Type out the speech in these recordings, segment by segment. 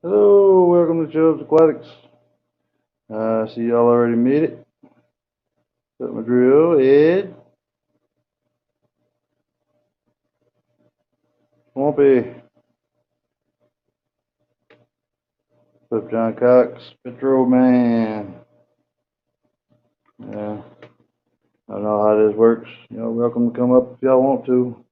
Hello, welcome to Chubbs Aquatics. See y'all already made it. Set my drill, Ed, Swampy, Flip John Cox, Petro Man. Yeah, I don't know how this works. Y'all welcome to come up if y'all want to.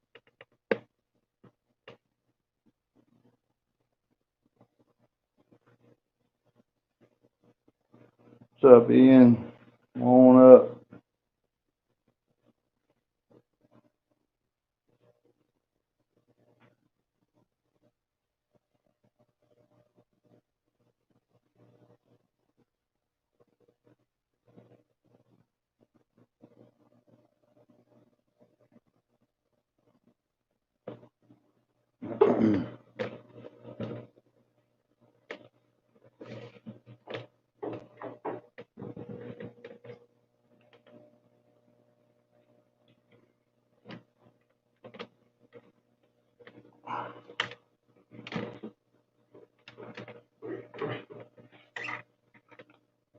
What's up, Ian? Come on up.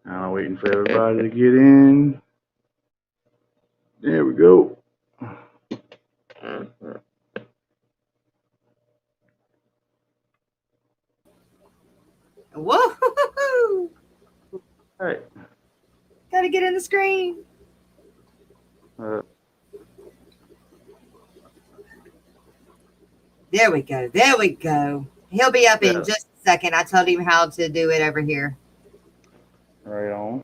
I'm waiting for everybody to get in. There we go. Whoa! All right. Gotta get in the screen. Uh, There we go. There we go. He'll be up in yeah, just a second. I told him how to do it over here. right on.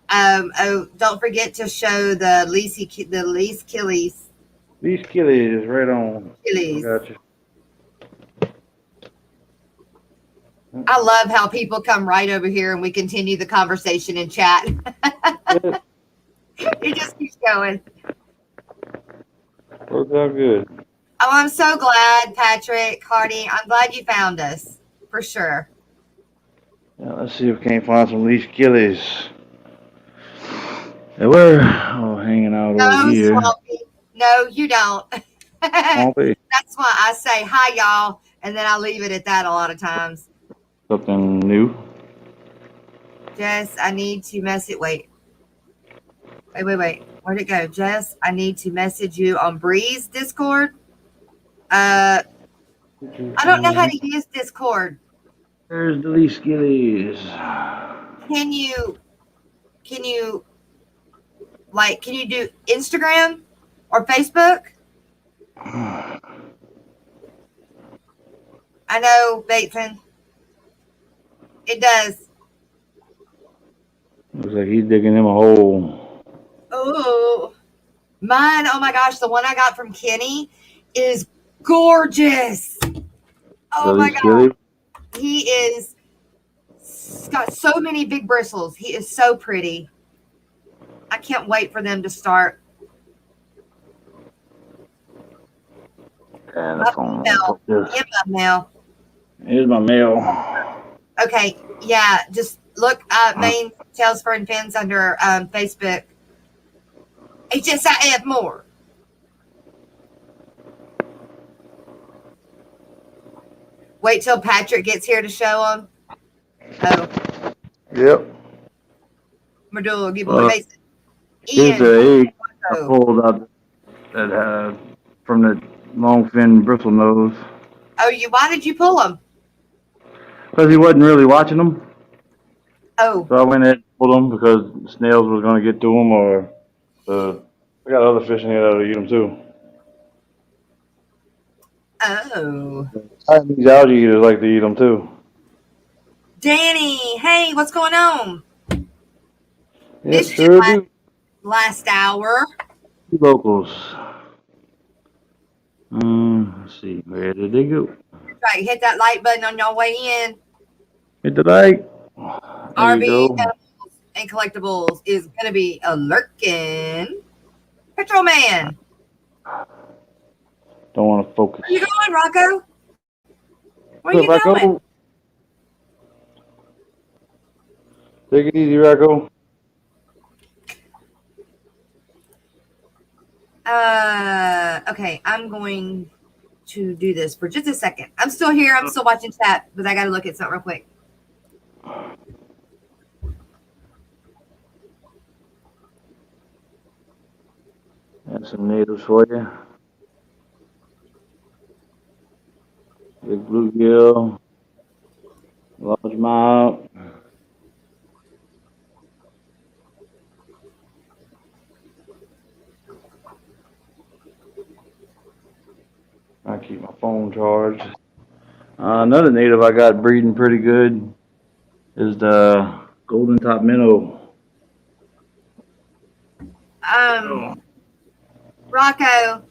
Oh, don't forget to show the least killies. These killies, right on. I Killies. got you. I love how people come right over here and we continue the conversation in chat. Yeah, It just keeps going. worked out good. Oh, I'm so glad, Patrick, Hardy. I'm glad you found us for sure. Yeah, let's see if we can't find some leash killies. They were hanging out over No, here. Swampy. No, you don't. Swampy. That's why I say hi, y'all, and then I leave it at that a lot of times. Something new. Jess, I need to message. Wait. Where'd it go? Jess, I need to message you on Breeze Discord. I don't know how to use Discord. There's the leash killies. Can you, can you, can you do Instagram or Facebook? I know, Bateson. It does. Looks like he's digging him a hole. Oh, mine. Oh my gosh. The one I got from Kenny is gorgeous. The Oh my leash God. killies. He is got so many big bristles. He is so pretty. I can't wait for them to start. And the My phone. mail. This. In my mail. Here's my mail. Okay. Yeah. Just look main Tails for and Fins under Facebook. HSIF more. Wait till Patrick gets here to show them. Oh, Yep. Medulla, give boy Mason. Here's Ian. the egg I Oh, pulled out that from the long fin bristle nose. why did you pull them? Because he wasn't really watching them. Oh, So I went ahead and pulled them because snails was going to get to them or I got other fish in here that'll eat them too. oh. These algae eaters like to eat them too. Danny, hey, what's going on? Yep, Missed you sure do. last hour. Locals. Let's see. Where did they go? Right, hit that like button on your way in. Hit the like. There you RV go. and collectibles is gonna be a lurking petrol man. Don't want to focus. Where you going, Rocco? Where What's you up, going? Rocco? Take it easy, Rocco. Okay, I'm going. to do this for just a second. I'm still here. I'm still watching chat, but I got to look at something real quick. Got some natives for you. Big bluegill, largemouth. I keep my phone charged. Another native I got breeding pretty good is the golden top minnow. Rocco,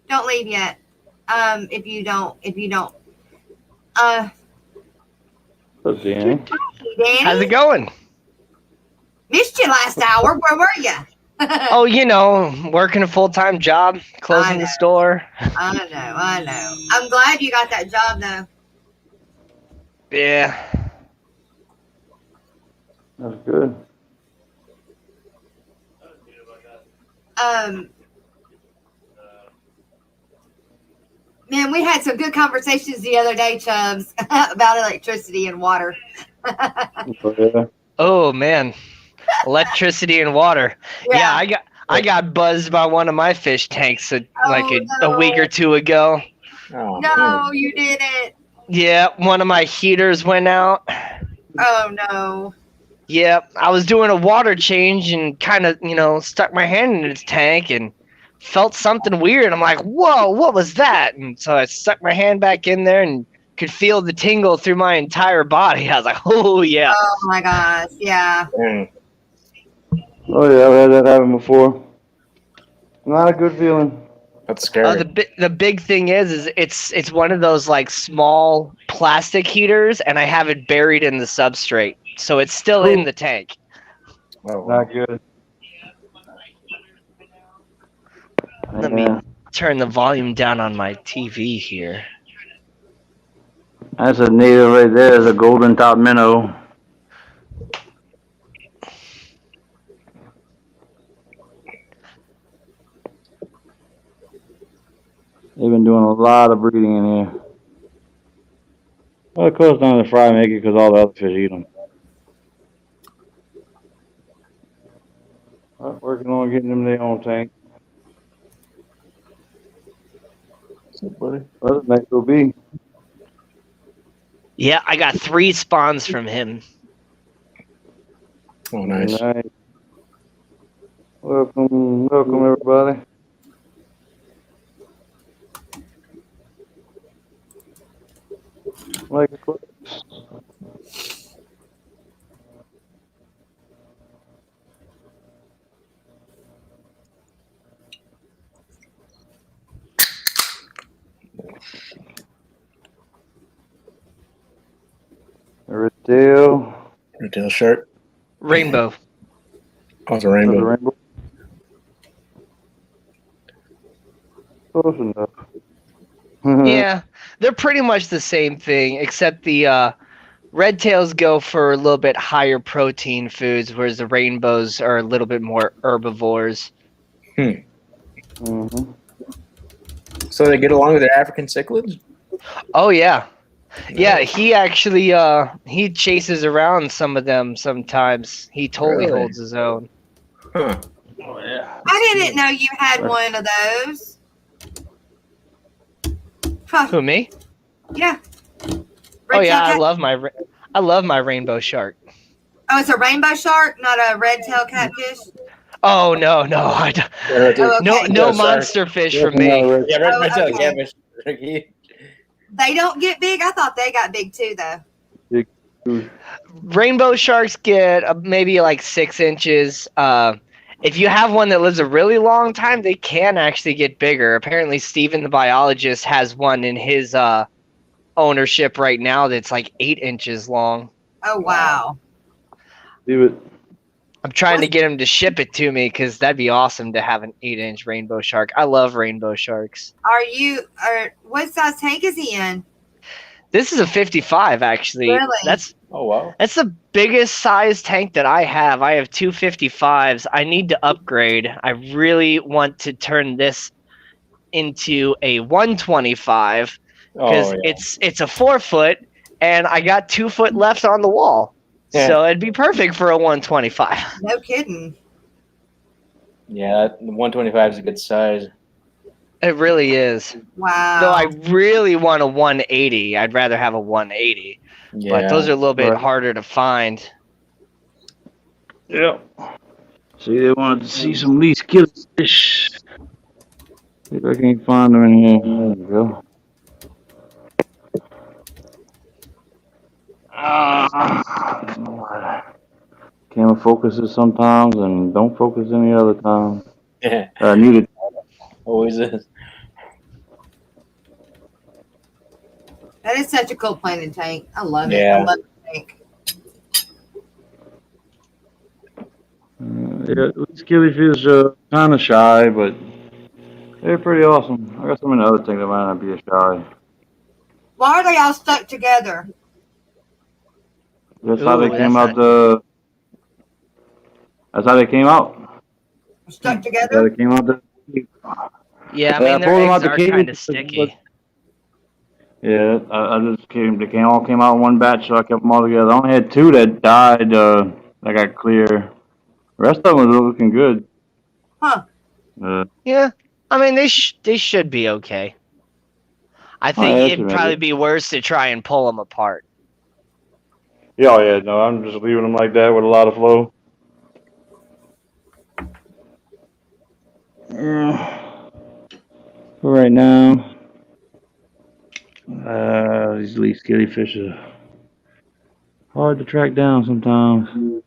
don't leave yet. If you don't, What's Danny? Danny, How's it going? missed you last hour. Where were you? Oh, working a full-time job, closing the store. I know. I'm glad you got that job though. Yeah. That's good. Man, we had some good conversations the other day, Chubbs, about electricity and water. Oh man, electricity and water. Yeah, I got buzzed by one of my fish tanks a week or two ago. Oh, no, you didn't. Yeah, one of my heaters went out. Oh no. Yeah, I was doing a water change and kind of, stuck my hand in its tank and felt something weird. I'm like, whoa, what was that? And so I stuck my hand back in there and could feel the tingle through my entire body. I was like, oh, yeah. Oh, my gosh, yeah. Oh, yeah, I've had that happen before. Not a good feeling. That's scary. The big thing is it's one of those, like, small plastic heaters, and I have it buried in the substrate. So it's still in the tank. Oh, wow. Not good. Let me turn the volume down on my TV here. That's a native right there. It's a golden top minnow. They've been doing a lot of breeding in here. Well, it costs down to fry make it because all the other fish eat them. Working on getting them their own tank. What's up, buddy? Well, that's nice to be. Yeah, I got 3 spawns from him. Oh, nice. Welcome, everybody. Like a clip. Retail shirt. Rainbow. Oh, it's a rainbow. Close enough. Yeah, they're pretty much the same thing, except the red tails go for a little bit higher protein foods, whereas the rainbows are a little bit more herbivores. Mm-hmm. So they get along with their African cichlids? Oh yeah. Yeah, he actually he chases around some of them sometimes. He totally Really? holds his own. Huh. Oh, yeah. I didn't know you had one of those. Huh. Who, me? Yeah. Oh yeah, Red-tailed I love my rainbow shark. Oh, it's a rainbow shark, not a red-tailed catfish? Oh no, I don't. Oh, okay. No monster fish for me. Yeah, red Oh, myself. okay. Yeah, but They don't get big? I thought they got big too, though. Rainbow sharks get maybe like 6 inches. If you have one that lives a really long time, they can actually get bigger. Apparently, Steven the biologist has one in his ownership right now that's like 8 inches long. Oh, wow. Leave it. I'm trying to get him to ship it to me because that'd be awesome to have an 8-inch rainbow shark. I love rainbow sharks. What size tank is he in? This is a 55, actually. Really? oh, wow. That's the biggest size tank that I have. I have 2 55s. I need to upgrade. I really want to turn this into a 125 because Oh, yeah. it's a 4 foot, and I got 2 foot left on the wall, so it'd be perfect for a 125. No kidding. Yeah, the 125 is a good size. It really is. Wow. Though I really want a 180. I'd rather have a 180, Yeah. but those are a little bit Right. harder to find. Yep. See, they wanted to see some least killer fish. See if I can find them in here. There we go. Camera focuses sometimes and don't focus any other time. Yeah, Needed. always is. That is such a cool planning tank. I love it. Yeah. I love the tank. Yeah, these killifish are kind of shy, but they're pretty awesome. I got some in the other tank that might not be as shy. Why are they all stuck together? That's how they Ooh, came that's out. That's how they came out. Stuck That's how together? they came out. Yeah, I Yeah, mean, I their pulled them out eggs the are cage, kind of but- sticky. Yeah, I just came. They all came out in one batch, so I kept them all together. I only had 2 that died. That got clear. The rest of them was looking good. Huh. Yeah, I mean, they should be okay. I think yeah, it'd should probably make be worse to try and pull them apart. Yeah, oh yeah, no, I'm just leaving them like that with a lot of flow. For right now, these leaf skillyfish are hard to track down sometimes.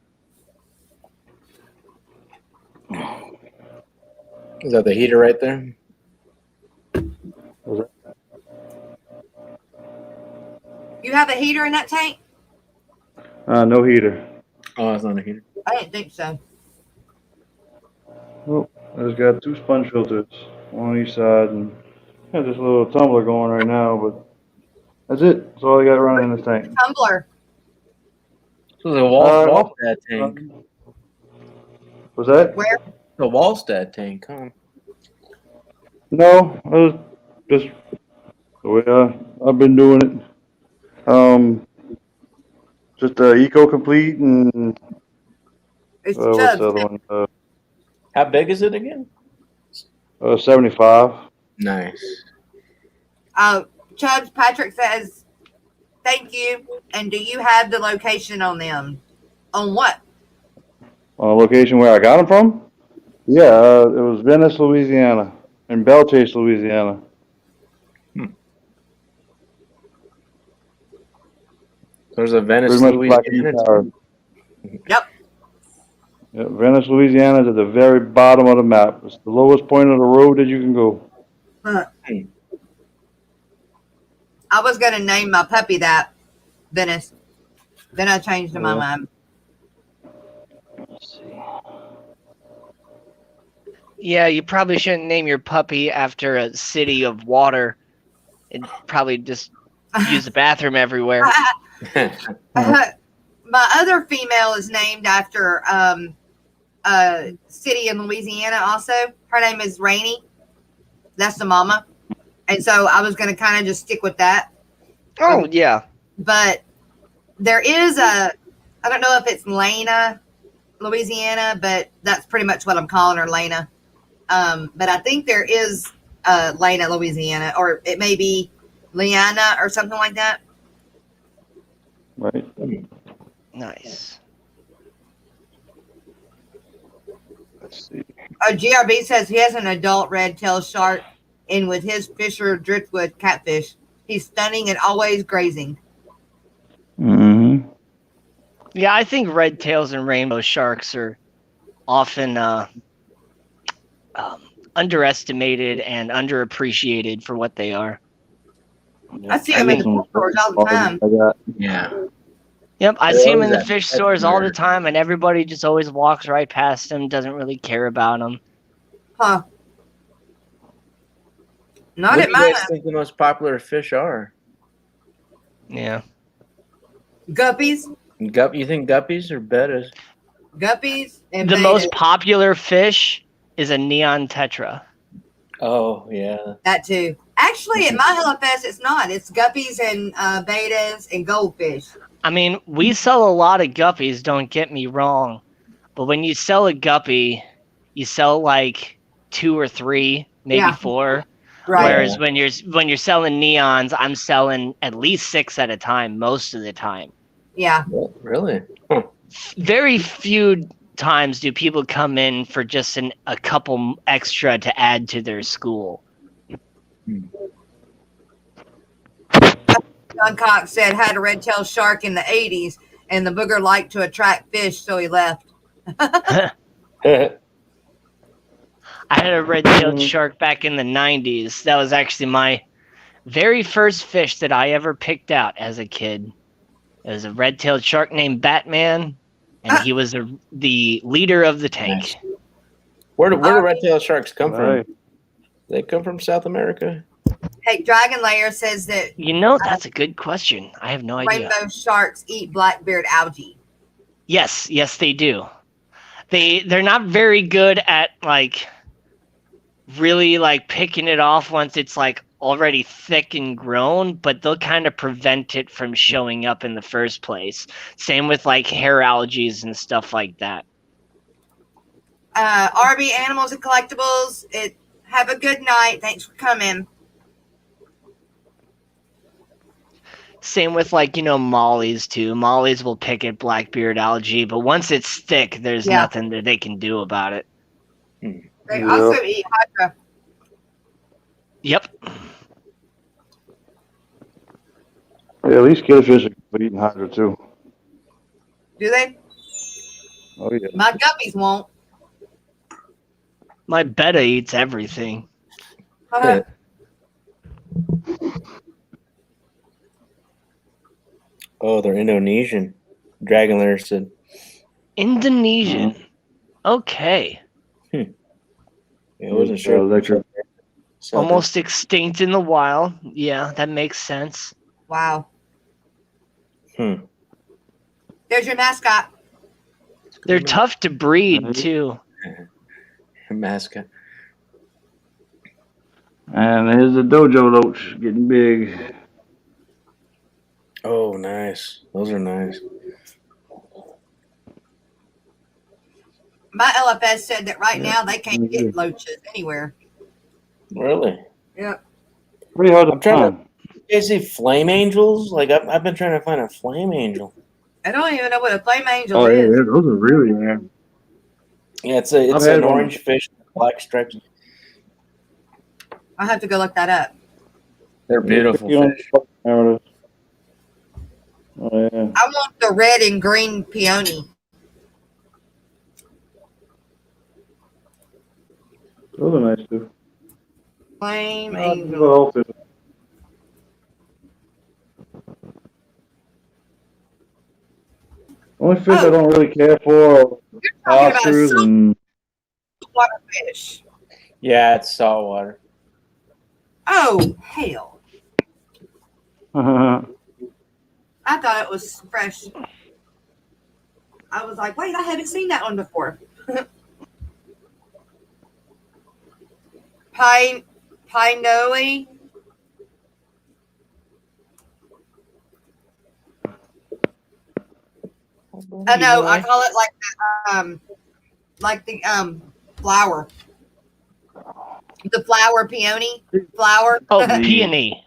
Is that the heater right there? You have a heater in that tank? No heater. Oh, it's not a heater. I didn't think so. Oh, I just got 2 sponge filters, one on each side, and got this little tumbler going right now, but that's it. That's all I got running in this tank. Tumbler. So the Wallstad tank. Was that? Where? The Wallstad tank, huh? No, I was just the way I've been doing it. Just Eco Complete and It's what's Chubb's. the other one? How big is it again? 75. Nice. Chubb's, Patrick says, thank you. And do you have the location on them? On what? Location where I got them from? Yeah, it was Venice, Louisiana, and Belchase, Louisiana. There's a Venice, Pretty much Black Louisiana. Tower. Yep. Yeah, Venice, Louisiana is at the very bottom of the map. It's the lowest point of the road that you can go. Huh. I was going to name my puppy that, Venice. Then I changed my mind. Let's see. Yeah, you probably shouldn't name your puppy after a city of water. It'd probably just use the bathroom everywhere. My other female is named after a city in Louisiana also. Her name is Rainey. That's the mama. And so I was going to kind of just stick with that. Oh, yeah. But there is I don't know if it's Lena, Louisiana, but that's pretty much what I'm calling her, Lena. But I think there is Lena, Louisiana, or it may be Liana or something like that. Right. Nice. Let's see. GRB says he has an adult red-tailed shark in with his Fisher driftwood catfish. He's stunning and always grazing. Mm-hmm. Yeah, I think red tails and rainbow sharks are often underestimated and underappreciated for what they are. I see them in the food stores all the time. Yeah. Yep, I Yeah, see them what in is the that? fish That's stores all the weird. time, and everybody just always walks right past them, doesn't really care about them. Huh. Not What at do you mine. guys think the most popular fish are? Yeah. Guppies, You think guppies or bettas? guppies, and The betas. most popular fish is a neon tetra. Oh, yeah. That too. Actually, at my LFS, it's not. It's guppies and betas and goldfish. I mean, we sell a lot of guppies, don't get me wrong. But when you sell a guppy, you sell like 2 or 3, maybe Yeah. 4. Right. Whereas when you're selling neons, I'm selling at least 6 at a time most of the time. Yeah. Really? Very few times do people come in for just a couple extra to add to their school. John Cox said had a red-tailed shark in the 80s, and the booger liked to attract fish, so he left. I had a red-tailed shark back in the 90s. That was actually my very first fish that I ever picked out as a kid. It was a red-tailed shark named Batman, and he was the leader of the tank. Nice. Where do red-tailed sharks come Right. from? They come from South America? Hey, Dragon Layer says that You know, that's a good question. I have no idea. rainbow sharks eat blackbeard algae. Yes, they do. They're not very good at like really like picking it off once it's like already thick and grown, but they'll kind of prevent it from showing up in the first place. Same with like hair allergies and stuff like that. RB Animals and Collectibles, have a good night. Thanks for coming. Same with like, mollies too. Mollies will pick at blackbeard algae, but once it's thick, there's nothing that they can do about it. They also eat hydra. Yep. Yeah, at least killifish are eating hydra too. Do they? Oh yeah. My guppies won't. My betta eats everything. Yeah. Oh, they're Indonesian. Dragon Lair said. Indonesian. Okay. Yeah, I wasn't sure. Electric. Almost extinct in the wild. Yeah, that makes sense. Wow. Hmm. There's your mascot. They're tough to breed too. Mascot. And here's the dojo loach getting big. Oh, nice. Those are nice. My LFS said that right now they can't get loaches anywhere. Really? Yep. Pretty hard to I'm trying find. You guys see flame angels? Like I've been trying to find a flame angel. I don't even know what a flame angel Oh yeah, is. those are really rare. Yeah, it's I've had an one. orange fish with black stripes. I'll have to go look that up. They're beautiful You don't- fish. Oh yeah. I want the red and green peony. Those are nice too. Flame Well, angel. Only fish I don't really care for are You're talking about oysters a and saltwater fish. Yeah, it's saltwater. Oh, hell. yeah, I thought it was fresh. I was like, wait, I haven't seen that one before. Pinoli. I know, I call it like the flower. The flower peony. Flower. Oh, peony.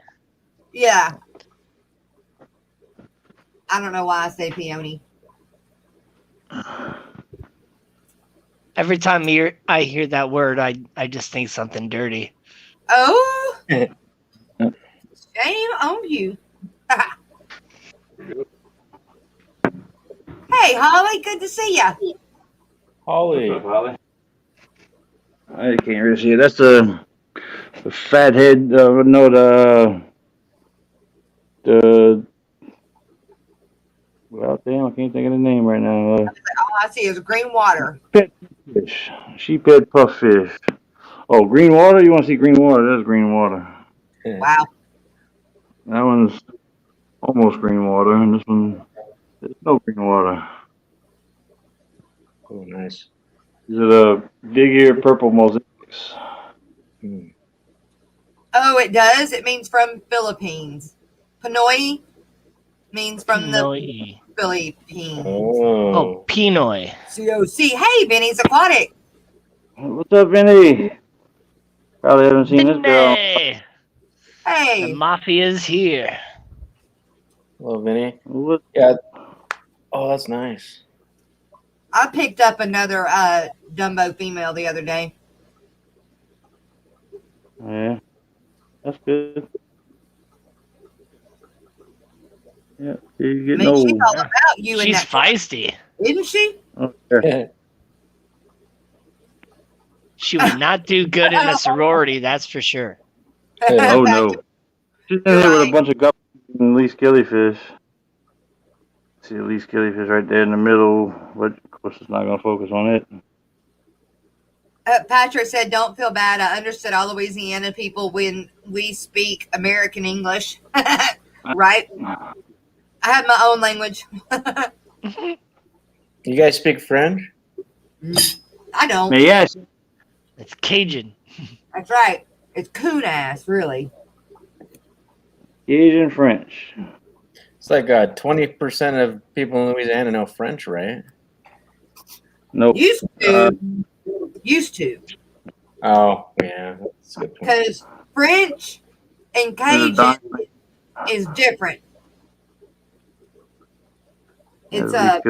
Yeah. I don't know why I say peony. Every time I hear that word, I just think something dirty. Oh. Shame on you. Hey, Holly, good to see ya. Holly. I can't really see it. That's the fathead. No, the. Well, damn, I can't think of the name right now. All I see is green water. Fish, sheephead pufffish. Oh, green water. You want to see green water? That's green water. Wow. That one's almost green water, and this one there's no green water. Oh, nice. These are the big ear purple mosaics. Hmm. Oh, it does. It means from Philippines. Pinoy means from the Pinoy. Philippines. Oh, Oh. Pinoy. COC. Hey, Benny's Aquatic. What's up, Vinny? Probably haven't seen this girl. Vinny! The Hey. mafia's here. Hello, Vinny. What? Yeah. Oh, that's nice. I picked up another Dumbo female the other day. Yeah, that's good. Yeah, she's I getting mean, she's old. all about you and She's that, feisty. isn't she? Okay. She would not do good in a sorority, that's for sure. Oh no. She's in You're here with a right. bunch of guppies and least killifish. See a least killifish right there in the middle, but of course it's not gonna focus on it. Patrick said, "Don't feel bad. I understood all Louisiana people when we speak American English, right? I have my own language. You guys speak French? I don't. But yes, It's Cajun. That's right. It's coon ass, really. Asian French. It's like 20% of people in Louisiana know French, right? Nope. Used to, used to, Oh, yeah. That's a good point. because French and Cajun is different. It's a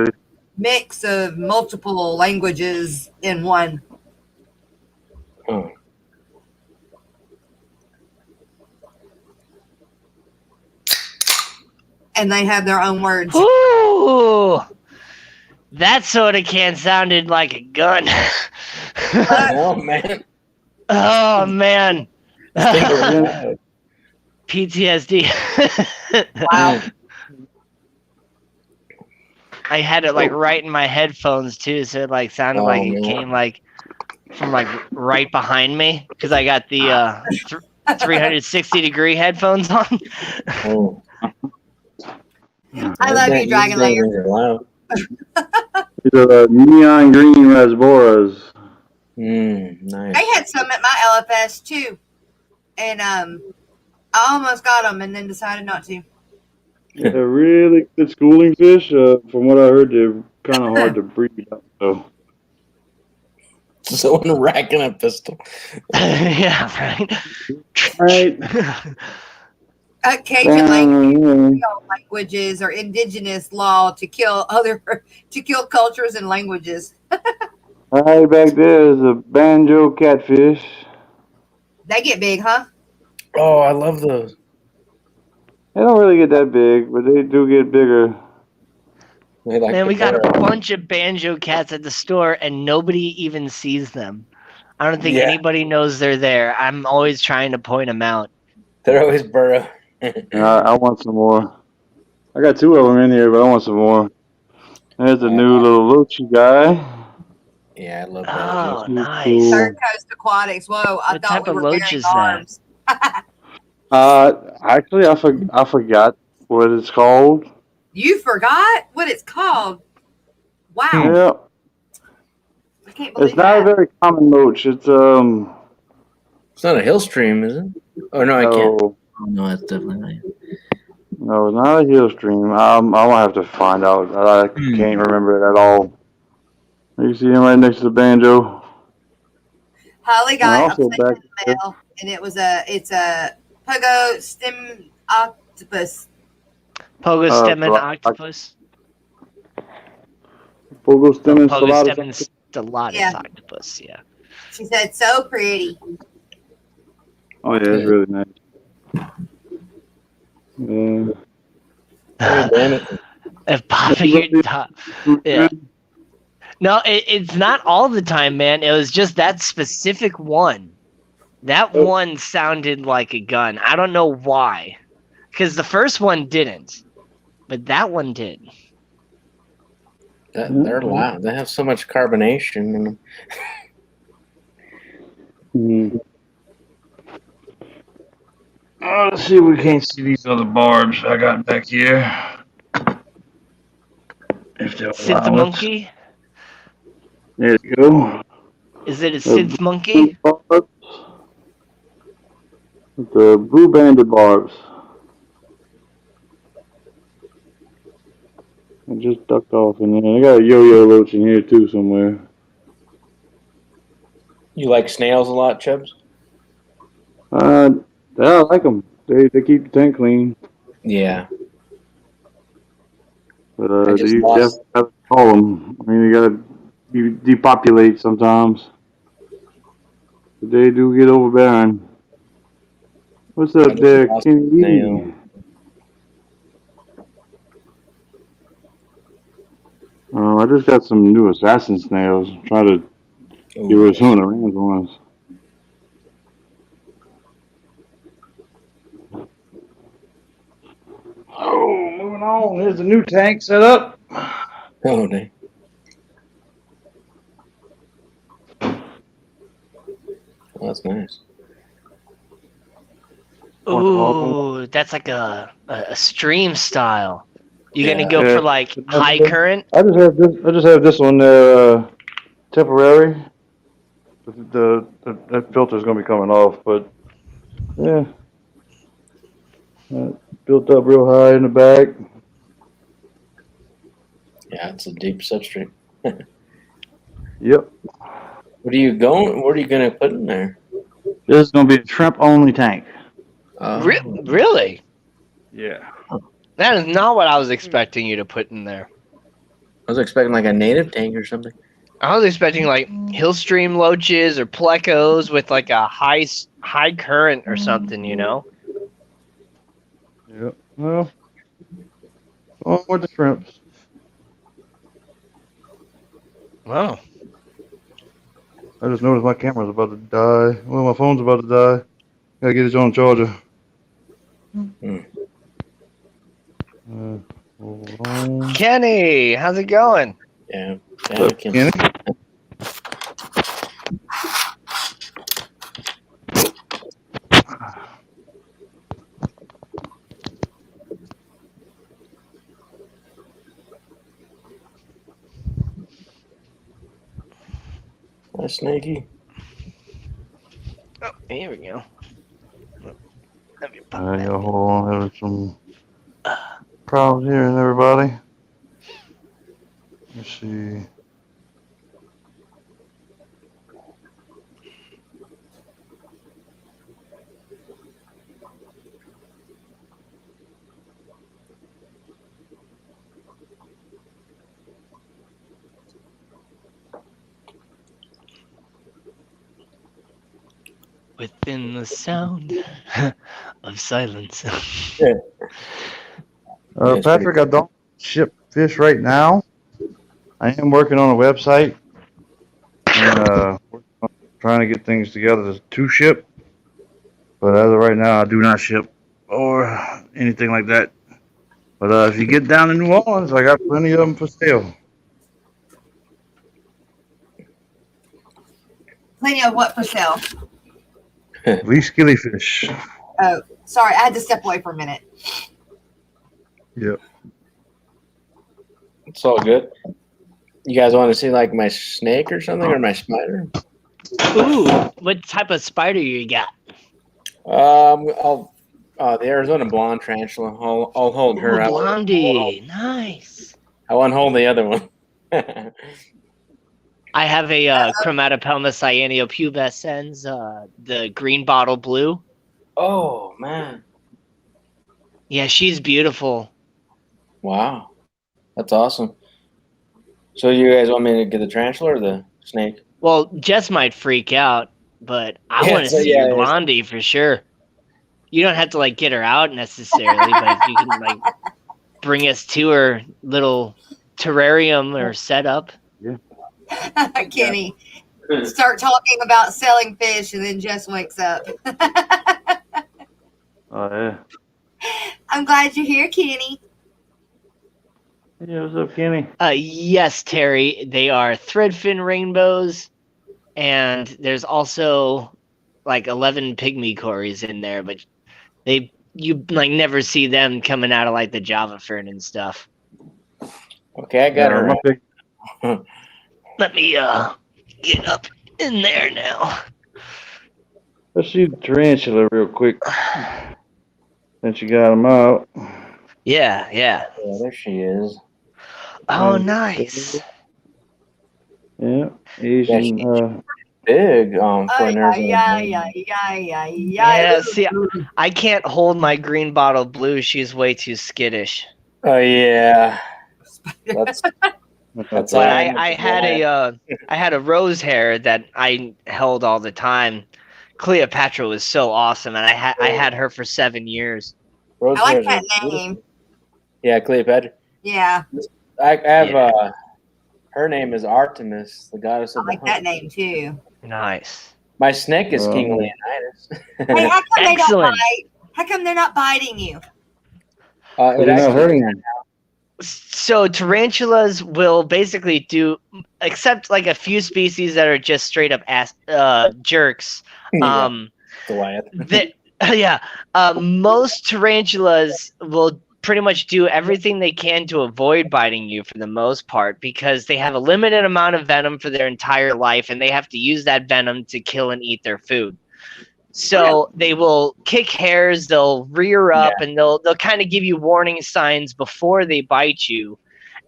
mix of multiple languages in one. Oh. And they have their own words. Ooh! That soda can sounded like a gun. Oh, man. Oh, man. Think about it. PTSD. Wow. I had it like right in my headphones too, so it like sounded Oh, like it man. came like from like right behind me because I got the 360-degree headphones on. Oh. I love you, Dragon Layer. Wow. These are neon green rasboras. Nice. I had some at my LFS too, and I almost got them and then decided not to. They're really good schooling fish. From what I heard, they're kind of hard to breed up. So Someone racking a pistol. Yeah, right. Cajun languages are indigenous law to kill cultures and languages. Right back there is a banjo catfish. They get big, huh? Oh, I love those. They don't really get that big, but they do get bigger. They like Man, the we got a barrel. bunch of banjo cats at the store and nobody even sees them. I don't think Yeah. anybody knows they're there. I'm always trying to point them out. They're always burrow. I want some more. I got two of them in here, but I want some more. There's a new little Luchi guy. Yeah, I love that. Oh, Cool. nice. Third Coast Aquatics. Whoa, I What thought type we of were loach bearing is that? arms. Actually, I forgot what it's called. You forgot what it's called? Wow. Yeah, I can't believe it's not a that. very common loach. It's It's not a hill stream, is it? Oh, no, I can't. no, Oh, no, that's definitely not. no, it's not a hill stream. I'm gonna have to find out. I can't remember it at all. You see him right next to the banjo. Holly And got also a back there, mail, and it's a pogo stem octopus. Pogo stem and so octopus. Pogo stem and Pogo Stellatus. stem and stellatus Yeah. octopus, yeah. She said, so pretty. Oh yeah, it's really nice. Yeah. Oh, damn it. If popping your top. Yeah. No, it's not all the time, man. It was just that specific one. That one sounded like a gun. I don't know why. Because the first one didn't. But that one did. They're loud. They have so much carbonation in them. Mhm. Oh, let's see if we can't see these other barbs I got back here. If they'll Synth allow us. monkey? There you go. Is it a synth monkey? With the blue banded barbs. I just ducked off in there. I got a yo-yo roach in here too somewhere. You like snails a lot, Chubbs? Yeah, I like them. They keep the tank clean. Yeah. But I just you have lost. to call them. I mean, you gotta depopulate sometimes. But they do get overbearing. What's I up just there, lost a snail. Kenny? I just got some new assassin snails. Try to get rid of some of the random ones. Oh, moving on. There's a new tank set up. Oh, dang. Oh, that's nice. Ooh, that's like a stream style. You gonna go Yeah. for like high current? I just have this one there, temporary. That filter's gonna be coming off, but yeah, built up real high in the back. Yeah, it's a deep substrate. Yep. What are you going? What are you gonna put in there? This is gonna be a shrimp only tank. Really? Yeah. That is not what I was expecting you to put in there. I was expecting like a native tank or something. I was expecting like hillstream loaches or plecos with like a high current or something, you know? Yep. Well, on with the shrimps. Wow. I just noticed my camera's about to die. Well, my phone's about to die. Gotta get it on charger. Hold on. Kenny, how's it going? Yeah. What's up, Kenny? Hi, Snaky. Oh, here we go. Let me pop Yeah, that. hold on. Having some problems here and everybody. Let's see. Within the sound of silence. Patrick, I don't ship fish right now. I am working on a website and trying to get things together to ship. But as of right now, I do not ship or anything like that. But if you get down to New Orleans, I got plenty of them for sale. Plenty of what for sale? Least killifish. Oh, sorry, I had to step away for a minute. Yep. It's all good. You guys want to see like my snake or something or my spider? Ooh, what type of spider you got? The Arizona blonde tarantula. I'll hold her. Ooh, blondie, nice. I won't hold the other one. I have a Chromatopelma cyanopubescens, the green bottle blue. Oh man! Yeah, she's beautiful. Wow, that's awesome. So you guys want me to get the tarantula or the snake? Well, Jess might freak out, but I want to see your blondie for sure. You don't have to like get her out necessarily, but if you can like bring us to her little terrarium or setup. Yeah. Kenny, start talking about selling fish, and then Jess wakes up. Oh yeah. I'm glad you're here, Kenny. Yeah, what's up, Kenny? Yes, Terry. They are threadfin rainbows, and there's also like 11 pygmy cories in there, but you like never see them coming out of like the Java fern and stuff. Okay, I got her. Let me get up in there now. Let's see the tarantula real quick. Since you got them out. Yeah. Yeah, there she is. Oh, And- nice. Yeah, Asian. Big for an Arizona. Yeah, see, I can't hold my green bottle blue. She's way too skittish. Oh yeah, that's But all. I had a rose hair that I held all the time. Cleopatra was so awesome, and I had her for 7 years. Rose I like hairs are that beautiful. name. Yeah, Cleopatra. Yeah, I have Yeah. her name is Artemis, the goddess I of the like hunt. that name too. Nice. My snake is King Um, Leonidas. Hey, how come they don't Excellent. bite? How come they're not biting you? It they're not actually, hurting them. So tarantulas will basically do, except like a few species that are just straight up ass jerks. yeah, Goliath. Yeah, most tarantulas will pretty much do everything they can to avoid biting you for the most part because they have a limited amount of venom for their entire life and they have to use that venom to kill and eat their food. So they will kick hairs, they'll rear up, and they'll kind of give you warning signs before they bite you.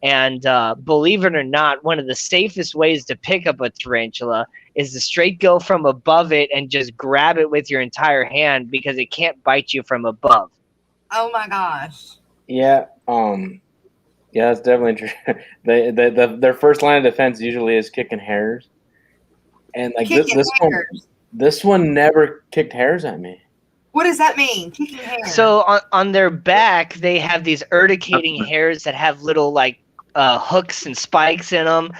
And believe it or not, one of the safest ways to pick up a tarantula is to straight go from above it and just grab it with your entire hand because it can't bite you from above. Oh my gosh. Yeah, yeah, that's definitely true. Their first line of defense usually is kicking hairs, and like Kicking hairs. this one never kicked hairs at me. What does that mean? Kicking hairs. So on their back, they have these urticating hairs that have little like hooks and spikes in them,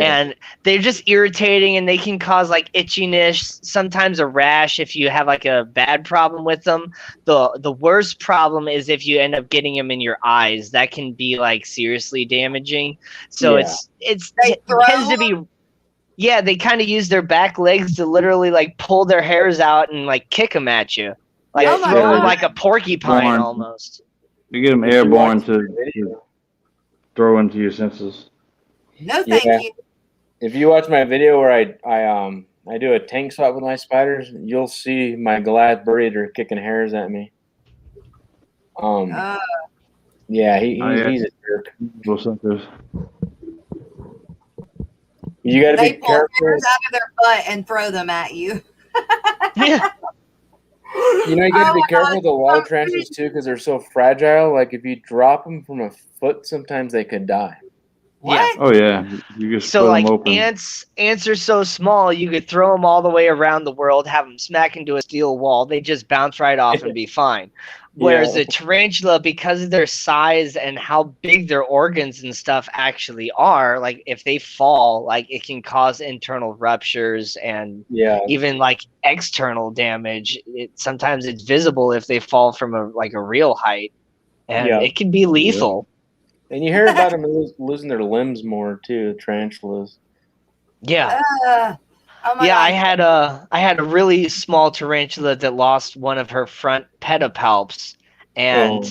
and they're just irritating, and they can cause like itchiness, sometimes a rash if you have like a bad problem with them. The worst problem is if you end up getting them in your eyes. That can be like seriously damaging. So Yeah. it They tends to be. Yeah, they kind of use their back legs to literally like pull their hairs out and like kick them at you, like Oh my throw them God. like a porcupine Born. almost. You get them If you airborne watch to the video- throw into your senses. No, thank Yeah. you. If you watch my video where I do a tank swap with my spiders, you'll see my Goliath breeder kicking hairs at me. Yeah, he's a jerk. Those suckers. You got to They be pull careful. hairs out of their butt and throw them at you. Yeah. You know, you got to Oh be my careful God, with the water so tarantulas too, because they're so fragile. Like if you drop them from a foot, sometimes they could die. What? Oh yeah, you just So split like them open. ants are so small you could throw them all the way around the world, have them smack into a steel wall, they just bounce right off and be fine. Whereas Yeah. the tarantula, because of their size and how big their organs and stuff actually are, like if they fall, like it can cause internal ruptures and Yeah, even like external damage. Sometimes it's visible if they fall from a real height, and Yeah. it can be lethal. and you hear about them losing their limbs more too. Tarantulas. Yeah. Oh my Yeah, God. I had a really small tarantula that lost one of her front pedipalps, and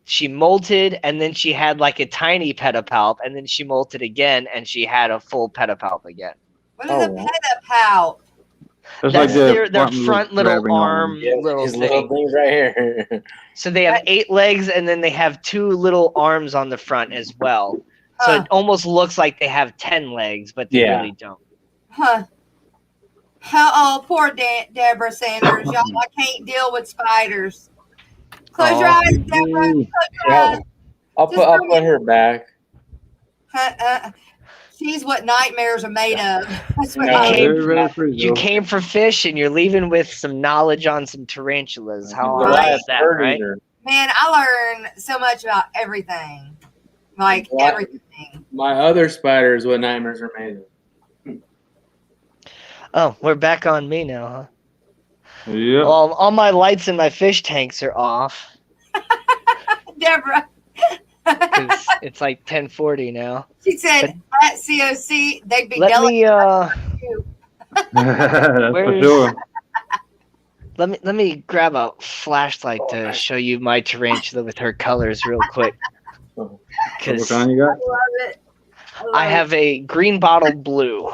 she molted, and then she had like a tiny pedipalp, and then she molted again, and she had a full pedipalp again. What is a wow. pedipalp? That's That's like their front little grabbing on arm Yeah, little these thing. little things right here. So they have 8 legs, and then they have 2 little arms on the front as well. So Huh. it almost looks like they have 10 legs, but they Yeah. really don't. Huh. Oh, poor Deborah Sanders. Y'all, I can't deal with spiders. Close your Aw. eyes, Deborah. Close your Yeah. eyes. I'll Just put her back. She's what nightmares are made of. That's what No, I came- Very, very free, You though. came for fish, and you're leaving with some knowledge on some tarantulas. How awesome Right. is that, bird right? eater. Man, I learn so much about everything. Like What? everything. My other spider is what nightmares are made of. Oh, we're back on me now, huh? Yep. Well, all my lights in my fish tanks are off. Deborah. 'Cause it's like 10:40 now. She said at COC they'd be Let yelling me at you. That's for Where's- sure. let me grab a flashlight to show you my tarantula with her colors real quick. What Because kind you I got? love it. love I have a green bottle blue.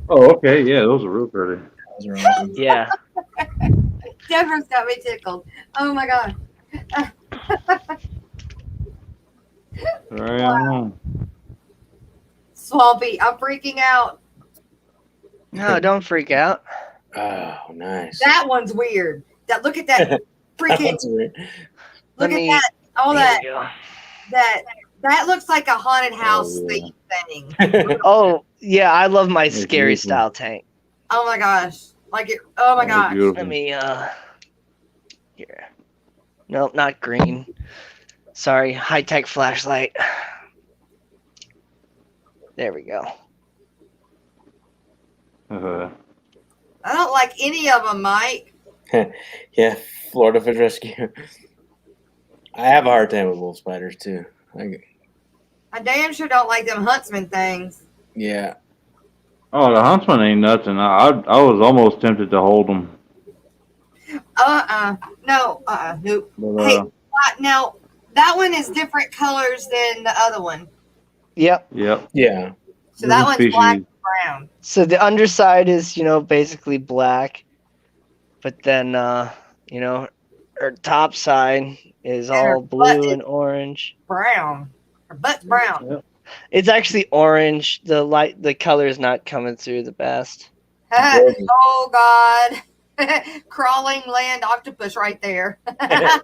Oh, okay. Yeah, those are real pretty. Those are awesome. Yeah. Deborah's got me tickled. Oh my god. Right on. Swampy, I'm freaking out. No, don't freak out. Oh, nice. That one's weird. Look at that freaking. That's weird. Look Let at me- that. All Here that. we go. That looks like a haunted house yeah. thing. Oh, yeah, I love my It's scary beautiful. style tank. Oh my gosh. Like it. Oh my That's gosh. beautiful. Let me here. Nope, not green. Sorry, high-tech flashlight. There we go. I don't like any of them, Mike. Yeah, Florida Fish Rescue. I have a hard time with wolf spiders too. I damn sure don't like them huntsman things. Yeah. Oh, the huntsman ain't nothing. I was almost tempted to hold them. No. Nope. But, Hey, now that one is different colors than the other one. Yep. yep. Yeah. So that Different one's species. black and brown. So the underside is, basically black, but then, her top side is And her all butt blue is- and orange. Brown. Her butt's brown. Yep. It's actually orange. The color is not coming through the best. Gorgeous. Oh God. Crawling land octopus right there. Yep.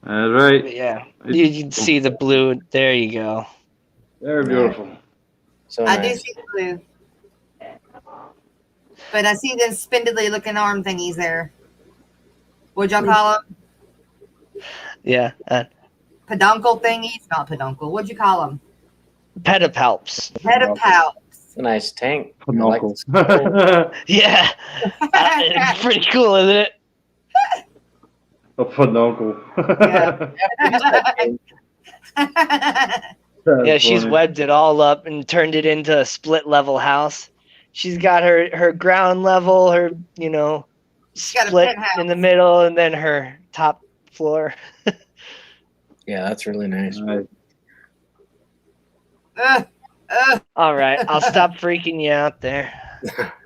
That's right. But yeah, you can see the blue. There you go. They're beautiful. So I do nice. see the blue. But I see them spindly looking arm thingies there. What'd y'all call them? Yeah, Peduncle thingies? Not peduncle. What'd you call them? pedipalps. Pedipalps. It's a nice tank. I like Peduncle. the skull. Yeah, it's pretty cool, isn't it? A peduncle. Yeah, she's webbed it all up and turned it into a split level house. She's got her ground level, her got a split penthouse. in the middle, and then her top floor. Yeah, that's really nice. Nice. All right, I'll stop freaking you out there.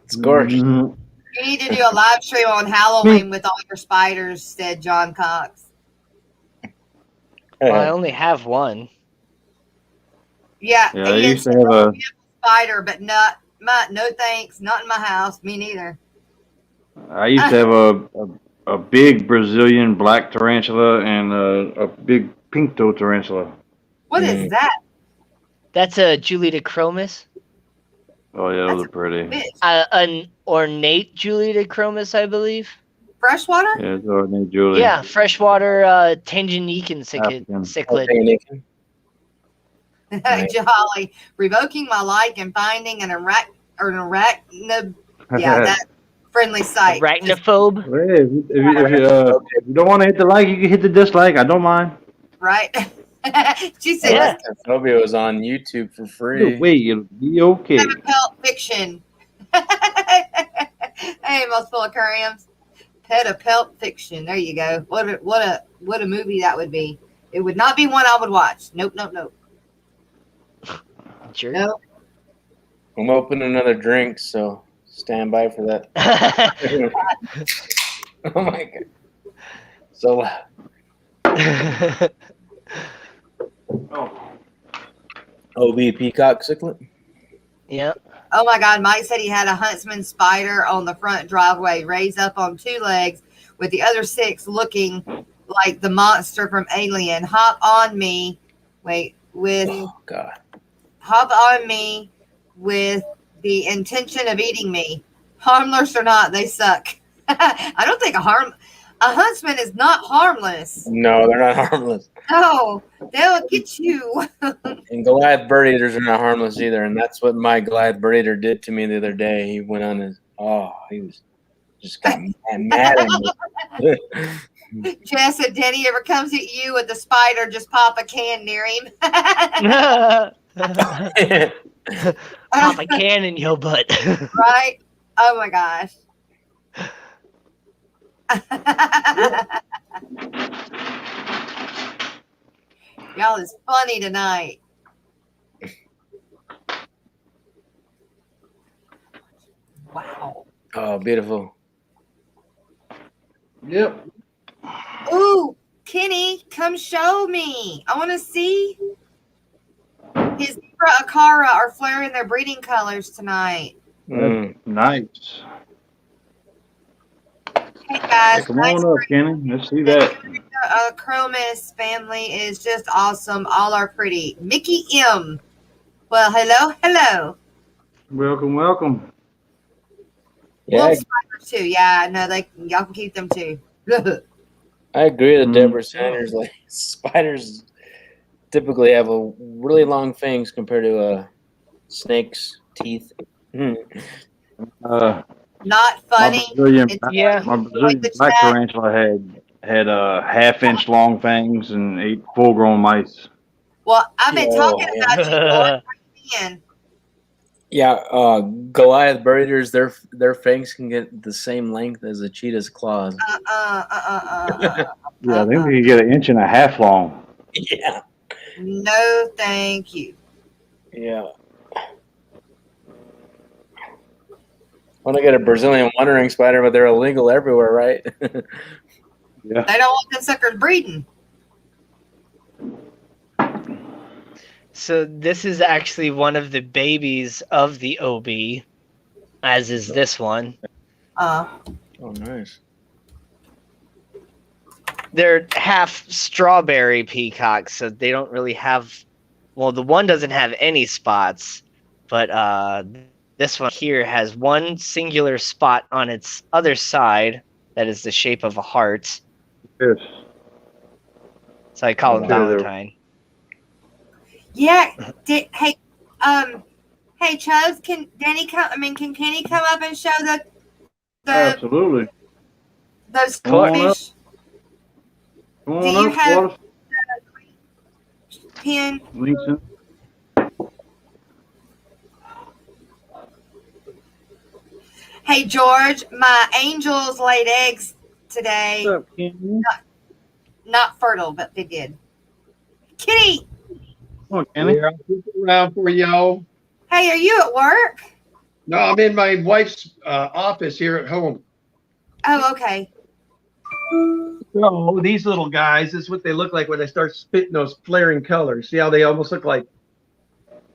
It's gorgeous. Mhm. You need to do a live stream on Halloween with all your spiders, said John Cox. Well, I only have one. Yeah, Yeah, I he used is to have a. spider, but no thanks, not in my house. Me neither. I used to have a big Brazilian black tarantula and a big pink toe tarantula. What is that? That's a Julita chromis. Oh yeah, those are pretty. Bitch. An ornate Julita chromis, I believe. Freshwater? Yeah, it's our name, Julie. Yeah, freshwater Tanganyikan African. cichlid. Nice. Jolly. Revoking my like and finding an arachnid. Yeah, that friendly site. Arachnophobe. Hey, if you don't want to hit the like, you can hit the dislike. I don't mind. Right? She said, Yeah. Phobia was on YouTube for free. Either way, it'll be okay. Pedipelt fiction. Hey, mouthful of curiums. Pedipelt fiction. There you go. What a movie that would be. It would not be one I would watch. Nope. Sure. Nope. I'm opening another drink, so stand by for that. Oh my god. So loud. OB Peacock Cichlid? Yeah. Oh my God, Mike said he had a huntsman spider on the front driveway, raised up on 2 legs, with the other 6 looking like the monster from Alien. Hop on me with the intention of eating me. Harmless or not, they suck. I don't think a huntsman is not harmless. No, they're not harmless. No, they'll get you. And Goliath bird eaters are not harmless either, and that's what my Goliath bird eater did to me the other day. He went on his he was just got mad at me. Jess said, Danny ever comes at you with a spider, just pop a can near him. Pop a can in your butt. Right? Oh my gosh. Y'all is funny tonight. Wow. Oh, beautiful. Yep. Ooh, Kenny, come show me. I want to see. His zebra Akara are flaring their breeding colors tonight. Mm. Nice. Hey guys, Come on up, Kenny. Let's see that. Chromis family is just awesome. All are pretty. Mickey M. Well, hello. Welcome, welcome. Yeah, Wolf spiders too. Yeah, no, y'all can keep them too. I agree with Mm. Deborah Sanders. Like spiders typically have a really long fangs compared to a snake's teeth. Uh, Not funny. Yeah. My Brazilian black tarantula had 1/2 inch long fangs and ate full-grown mice. Well, I've been talking Oh, about you, Lord. Man. Yeah, Goliath bird eaters, their fangs can get the same length as a cheetah's claws. Yeah, I think they could get 1.5 inches long. Yeah, No, thank you. yeah. I want to get a Brazilian wandering spider, but they're illegal everywhere, right? Yeah. They don't want them suckers breeding. So this is actually one of the babies of the OB, as is this one. Oh, nice. They're half strawberry peacocks, so they don't really have. Well, the one doesn't have any spots, but this one here has one singular spot on its other side that is the shape of a heart. Yes. So I call him Okay, there. Valentine. Yeah. Hey, Chubbs, can Danny come? I mean, can Kenny come up and show the Absolutely. those Come on up. fish? Come Do on you up, have Squatters. pin? Links in. Hey, George, my angels laid eggs today. What's up, Kenny? Not fertile, but they did. Kitty, Come on, Kenny. Yeah, I'll keep it around for y'all. hey, are you at work? No, I'm in my wife's office here at home. Oh, okay. So these little guys, this is what they look like when they start spitting those flaring colors. See how they almost look like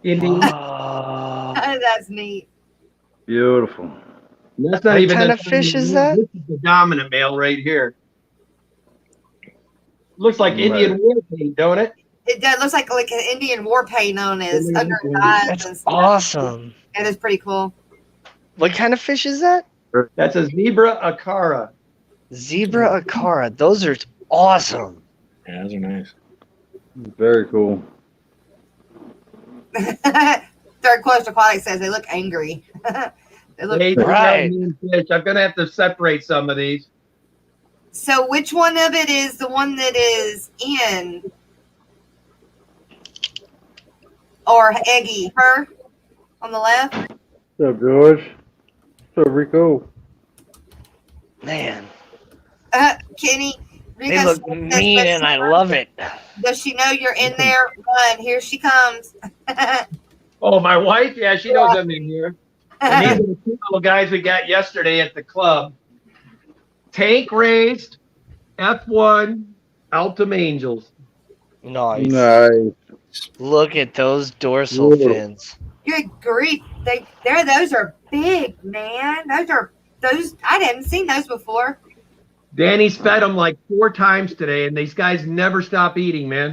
Indian? Oh, That's neat. Beautiful. That's not what even kind the of fish is dominant- that? This is the dominant male right here. Looks like Right. Indian war paint, don't it? It does looks like an Indian war paint on his Yeah, under his eyes. That's and stuff. awesome. It is pretty cool. What kind of fish is that? That's a zebra akara. Zebra Akara. Those are awesome. Yeah, those are nice. Very cool. Third Coast Aquatic says they look angry. They look. They Right. mean fish. I'm gonna have to separate some of these. So which one of it is the one that is in? Or Eggy? Her on the left? What's up, George? What's up, Rico? Man, Kenny. they Rika look says, mean and I love it. Does she know you're in there? Run. Here she comes. Oh, my wife? Yeah, she knows I'm in here. And these are the two little guys we got yesterday at the club. Tank raised, F1, Altum Angels. Nice. Nice. Look at those dorsal Ooh. fins. Good grief. Those are big, man. Those I hadn't seen those before. Danny's fed them like 4 times today, and these guys never stop eating, man.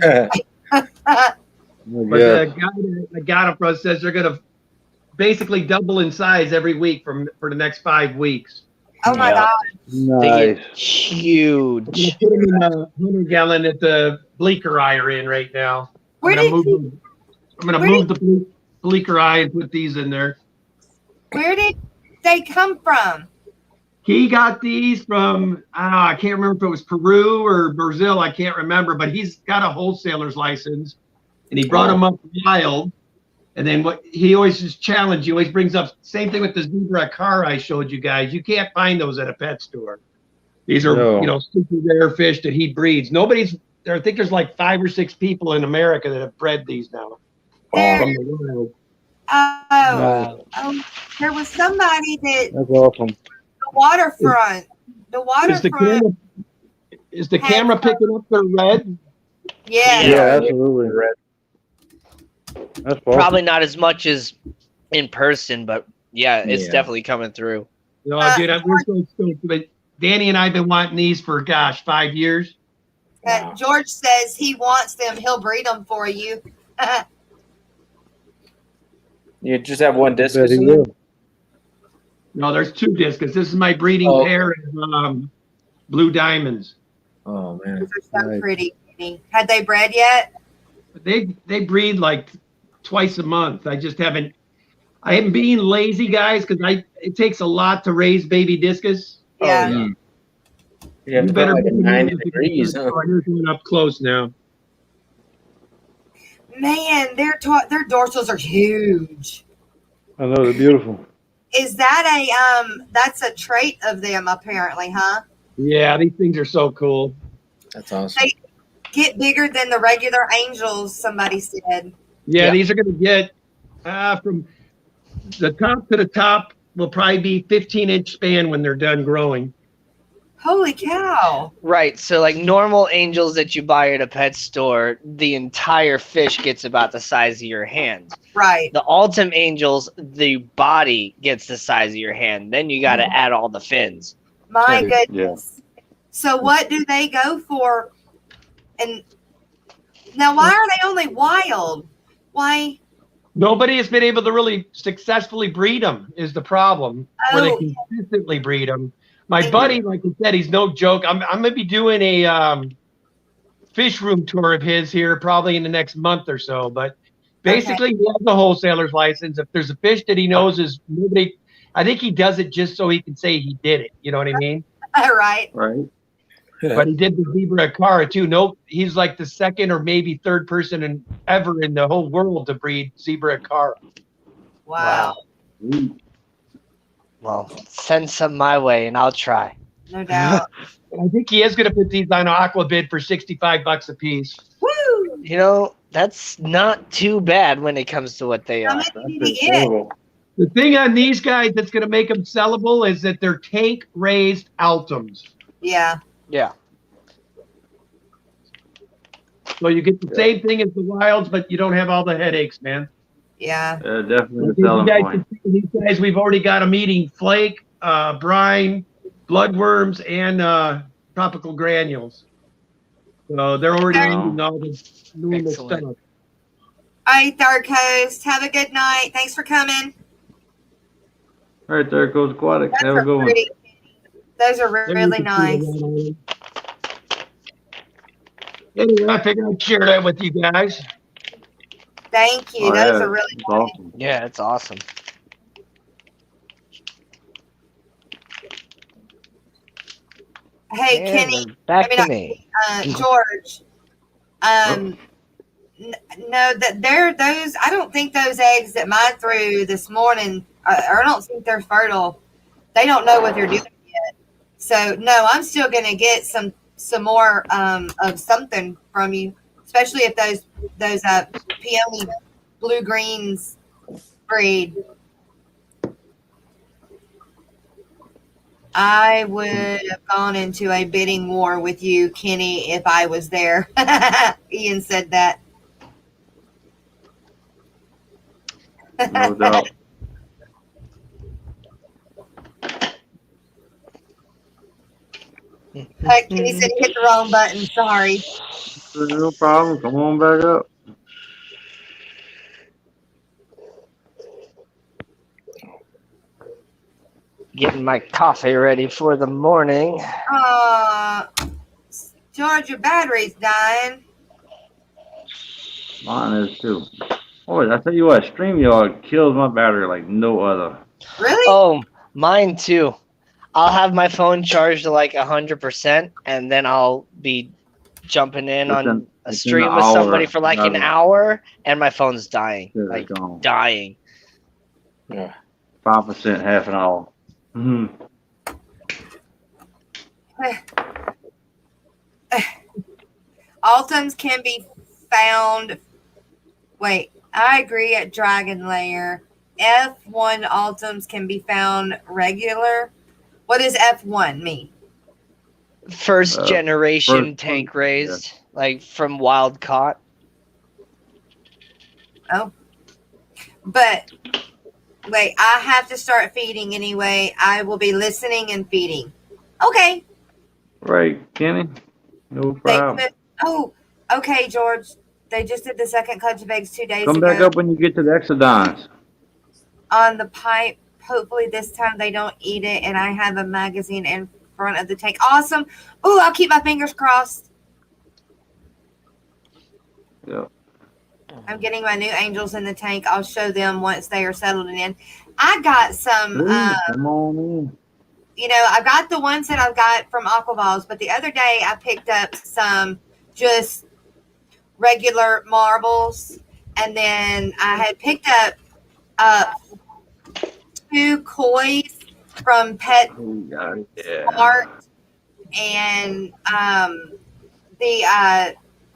But Yeah. the guy that got them for us says they're going to basically double in size every week for the next 5 weeks. Oh my Yeah. god. They Nice. get I'm huge. going to put them in the 100-gallon that the bleaker eye are in right now. Where I'm did going to move the bleaker eye and put these in there. where did they come from? He got these from, I don't know, I can't remember if it was Peru or Brazil. I can't remember, but he's got a wholesaler's license and he brought them up wild. And then what he always just challenged, he always brings up, same thing with the zebra car I showed you guys. You can't find those at a pet store. These are, No. super rare fish that he breeds. I think there's like 5 or 6 people in America that have bred these now. They're, From the wild. Oh, Wow. there was somebody that That's awesome. the waterfront. The Is the waterfront camera is the had camera picking up the red? yeah. Yeah, absolutely. Red. That's awesome. Probably not as much as in person, but yeah, it's Yeah. definitely coming through. No, dude, we're so stoked. But Danny and I have been wanting these for 5 years. Wow. George says he wants them. He'll breed them for you. You just have one I bet discus he in there? will. No, there's 2 discus. This is my breeding Oh. pair of blue diamonds. Oh man. Those are so Nice. pretty. Had they bred yet? They breed like twice a month. I am being lazy, guys, because it takes a lot to raise baby discus. Yeah. yeah. You have to put like a 90 degrees, huh? Here's one up close now. Man, their dorsals are huge. I know, they're beautiful. Is that that's a trait of them apparently, huh? Yeah, these things are so cool. That's awesome. They get bigger than the regular angels, somebody said. Yeah, Yeah. these are going to get from the top to the top will probably be 15-inch span when they're done growing. Holy cow. Right. So like normal angels that you buy at a pet store, the entire fish gets about the size of your hand. Right. The Ultim angels, the body gets the size of your hand. Then you got to add all the fins. My Yeah. goodness. So what do they go for? And now why are they only wild? Why? Nobody has been able to really successfully breed them is the problem, where they Oh. consistently breed them. My buddy, like I said, he's no joke. I'm going to be doing a fish room tour of his here probably in the next month or so. But basically, he has a wholesaler's license. If there's a fish that he knows is nobody, I think he does it just so he can say he did it. You know what I mean? Right. Right. But he did the zebra cara too. No, he's like the second or maybe third person ever in the whole world to breed zebra cara. Wow. Well, send some my way and I'll try. No doubt. I think he is going to put these on Aquabid for $65 a piece. Woo! You know, that's not too bad when it comes to what they How are. many did he get? The thing on these guys that's going to make them sellable is that they're tank raised Altums. Yeah. Yeah. So you get the same thing as the wilds, but you don't have all the headaches, man. Yeah. Definitely Like the selling you guys point. can see these guys, we've already got them eating flake, brine, bloodworms, and tropical granules. So they're already Wow. eating all the normal Excellent. stuff. All right, Third Coast. Have a good night. Thanks for coming. All right, there goes Aquatics. Those Have a are good one. pretty. Those are There you really can see nice. the one on it. Anyway, I figured I'd share that with you guys. Thank you. Oh, Those yeah, are really it's nice. awesome. Yeah, it's awesome. Hey, And Kenny. we're back I to mean, me. George. No, that they're those. I don't think those eggs that mine threw this morning. I don't think they're fertile. They don't know what they're doing yet. So no, I'm still gonna get some more of something from you, especially if those peony blue greens breed. I would have gone into a bidding war with you, Kenny, if I was there. Ian said that. No doubt. Kenny said he hit the wrong button. Sorry. No problem. Come on back up. Getting my coffee ready for the morning. George, your battery's dying. Mine is too. Boy, I tell you what, StreamYard kills my battery like no other. Really? Oh, mine too. I'll have my phone charged to like 100%, and then I'll be jumping in on a within stream an with somebody hour, for like an nothing. hour, and my phone's dying. Yeah, Like gone. dying. Yeah. 5%, half an hour. Altums can be found. Wait, I agree at Dragon Lair. F1 Ultims can be found regular. What does F1 mean? First Uh, generation first tank one, raised, like from wild caught. Oh, but wait, I have to start feeding anyway. I will be listening and feeding. Okay. Right, Kenny? No They problem. just, oh, okay, George. They just did the second clutch of eggs 2 days Come back ago up when you get to the Exodons. on the pipe. Hopefully this time they don't eat it, and I have a magazine in front of the tank. Awesome. Ooh, I'll keep my fingers crossed. Yeah. I'm getting my new angels in the tank. I'll show them once they are settled in. I got some, Please, come on in. I got the ones that I've got from Aquaballs, but the other day I picked up some just regular marbles, and then I had picked up uh, 2 kois from Pet Oh, God, yeah. Smart, and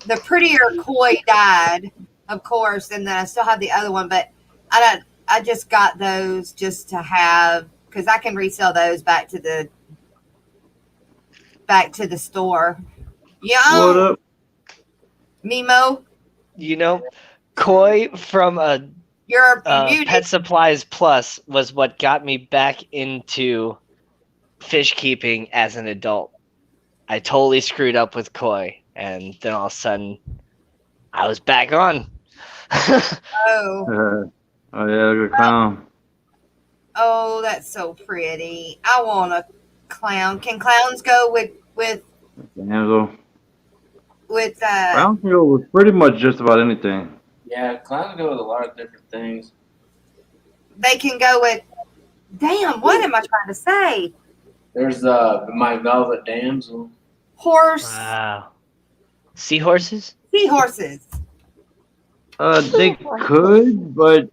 the prettier koi died, of course, and then I still have the other one, but I just got those just to have because I can resell those back to the store. What Yo, up? Mimo, Koi from you're muted. Pet Supplies Plus was what got me back into fish keeping as an adult. I totally screwed up with koi, and then all of a sudden, I was back on. Oh, Oh, yeah, look at the clown. oh, that's so pretty. I want a clown. Can clowns go with Damsel. uh? Clown can go with pretty much just about anything. Yeah, clowns go with a lot of different things. They can go with. Damn, what am I trying to say? There's my velvet damsel. Horse, Wow. Seahorses? seahorses. They could, but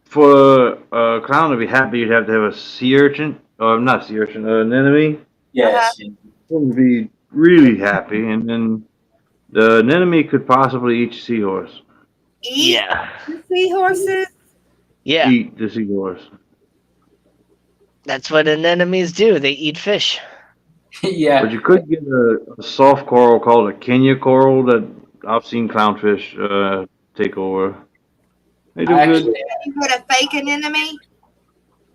for a clown to be happy, you'd have to have a sea urchin, or not sea urchin, an enemy. Yes. Would be really happy, and then the anemone could possibly eat seahorse. Eat Yeah. the seahorses. Yeah. Eat the seahorse. That's what anemones do. They eat fish. Yeah. But you could get a soft coral called a Kenya coral that I've seen clownfish take over. They do good. You put a fake anemone.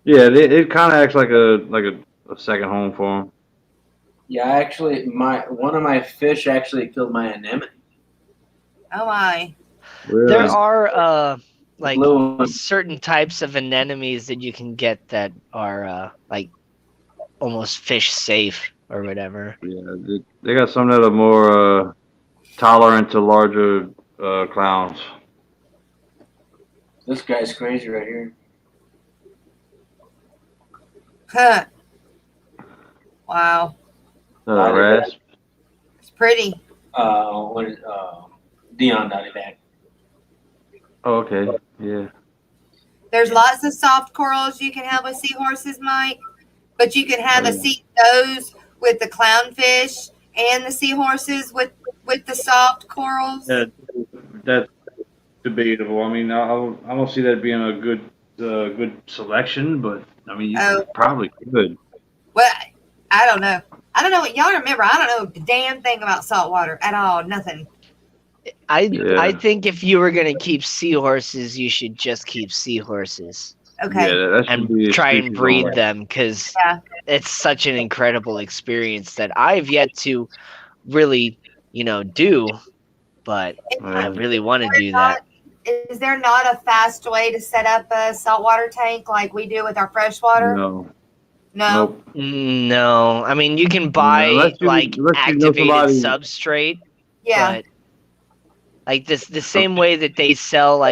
Yeah, it kind of acts like a second home for them. Yeah, actually, one of my fish actually killed my anemone. Oh my! Really? There are like Blue one. certain types of anemones that you can get that are like almost fish safe or whatever. Yeah, they got some that are more tolerant to larger clowns. This guy's crazy right here. Huh. Wow, Rasp. it's pretty. What is Dion Dotty back? Oh, okay. Yeah. There's lots of soft corals you can have with seahorses, Mike, but you can have those with the clownfish and the seahorses with the soft corals. That's debatable. I mean, I don't see that being a good selection, but I mean, you probably could. Well, I don't know. I don't know what y'all remember. I don't know the damn thing about saltwater at all. Nothing. I think if you were gonna keep seahorses, you should just keep seahorses. Okay. Yeah, that should And be a try and species breed only. them because Yeah. it's such an incredible experience that I've yet to really, do, but I really want to do that. Is there not a fast way to set up a saltwater tank like we do with our freshwater? No. No. Nope. No, I mean you can buy Unless you know activated somebody- Yeah. substrate, but like the same way that they sell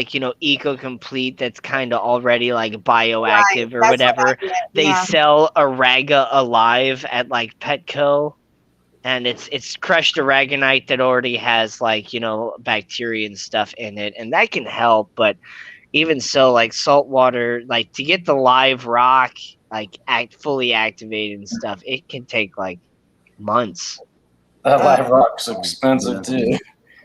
Eco Complete that's kind of already like bioactive or That's whatever. what I get. They Yeah. sell Araga Alive at like Petco, and it's crushed aragonite that already has bacteria and stuff in it, and that can help. But even so, like saltwater, like to get the live rock fully activated and stuff, it can take like months. That live rock's expensive too.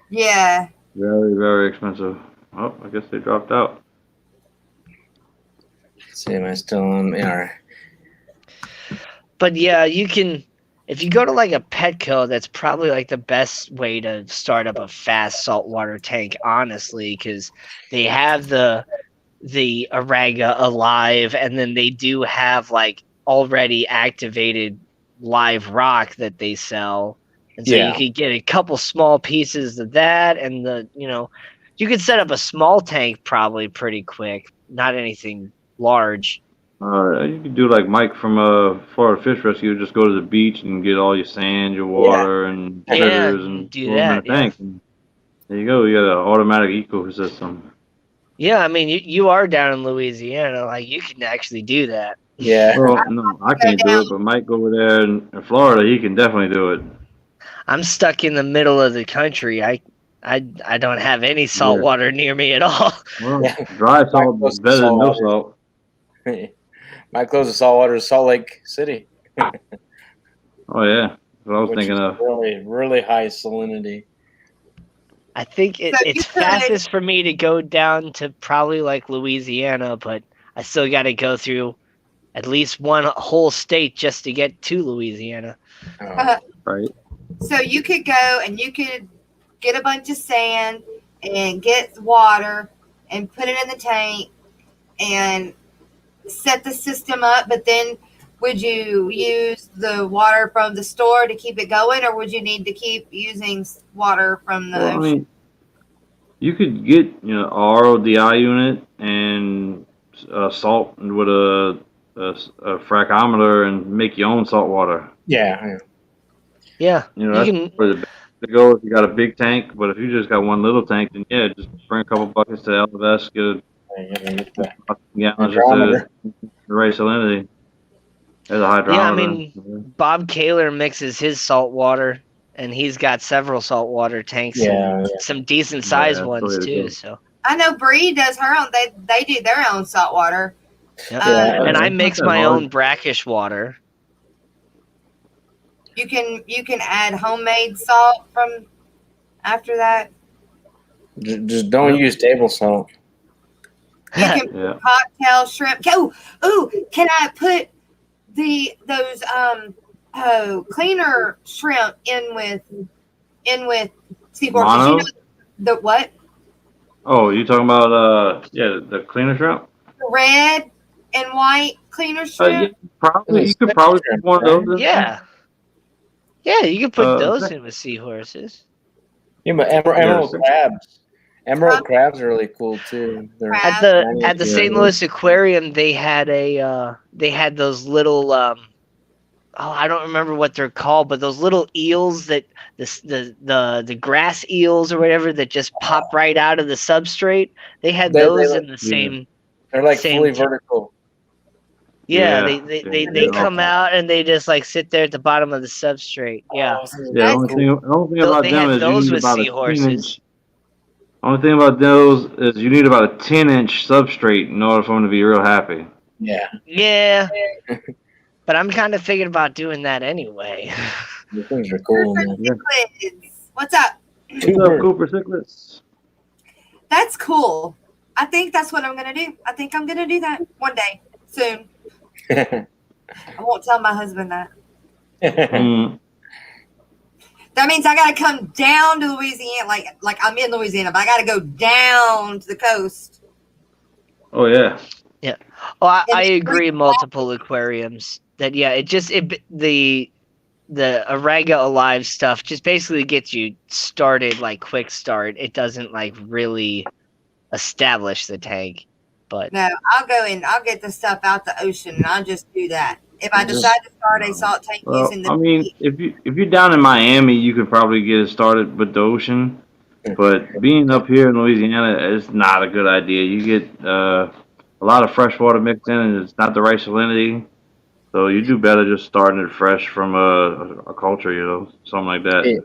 Yeah. Very, very expensive. Oh, I guess they dropped out. Let's see, am I still on? Yeah. But yeah, you can. If you go to like a Petco, that's probably like the best way to start up a fast saltwater tank, honestly, because they have the Araga alive, and then they do have like already activated live rock that they sell, and so you Yeah. could get a couple small pieces of that, and you could set up a small tank probably pretty quick, not anything large. You could do like Mike from Florida Fish Rescue. Just go to the beach and get all your sand, your water, and Yeah, critters, and do throw them in that. a Yeah. tank. And there you go. You got an automatic ecosystem. Yeah, I mean, you are down in Louisiana, like you can actually do that. Yeah. Well, no, I can't do it, but Mike over there in Florida, he can definitely do it. I'm stuck in the middle of the country. I don't have any salt Yeah. water near me at all. Well, Yeah. dry Mike salt goes is to better than no saltwater. salt. My closest saltwater is Salt Lake City, Oh yeah, that's what I was which thinking is of. really, really high salinity. I think So you it's could- fastest for me to go down to probably like Louisiana, but I still got to go through at least one whole state just to get to Louisiana. Oh, Right. So you could go and you could get a bunch of sand and get water and put it in the tank and set the system up. But then would you use the water from the store to keep it going, or would you need to keep using water from the Well, I ocean? mean, you could get RODI unit and salt with a fracometer and make your own salt water. yeah. Yeah, That's you can. where the best to go if you got a big tank. But if you just got one little tank, then yeah, just bring a couple buckets to LVS, get Get the gallons just hydrometer. to the right salinity. There's a hydrometer. Yeah, I mean, Bob Kaler mixes his salt water, and he's got several saltwater tanks Yeah, and yeah. some decent sized Yeah, ones so too. it is. So I know Bree does her own. They do their own salt water. yeah. Yeah. And I It's not mix that my hard. own brackish water. You can add homemade salt from after that. Just don't use table salt. You can Yeah. cocktail shrimp. Can I put those cleaner shrimp in with seahorses? Mono? You know the what? Oh, you talking about the cleaner shrimp? The red and white cleaner Yeah, shrimp. probably. You could probably put one of those in Yeah. Yeah, you can put those sec- in with seahorses. Yeah, but emerald crabs. Emerald crabs are really cool too. They're Crab. At the Yeah, St. yeah. Louis Aquarium, they had those little I don't remember what they're called, but those little eels that the grass eels or whatever that just pop right out of the substrate. They had They those look- in the same. they're like Same fully thing. vertical. Yeah, Yeah, they come out and they just like sit there at the bottom of the substrate. Yeah. Oh, Yeah, That's the only thing about They them had is you those need with about a seahorses. 10-inch. Only thing about those is you need about a 10-inch substrate in order for them to be real happy. Yeah. Yeah. But I'm kind of thinking about doing that anyway. The things are cool, man. Cichlids. What's up? What's up, Cooper Cichlids? That's cool. I think that's what I'm gonna do. I think I'm gonna do that one day soon. I won't tell my husband that. Mm, That means I gotta come down to Louisiana, like I'm in Louisiana, but I gotta go down to the coast. oh yeah. Oh, I agree. Multiple aquariums. That the Araga Alive stuff just basically gets you started, like quick start. It doesn't like really establish the tank, but No, I'll go in. I'll get the stuff out the ocean, and I'll just do that. If I Just- decide to start a salt tank Well, using the I mean, if you're down in Miami, you could probably get it started with the ocean. But being up here in Louisiana is not a good idea. You get a lot of fresh water mixed in, and it's not the right salinity. So you do better just starting it fresh from a culture, something like that. Yeah.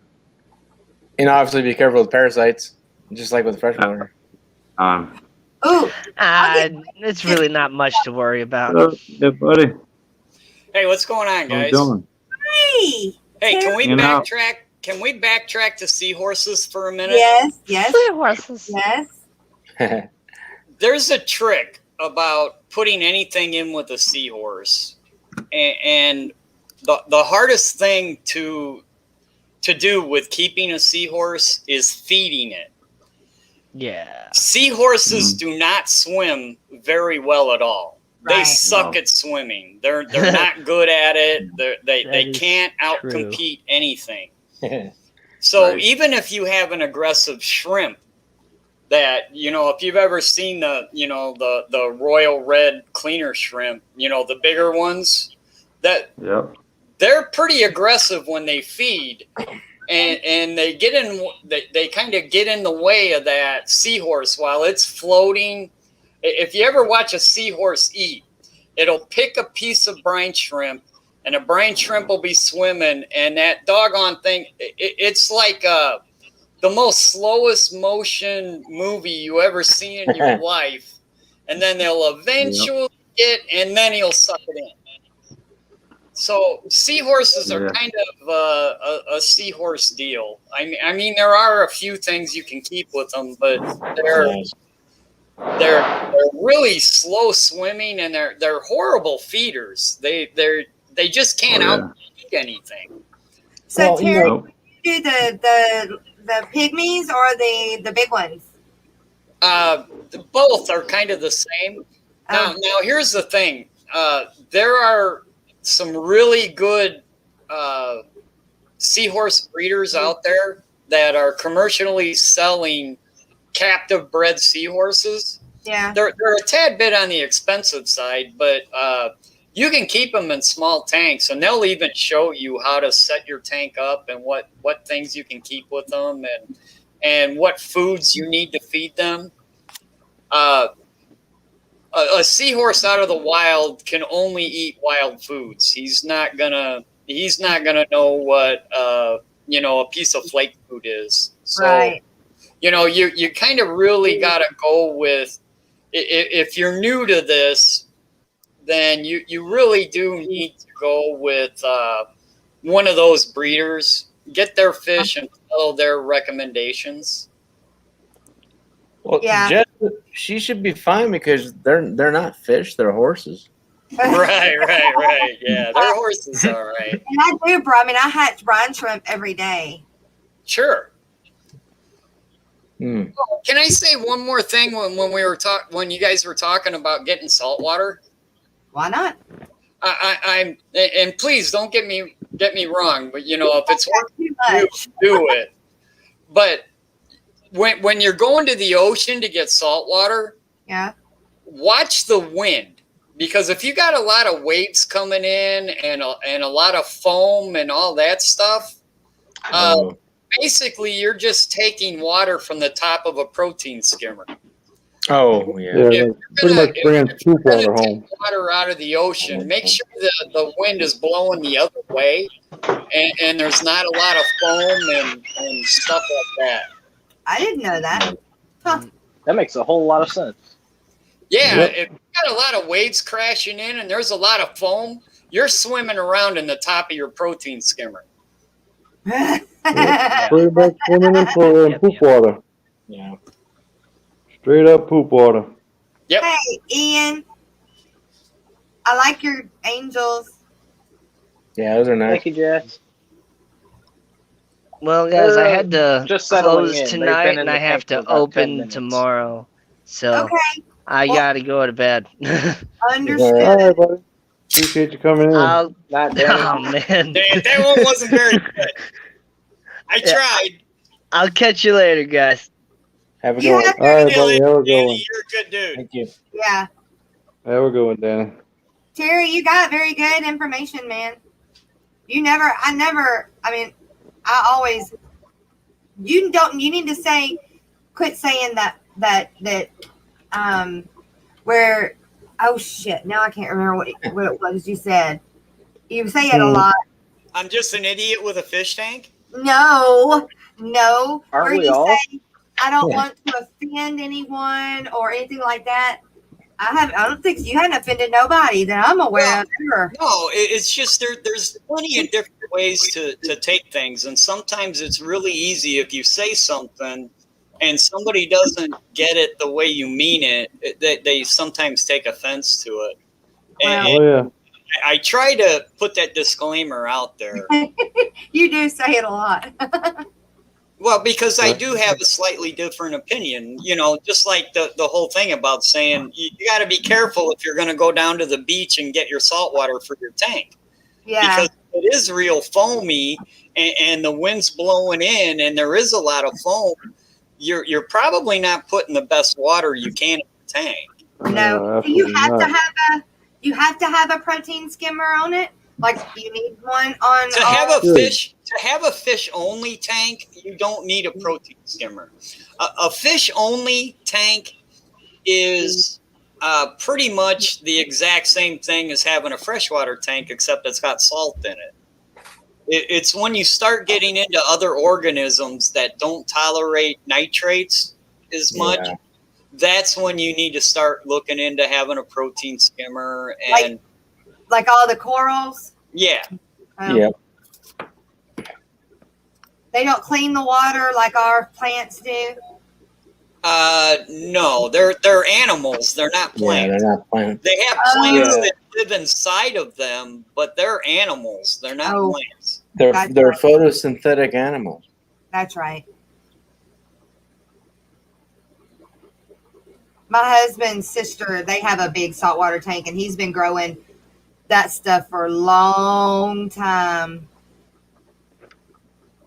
And obviously be careful with parasites, just like with freshwater. ooh, it's really not much to worry about. Yeah, buddy. Hey, what's going on, How you guys? doing? hey, Hey, can we You know- backtrack? Can we backtrack to seahorses for a minute? yes, yes, Horses. yes. There's a trick about putting anything in with a seahorse, and the hardest thing to do with keeping a seahorse is feeding it. Yeah. Seahorses do not swim very well at all. They Right. suck at swimming. They're not good at it. They is can't true. outcompete anything. So Right. even if you have an aggressive shrimp, that if you've ever seen the royal red cleaner shrimp, the bigger ones, that Yep. they're pretty aggressive when they feed, and they get in. They kind of get in the way of that seahorse while it's floating. If you ever watch a seahorse eat, it'll pick a piece of brine shrimp, and a brine shrimp will be swimming, and that doggone thing, it's like the most slowest motion movie you ever see in your life, and then they'll eventually get, and then he'll suck it in. So seahorses are kind of a seahorse deal. I mean, there are a few things you can keep with them, but they're really slow swimming, and they're horrible feeders. They just can't outfeed anything. So Well, Terry, Nope. do the pygmies or the big ones? Both are kind of the same. Now here's the thing. There are some really good seahorse breeders out there that are commercially selling captive bred seahorses. Yeah. They're a tad bit on the expensive side, but you can keep them in small tanks, and they'll even show you how to set your tank up and what things you can keep with them, and what foods you need to feed them. A seahorse out of the wild can only eat wild foods. He's not gonna know what a piece of flake food is. So Right. you kind of really got to go with, if you're new to this, then you really do need to go with one of those breeders, get their fish and follow their recommendations. Well, Yeah. Jess, she should be fine because they're not fish; they're horses. Right. Yeah, their horses are right. And I do, bro. I mean, I hatch brine shrimp every day. Sure. Hmm. Can I say one more thing when you guys were talking about getting saltwater? Why not? I'm and please don't get me wrong, but if it's working, Too much. do it. But when you're going to the ocean to get saltwater, Yeah. watch the wind, because if you got a lot of waves coming in and a lot of foam and all that stuff, basically you're just taking water from the top of a protein skimmer. Oh yeah. Yeah, pretty much bringing poop water Take home. water out of the ocean. Make sure the wind is blowing the other way, and there's not a lot of foam and stuff like that. I didn't know that. That makes a whole lot of sense. Yeah, Yep. if you got a lot of waves crashing in and there's a lot of foam, you're swimming around in the top of your protein skimmer. Pretty much swimming in poop water. Yeah. Straight up poop water. Yep. Hey, Ian. I like your angels. Yeah, those are nice. Thank you, Jess. Well, guys, I had to Just settling close in. They've tonight, been in and the I have tank for to about 10 open minutes. tomorrow. So Okay. I gotta go to bed. Understood. All right, buddy. Appreciate you coming in. I'll, Not Danny. oh man, That one wasn't very good. I Yeah. tried. I'll catch you later, guys. Have a You good have one. All right, buddy. Have a good Danny, one. you're a good dude. Thank you. Yeah. Have a good one, Danny. Terry, you got very good information, man. I always, you need to quit saying that, where, oh shit, now I can't remember what it was you said. You say it a lot. I'm just an idiot with a fish tank. No, Aren't where we you all? say, I don't want to offend anyone or anything like that. I don't think you haven't offended nobody that I'm aware of ever. No, it's just there's plenty of different ways to take things, and sometimes it's really easy if you say something and somebody doesn't get it the way you mean it, they sometimes take offense to it. And Oh yeah. I try to put that disclaimer out there. You do say it a lot. Well, because I do have a slightly different opinion, just like the whole thing about saying you got to be careful if you're going to go down to the beach and get your salt water for your tank. Yeah. Because it is real foamy and the wind's blowing in and there is a lot of foam. You're probably not putting the best water you can in the tank. No, you have to have a protein skimmer on it. Like you need one on To have a fish only tank, you don't need a protein skimmer. A fish only tank is pretty much the exact same thing as having a freshwater tank, except it's got salt in it. It's when you start getting into other organisms that don't tolerate nitrates as much. Yeah. That's when you need to start looking into having a protein skimmer and like all the corals. yeah. Yeah. They don't clean the water like our plants do. No, they're animals. They're not plants. Yeah, they're not plants. They have plants Yeah. that live inside of them, but they're animals. They're not plants. They're That's right. photosynthetic animals. That's right. My husband's sister, they have a big saltwater tank, and he's been growing that stuff for a long time.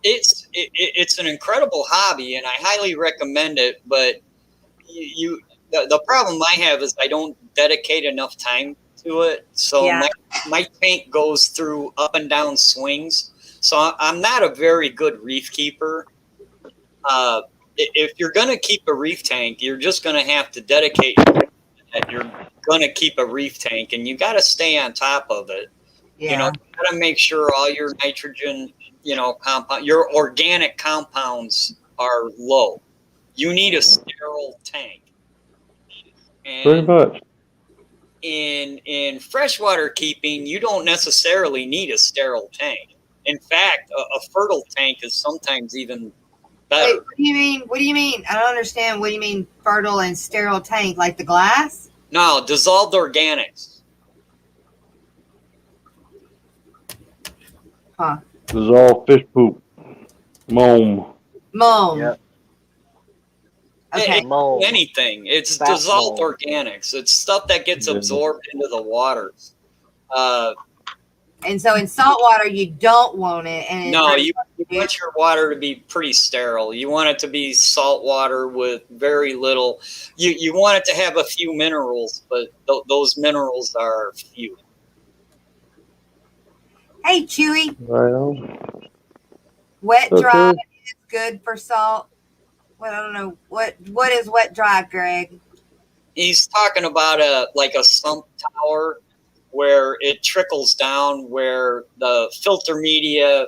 It's an incredible hobby, and I highly recommend it. But the problem I have is I don't dedicate enough time to it. So my tank goes through up and down swings. So I'm not a very good reef keeper. If you're going to keep a reef tank, you're just going to have to dedicate that you're going to keep a reef tank, and you got to stay on top of it. Yeah. You got to make sure all your nitrogen, compound, your organic compounds are low. You need a sterile tank. And Pretty much. in freshwater keeping, you don't necessarily need a sterile tank. In fact, a fertile tank is sometimes even better. Wait, what do you mean? I don't understand. What do you mean fertile and sterile tank? Like the glass? No, dissolved organics. Huh. Dissolved fish poop. Moam. Yep. Okay. Anything. It's dissolved organics. It's stuff that gets absorbed into the water. And so in salt water, you don't want it. And no, you want your water to be pretty sterile. You want it to be salt water with very little. You want it to have a few minerals, but those minerals are few. Hey, Chewy. Right. Wet dry is good for salt. Well, I don't know what is wet dry, Greg. He's talking about a sump tower where it trickles down, where the filter media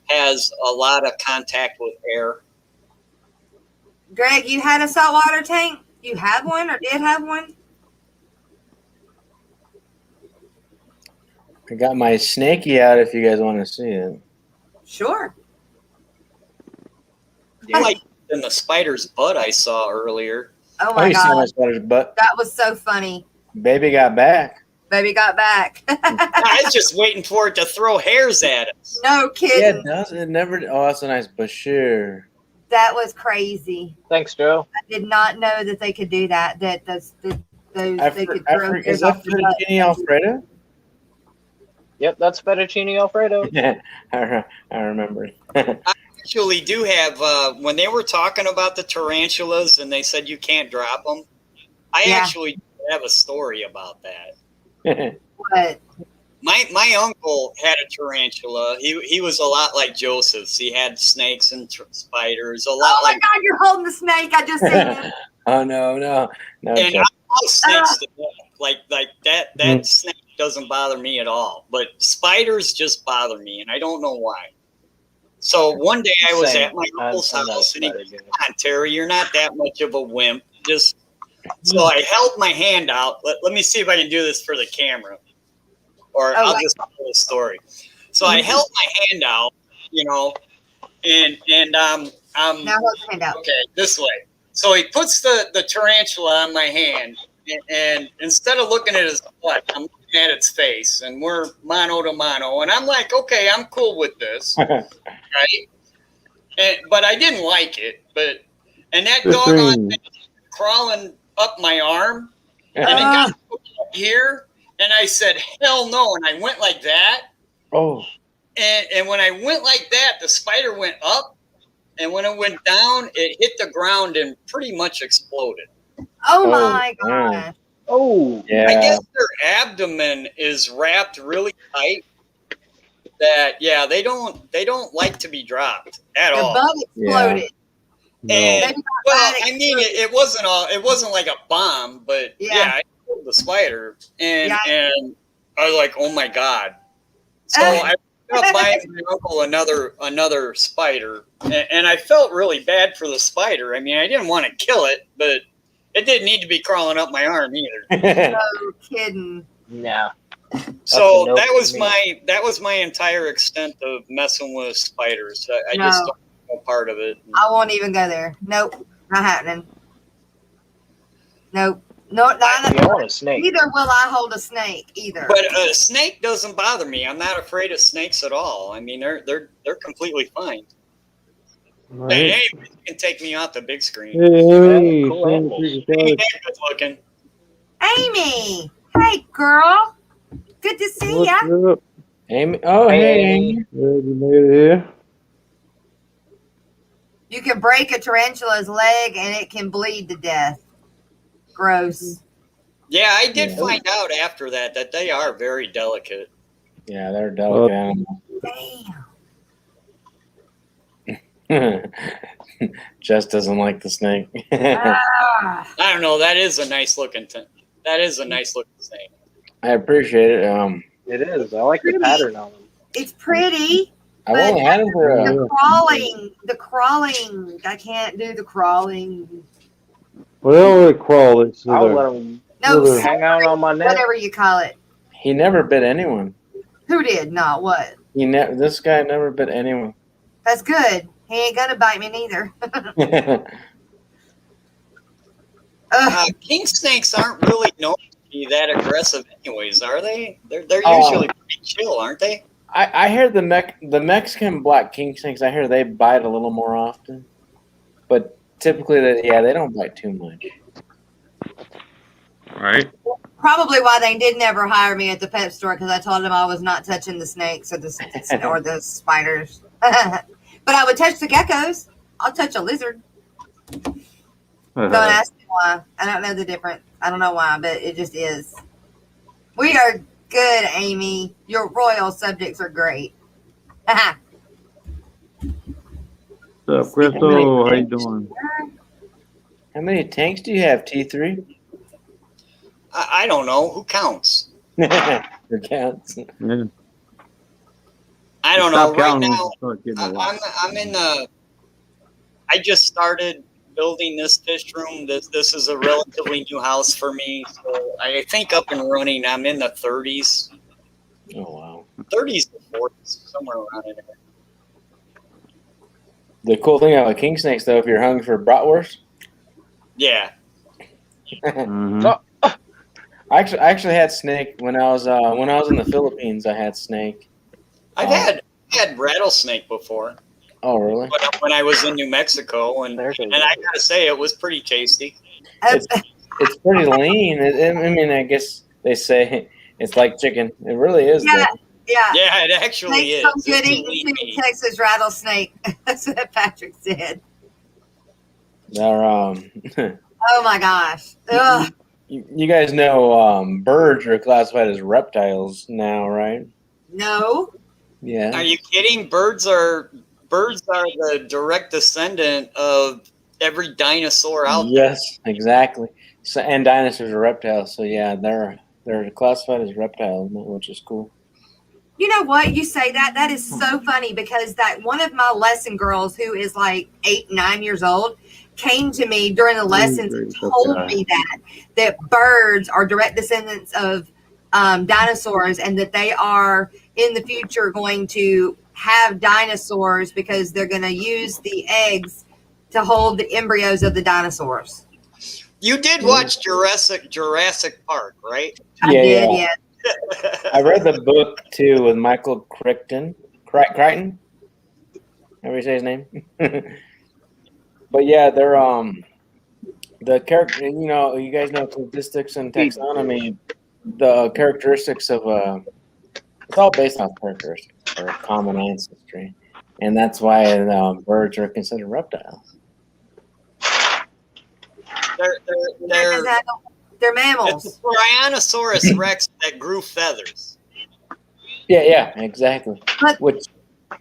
has a lot of contact with air. Greg, you had a saltwater tank? You have one or did have one? I got my snaky out if you guys want to see it. Sure. I like in the spider's butt I saw earlier. Oh my you saw my God. spider's butt. That was so funny. Baby got back. Baby got back. I was just waiting for it to throw hairs at us. No kidding. Yeah, it does. It never. Oh, that's a nice Bashir. That was crazy. Thanks, Joe. I did not know that they could do that. That those they could throw Is hairs that off the butt. fettuccine Alfredo? Yep, that's fettuccine Alfredo. I remember. I actually do have, when they were talking about the tarantulas and they said you can't drop them, I actually have a story about that. What? My uncle had a tarantula. He was a lot like Joseph's. He had snakes and spiders. A lot Oh my like. God! You're holding the snake. I just seen it. Oh no! And I love snakes to death. Like that snake doesn't bother me at all. But spiders just bother me, and I don't know why. So one day I was at my uncle's house, and he goes, "Come on, Terry, you're not that much of a wimp." So I held my hand out. Let me see if I can do this for the camera, or I'll just tell the story. So I held my hand out, and I'm Now hold the hand out. okay this way. So he puts the tarantula on my hand, and instead of looking at his butt, I'm looking at its face, and we're mano to mano. And I'm like, okay, I'm cool with this, right? But I didn't like it. And that doggone thing crawling up my arm, and it got up here, and I said, hell no. And I went like that. Oh. And when I went like that, the spider went up. And when it went down, it hit the ground and pretty much exploded. Oh my gosh. Man. Oh, yeah. I guess their abdomen is wrapped really tight. That they don't like to be dropped at Their all. butt exploded. And well, I mean, it wasn't like a bomb, but I killed the spider, and I was like, oh my god. So I ended up buying my uncle another spider, and I felt really bad for the spider. I mean, I didn't want to kill it, but it didn't need to be crawling up my arm either. No kidding. No. So that was my entire extent of messing with spiders. I just don't know part of it. I won't even go there. Nope, not happening. Nope. No, not a snake. Neither will I hold a snake either. But a snake doesn't bother me. I'm not afraid of snakes at all. I mean, they're completely fine. Right. Hey, you can take me off the big screen. Hey, Cool. Hey, good looking. Amy, hey girl, good to see ya. What's up? Amy. Oh, hey, Amy. Glad you made it here. You can break a tarantula's leg and it can bleed to death. Gross. Yeah, I did find out after that they are very delicate. Yeah, they're delicate animals. Damn. Jess doesn't like the snake. Ah. I don't know. That is a nice looking snake. I appreciate it. It is. I like the pattern on them. It's pretty. I've only had him for The crawling. I can't do the crawling. Well, they crawl. It's I would let them No, hang out on my neck. whatever you call it. He never bit anyone. Who did? Not what? This guy never bit anyone. That's good. He ain't gonna bite me neither. King snakes aren't really known to be that aggressive, anyways, are they? They're usually pretty chill, aren't they? I hear the Mexican black king snakes. I hear they bite a little more often, but typically, they don't bite too much. right. Probably why they did never hire me at the pet store, because I told them I was not touching the snakes or the spiders. But I would touch the geckos. I'll touch a lizard. Don't ask me why. I don't know the difference. I don't know why, but it just is. We are good, Amy. Your royal subjects are great. What's up, Crystal? How you doing? How many tanks do you have, T3? I don't know. Who counts? Your counts. Yeah. I don't Stop know. Right counting now, when you start getting a lot. I'm in the. I just started building this fish room. This is a relatively new house for me, so I think up and running. I'm in the 30s. Oh wow. 30s to 40s, somewhere around in there. The cool thing about king snakes, though, if you're hungry for bratwurst, Yeah. Mhm. I actually had snake when I was in the Philippines. I had snake. I've had rattlesnake before. Oh really? When I was in New Mexico, and I gotta say it was pretty tasty. It's pretty lean. I mean, I guess they say it's like chicken. It really is. Yeah. though. Yeah. Yeah, it actually is. Some good It's eating lean too, meat. Texas rattlesnake. That's what Patrick said. They're Oh my gosh. Ugh. you guys know birds are classified as reptiles now, right? No. Yeah. Are you kidding? Birds are the direct descendant of every dinosaur out there. Yes, exactly. So and dinosaurs are reptiles. So yeah, they're classified as reptiles, which is cool. You know what? You say that. That is so funny, because that one of my lesson girls, who is like 8, 9 years old, came to me during the lessons and told me that birds are direct descendants of dinosaurs, and that they are in the future going to have dinosaurs because they're going to use the eggs to hold the embryos of the dinosaurs. You did watch Jurassic Park, right? I did, yeah. I read the book too with Michael Crichton. Crichton? How do you say his name? But yeah, they're the character. You know, you guys know statistics and taxonomy. The characteristics of it's all based on characteristics or common ancestry, and that's why birds are considered reptiles. They're They're mammals. It's a Tyrannosaurus Rex that grew feathers. Yeah, exactly. But- Which But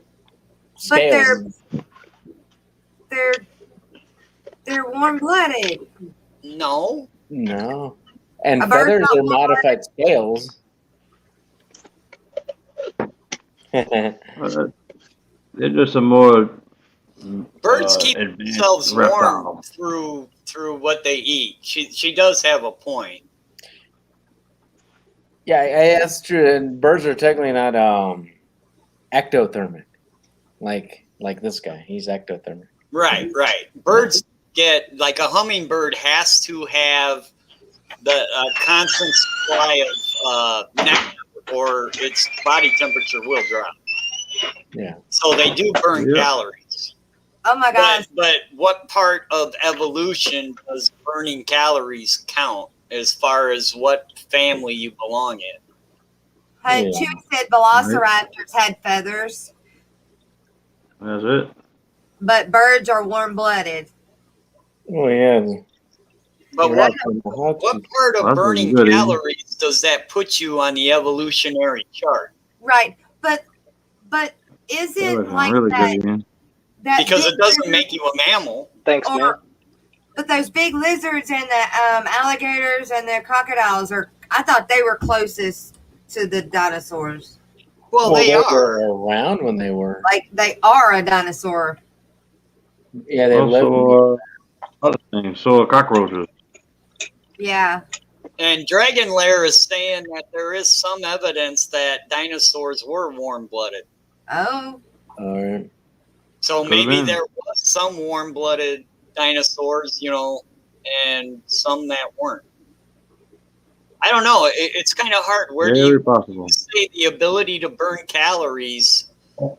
scales? they're warm-blooded. No. No, and A bird's feathers not are modified scales. They're just a more Birds keep advanced themselves warm reptile. through what they eat. She does have a point. Yeah, that's true. And birds are technically not ectothermic, like this guy. He's ectothermic. Right. Birds get, like, a hummingbird has to have the constant supply of nectar, or its body temperature will drop. Yeah. So they do burn Yeah. calories. Oh my gosh. But what part of evolution does burning calories count as far as what family you belong in? Hey, Yeah. Chewy said velociraptors had feathers, That's it. but birds are warm-blooded. Oh yeah. But You're what right. part Well, of that's burning good, isn't it? calories does that put you on the evolutionary chart? Right. But is That it was like really that? good, Ian. That Because big it doesn't lizard- make you a mammal. Thanks, man. But those big lizards and the alligators and the crocodiles I thought they were closest to the dinosaurs. Well, they were are. around when they were. Like they are a dinosaur. Yeah, they lived. Also, other things. So cockroaches. Yeah. And Dragon Lair is saying that there is some evidence that dinosaurs were warm-blooded. Oh. All right. So Could've maybe been. there was some warm-blooded dinosaurs, and some that weren't. I don't know. It's kind of hard. Where do Very you possible. say the ability to burn calories on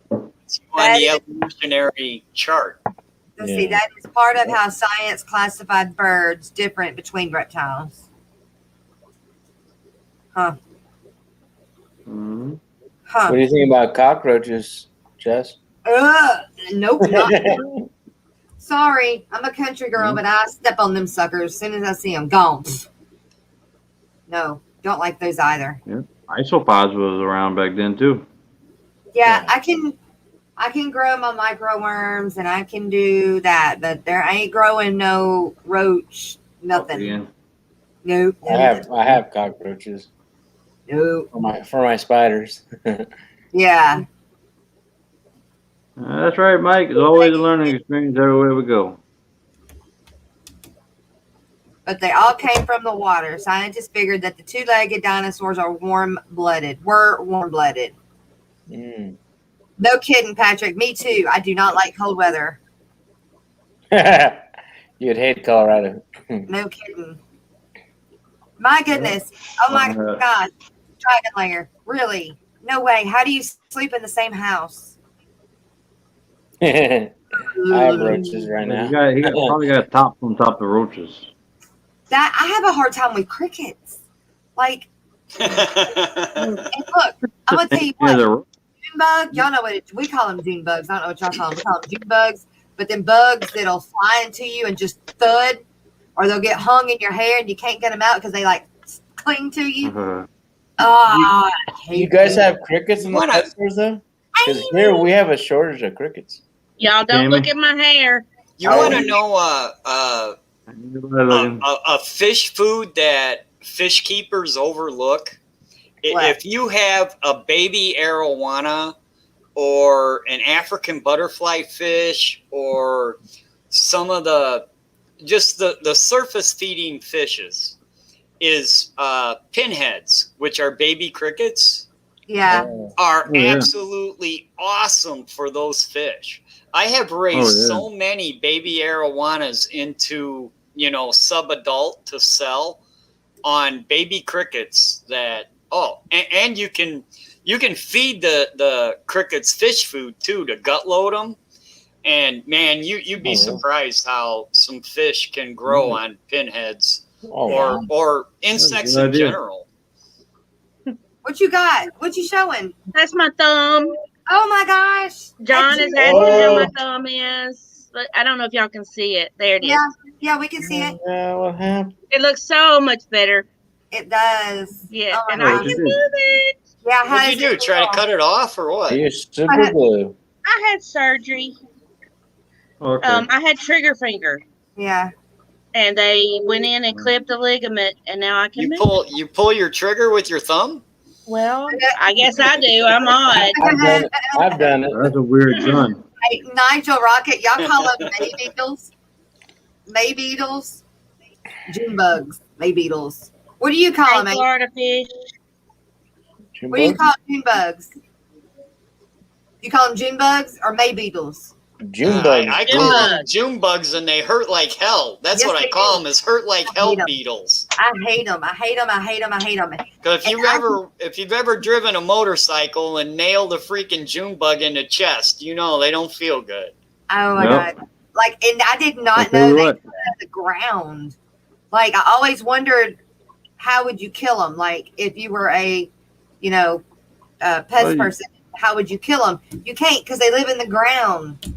That the is- evolutionary chart? Let's see, Yeah. that is part of how science classified birds different between reptiles. Huh. Mm-hmm. Huh. What do you think about cockroaches, Jess? Nope, not sorry. I'm a country girl, but I step on them suckers as soon as I see them. Gone. No, don't like those either. Isopods was around back then too. Yeah, Yeah. I can grow my microworms and I can do that, but there ain't growing no roach, nothing. Again. Nope. I have cockroaches Nope. for my spiders. Yeah. That's right, Mike. It's always a learning experience everywhere we go. But they all came from the water. Scientists figured that the two-legged dinosaurs were warm-blooded. Mm. No kidding, Patrick. Me too. I do not like cold weather. You'd hate Colorado. No kidding. My goodness. Oh my gosh. Dragon lair. Really? No way. How do you sleep in the same house? I have roaches right now. He probably got tops on top of roaches. That I have a hard time with crickets. Like, and look, I'm gonna tell you Yeah, what. they're- June bug, y'all know what we call them. June bugs. I don't know what y'all call them. We call them June bugs. But then bugs that'll fly into you and just thud, or they'll get hung in your hair and you can't get them out because they like cling to you. Oh, I hate You guys them. have crickets in the What a- pet stores though? Because here we have a shortage of crickets. Y'all don't Jamie? look at my hair. You want to know a fish food that fish keepers overlook? What? If you have a baby arowana or an African butterfly fish or some of the surface feeding fishes is pinheads, which are baby crickets. Yeah. are yeah. absolutely awesome for those fish. I have raised so many baby arowanas into, sub-adult to sell on baby crickets that and you can feed the crickets fish food too to gut load them. And man, you'd be surprised how some fish can grow on pinheads or insects in general. What you got? What you showing? That's my thumb. Oh my gosh. John is asking how my thumb is. But I don't know if y'all can see it. There it is. Yeah, we can see it. What happened? It looks so much better. It does. Yeah, Oh and my I gosh. can move it. Yeah, how What'd you do? Try to cut it off or what? Use super glue. I had surgery. Okay. I had trigger finger. Yeah. And they went in and clipped the ligament, and now I can move. You pull your trigger with your thumb? Well, I guess I do. I'm odd. I've done it. That's a weird gun. Hey, Nigel Rocket, y'all call them May beetles? May beetles? June bugs. May beetles. What do you call them? Florida fish. What do you call June bugs? You call them June bugs or May beetles? June bugs. I call them June bugs, and they hurt like hell. That's what I call them, is hurt like hell beetles. I hate them. I hate them. I hate them. I hate them. Because if you've ever driven a motorcycle and nailed a freaking June bug in the chest, they don't feel good. Oh my God. And I did not know they put it at the ground. I always wondered, how would you kill them? If you were a pest person, how would you kill them? You can't, because they live in the ground.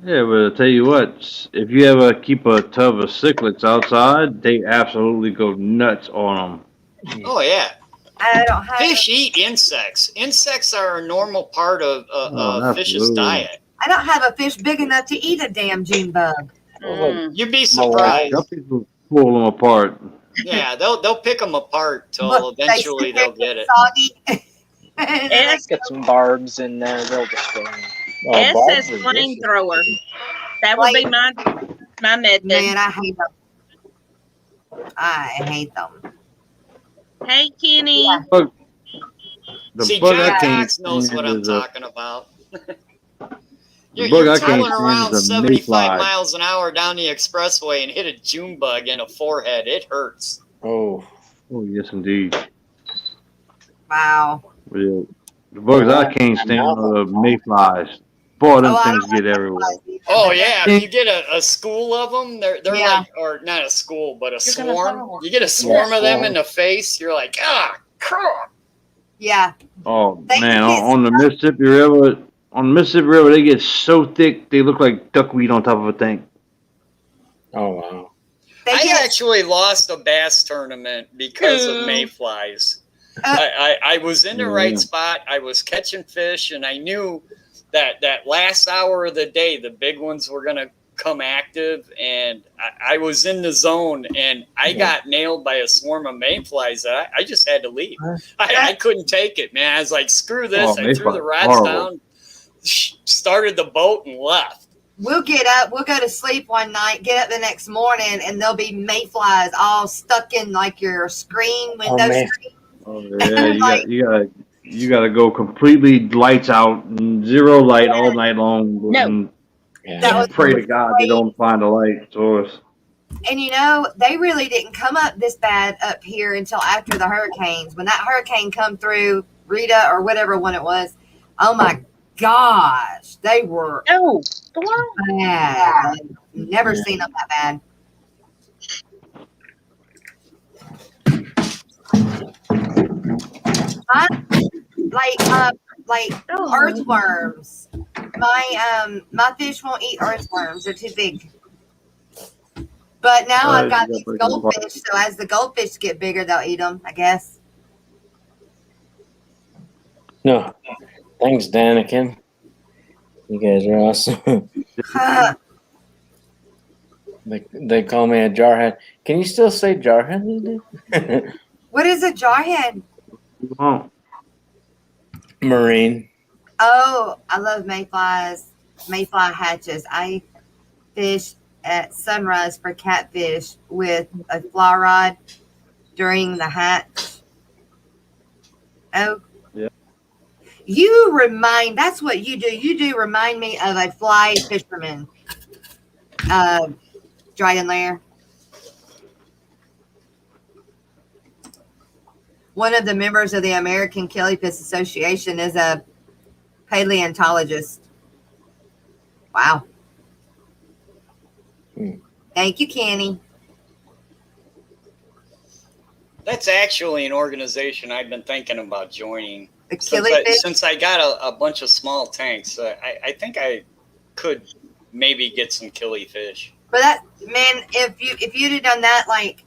Yeah, but I'll tell you what, if you ever keep a tub of cichlids outside, they absolutely go nuts on them. Oh, yeah. I don't have Fish eat insects. Insects are a normal part of a fish's diet. I don't have a fish big enough to eat a damn June bug. You'd be surprised. Some people pull them apart. Yeah, they'll pick them apart till eventually they'll get it. Soggy. Let's get some barbs in there. They'll destroy them. S says flamethrower. That would be my method. Man, I hate them. I hate them. Hey, Kenny. See, John Cox knows what I'm talking about. You're towing around 75 miles an hour down the expressway and hit a June bug in the forehead. It hurts. Oh, yes, indeed. Wow. Yeah. The bugs I can't stand are the mayflies. Boy, them things get everywhere. Oh, yeah. If you get a school of them, they're like, or not a school, but a swarm. You get a swarm of them in the face, you're like, crap. Yeah. Oh, man, on the Mississippi River, they get so thick, they look like duckweed on top of a tank. Oh, wow. I actually lost a bass tournament because of mayflies. I was in the right spot. I was catching fish, and I knew that last hour of the day, the big ones were going to come active, and I was in the zone, and I got nailed by a swarm of mayflies. I just had to leave. I couldn't take it, man. I was like, screw this. I threw the rods down, started the boat, and left. We'll get up. We'll go to sleep one night, get up the next morning, and there'll be mayflies all stuck in your screen, window screen. Oh, yeah, you gotta go completely lights out, zero light all night long. No. And pray to God they don't find a light source. And they really didn't come up this bad up here until after the hurricanes. When that hurricane come through, Rita or whatever one it was, oh my gosh, they were bad. Never seen them that bad. Like earthworms. My fish won't eat earthworms. They're too big. But now I've got these goldfish, so as the goldfish get bigger, they'll eat them, I guess. No. Thanks, Daniken. You guys are awesome. They call me a jarhead. Can you still say jarhead? What is a jarhead? Oh. Marine. Oh, I love mayflies. Mayfly hatches. I fish at sunrise for catfish with a fly rod during the hatch. Oh. Yeah. That's what you do. You do remind me of a fly fisherman. Dragon Lair. One of the members of the American Killifish Association is a paleontologist. Wow. Thank you, Kenny. That's actually an organization I've been thinking about joining. The Killifish? Since I got a bunch of small tanks, I think I could maybe get some killifish. But that, man, if you'd have done that like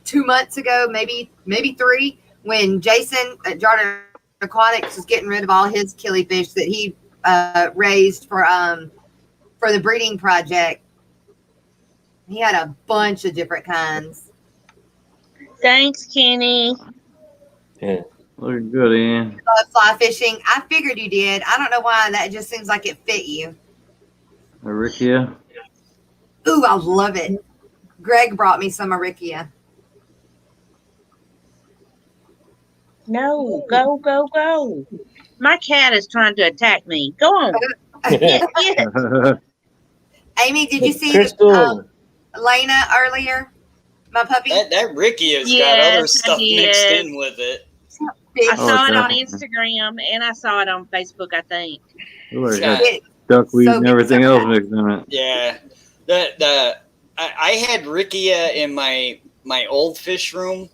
2 months ago, maybe 3, when Jason at Jordan Aquatics was getting rid of all his killifish that he raised for the breeding project, he had a bunch of different kinds. Thanks, Kenny. Yeah. Looking good, Ian. Love fly fishing. I figured you did. I don't know why. That just seems like it fit you. Arikia. Ooh, I love it. Greg brought me some Arikia. No, go, go, go. My cat is trying to attack me. Go on. Amy, did you see Crystal? Lena earlier? My puppy? That Ricky has got Yes, other I stuff did. mixed in with it. Big I saw it on definitely. Instagram and I saw it on Facebook, I think. Look Yeah. at duckweed So and big, everything so else fat. mixed in it. Yeah, I had Rickia in my old fish room,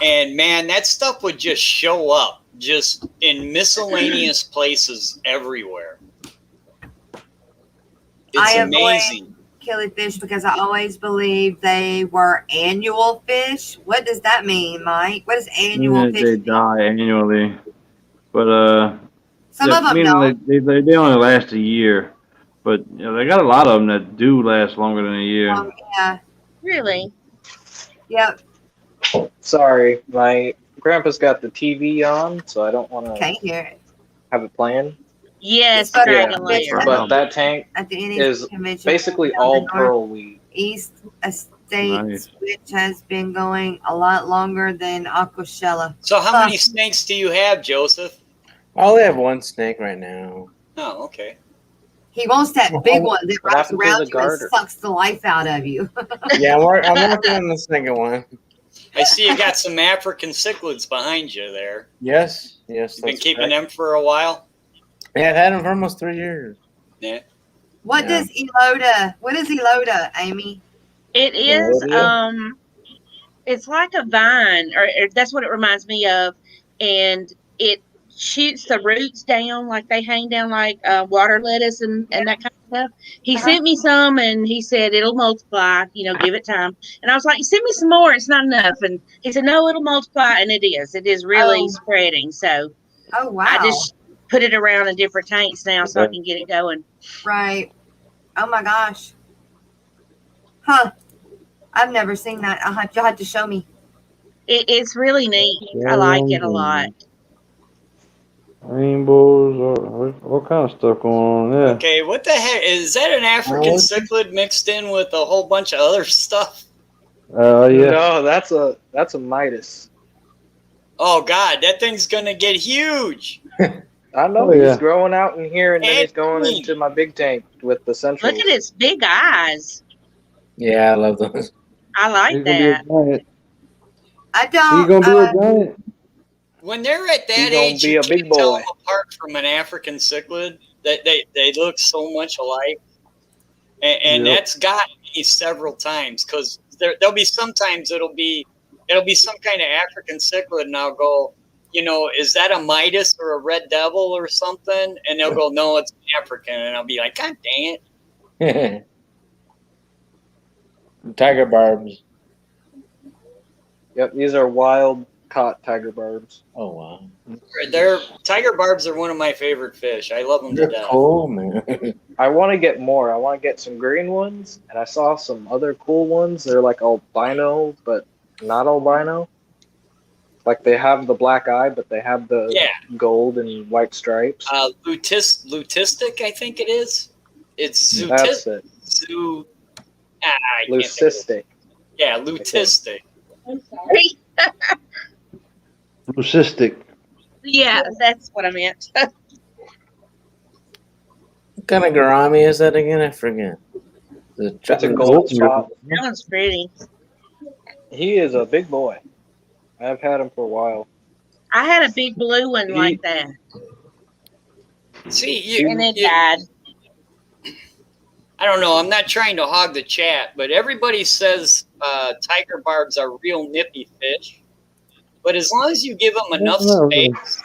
and man, that stuff would just show up just in miscellaneous places everywhere. It's I avoid amazing. killifish because I always believed they were annual fish. What does that mean, Mike? What does annual fish They mean? die annually, but Some of them meaning don't. they only last a year, but they got a lot of them that do last longer than a year. Yeah. Really? Yep. Sorry, my grandpa's got the TV on, so I don't want to Can't hear it. have it playing. Yes, But- Dragon Yeah, Lair. But that tank At the NEC is convention, basically down the all pearl weed. Northeast Estates, Nice. which has been going a lot longer than Aquashella. So, how many snakes do you have, Joseph? I only have one snake right now. Oh, okay. He wants that big one that What wraps happened to around the you and garter? sucks the life out of you. Yeah, I'm working on the second one. I see you got some African cichlids behind you there. Yes. You've been that's keeping correct. them for a while. Yeah, I've had them for almost 3 years. Yeah. What Yeah. is Eloda, Amy? It is Melodiya? it's like a vine, or that's what it reminds me of, and it shoots the roots down like they hang down like water lettuce and that kind of stuff. He sent me some and he said it'll multiply, give it time. And I was like, send me some more, it's not enough. And he said, no, it'll multiply, and it is really spreading. So Oh, wow. I just put it around in different tanks now so I can get it going. Right. Oh, my gosh. Huh. I've never seen that. You'll have to show me. It's really neat. I like it a lot. Rainbows, all kind of stuff going on there. Okay, what the heck? Is that an African cichlid mixed in with a whole bunch of other stuff? Yeah. No, that's a Midas. Oh, God, that thing's going to get huge. I know, Oh, yeah. he's growing out in here, and then he's going Hey. into my big tank with the central. Look at its big eyes. Yeah, I love those. I like He's gonna be a that. giant. I don't. He's gonna be a giant. When they're at that He's gonna age, be you a big can't tell boy. them apart from an African cichlid. They look so much alike. And Yep. that's got me several times, because there'll be sometimes it'll be some kind of African cichlid, and I'll go, is that a Midas or a red devil or something? And they'll go, no, it's an African. And I'll be like, God dang it. Tiger barbs. Yep, these are wild caught tiger barbs. Oh, wow. Tiger barbs are one of my favorite fish. I love them to They're death. cool, man. I want to get more. I want to get some green ones, and I saw some other cool ones. They're like albino, but not albino. Like they have the black eye, but they have the gold and white stripes. Lutistic, I think it is. It's That's it. Leucistic. Yeah, lutistic. I'm sorry. Leucistic. Yeah, that's what I meant. What kind of gourami is that again? I forget. That's a Golden golden spot. That one's pretty. He is a big boy. I've had him for a while. I had a big blue one like that, See, and it died. I don't know. I'm not trying to hog the chat, but everybody says tiger barbs are real nippy fish. But as long as you give them enough space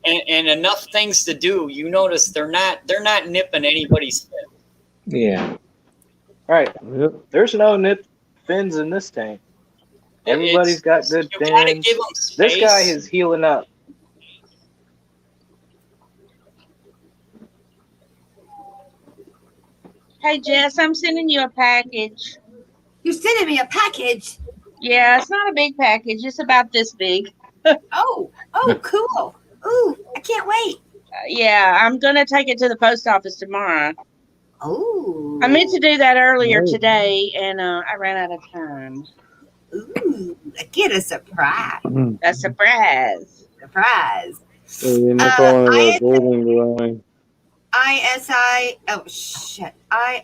and enough things to do, you notice they're not nipping anybody's fin. Yeah. Right. Yep. There's no nip fins in this tank. Everybody's got good You gotta fins. give them space. This guy is healing up. Hey Jess, I'm sending you a package. You're sending me a package. Yeah, it's not a big package. It's about this big. Oh, cool. Ooh, I can't wait. Yeah, I'm gonna take it to the post office tomorrow. Oh. I meant to do that earlier Nice. today, and I ran out of time. Ooh, get a surprise. A surprise. Surprise. And they're calling it a I- golden gourami.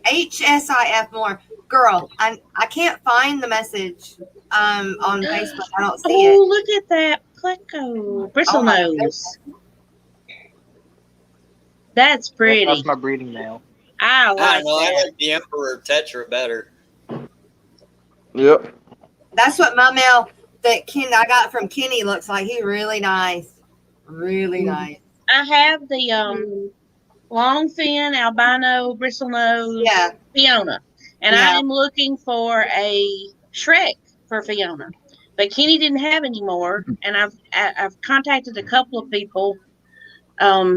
HSIF more. Girl, I can't find the message on Facebook. I don't see Oh, it. look at that pleco bristle Oh my nose. That's pretty. That's my breeding male. I I like don't know. I that. like the Emperor Tetra better. Yep. That's what my male that I got from Kenny looks like. He's really nice. Really nice. I have the long fin albino bristle nose Yeah. Fiona, and Yeah. I am looking for a Shrek for Fiona. But Kenny didn't have any more, and I've contacted a couple of people.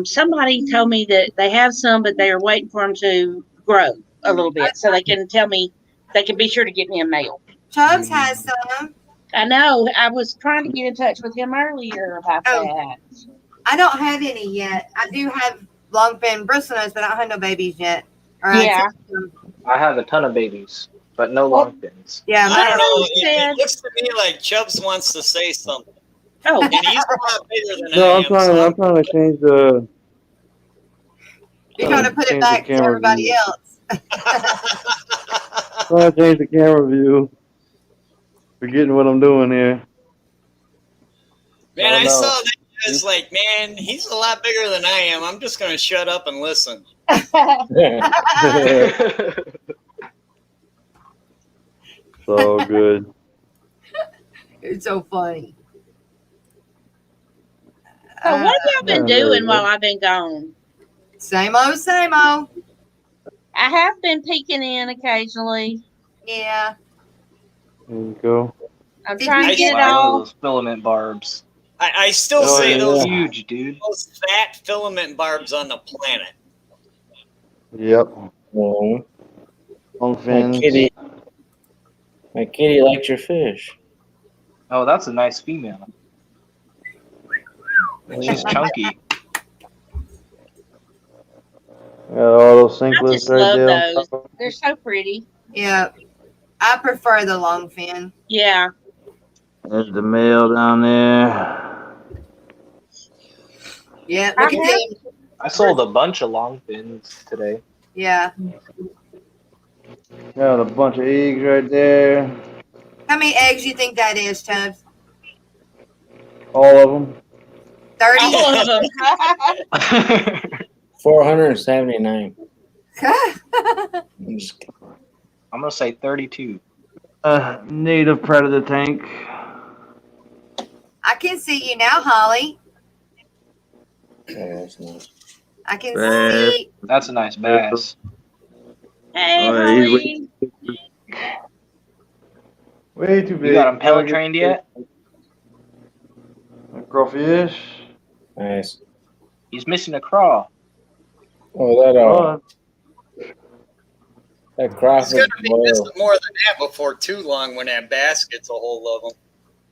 Somebody told me that they have some, but they are waiting for them to grow a little bit so they can tell me they can be sure to get me a male. Chubbs has some. I know. I was trying to get in touch with him earlier about that. I don't have any yet. I do have long fin bristle nose, but I don't have no babies yet. Or Yeah. I have a ton of babies, but no long fins. Yeah. I don't know. said- It looks to me like Chubbs wants to say something, Oh, and he's a lot bigger than No, I I'm am. trying. so I'm trying to change the. You're going to put it change the back to camera everybody view. else. Trying to change the camera view. Forgetting what I'm doing here. Man, Oh, I no. saw that. I was like, man, he's a lot bigger than I am. I'm just going to shut up and listen. So good. It's so funny. so what have y'all been Yeah, doing yeah. while I've been gone? Same old, same old. I have been peeking in occasionally. Yeah. There you go. I'm Did trying we to get it Wow, look at all. those filament barbs. I still Oh, say yeah. those Huge, dude. most fat filament barbs on the planet. Yep. Well, Long my fins. kitty likes your fish. Oh, that's a nice female. She's chunky. Got all those I sinklets just right love there. on those. top. They're so pretty. Yeah. I prefer the long fin. Yeah. There's the male down there. Yeah. Look at Uh-huh. them. I sold a bunch of long fins today. Yeah. Got a bunch of eggs right there. How many eggs you think that is, Chubbs? All of them. 30? All of them. 479. I'm just kidding. I'm gonna say 32. Native predator tank. I can see you now, Holly. Yeah, that's nice. I can Bass. see. That's a nice bass. Hey, Oh, yeah, Holly. Way too big. You got him pellet trained yet? Crawfish. Nice. He's missing a craw. Oh, that He's crawfish going to be boil. missing more than that before too long when that bass gets a hold of him.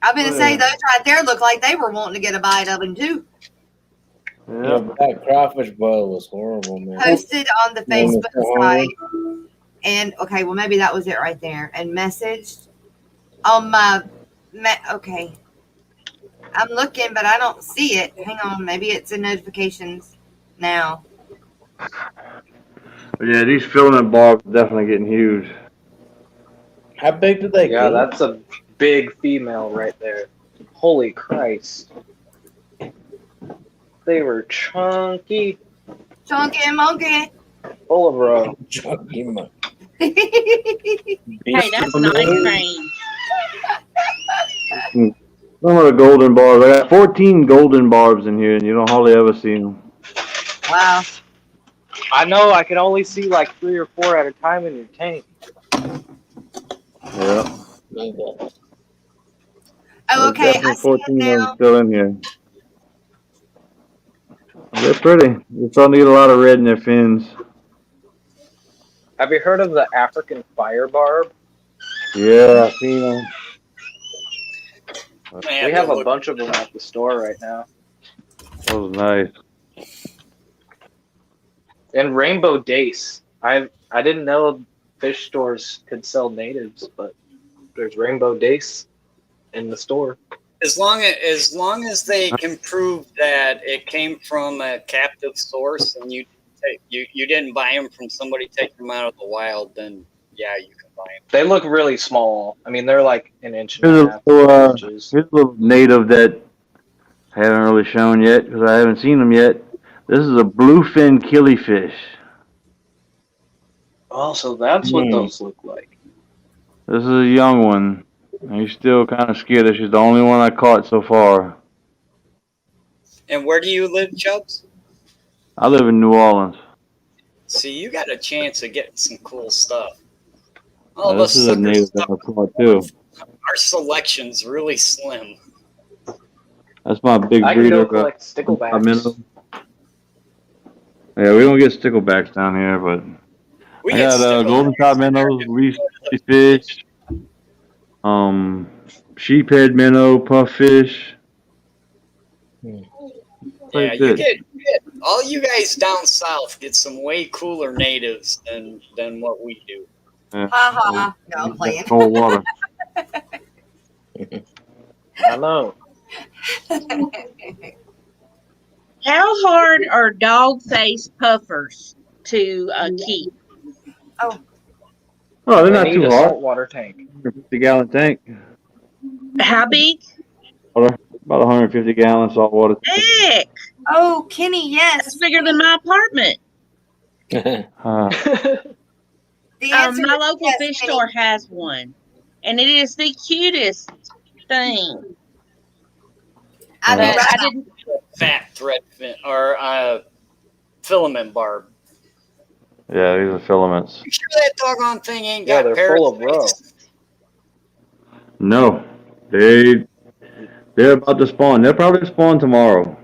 I'm going to Oh, say yeah. those right there look like they were wanting to get a bite of them too. Yeah, Yep. but that crawfish boil was horrible, man. Posted on the Yeah, Facebook Mr. site. And okay, well maybe that was it right there. And messaged on my okay. I'm looking, but I don't see it. Hang on, maybe it's in notifications now. But yeah, these filament barbs are definitely getting huge. How big do they Yeah, get? that's a big female right there. Holy Christ. They were chunky, Chunky and monkey. full of roe. Chunky monkey. Hey, that's nice range. Some of the golden barbs. I got 14 golden barbs in here, and you don't hardly ever see them. Wow. I know, I can only see like 3 or 4 at a time in your tank. Yeah. Oh, okay. There's I definitely see it 14 of them now. still in here. They're pretty. They're starting to get a lot of red in their fins. Have you heard of the African fire barb? Yeah, I've seen them. Man, We have they a look- bunch of them at the store right now. That was nice. And rainbow dace. I didn't know fish stores could sell natives, but there's rainbow dace in the store. As long as they can prove that it came from a captive source and you didn't buy them from somebody taking them out of the wild, then yeah, you can buy them. They look really small. I mean, they're like an inch and Here's a a half. little, 2 inches. here's a little native that I haven't really shown yet because I haven't seen them yet. This is a bluefin killifish. Oh, so that's what those look like. This is a young one. He's still kind of skittish. He's the only one I caught so far. And where do you live, Chubbs? I live in New Orleans. See, you got a chance of getting some cool stuff. All of This us is a suckers, native that I caught too. our selection's really slim. That's my big I can breeder. go collect sticklebacks. minnow. Yeah, we don't get sticklebacks down here, but We I get got sticklebacks golden top minnows, there. Louis fish, sheephead minnow, puffish. Yeah, you get all you guys down south get some way cooler natives than what we do. Yeah. Ha ha. No, I'm playing. Cold water. I know. How hard are dog face puffers to keep? Oh, they're They not need too a hard. saltwater tank. 150-gallon tank. How big? About 150 gallons salt water. Heck, Oh, Kenny, that's yes. bigger than my apartment. The answer My is local yes, fish Kenny. store has one, and it is the cutest thing. I But know, I right? didn't. Fat thread fin or filament barb. Yeah, these are filaments. You sure that doggone thing ain't Yeah, got they're full of parasites? No, they're about to spawn. They'll probably spawn tomorrow.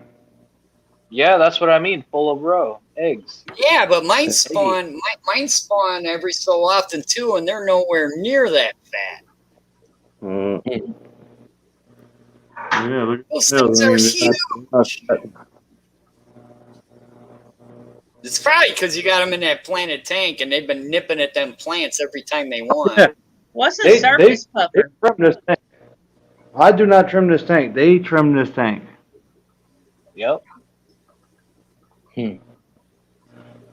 Yeah, that's what I mean. Full of roe eggs. Yeah, but mine spawn every so often too, and they're nowhere near that fat. Yeah, look at Those those. things are huge. It's probably because you got them in that planted tank, and they've been nipping at them plants every time they want. What's a They surface they puffer? trim this tank. I do not trim this tank. They trim this tank. Yep.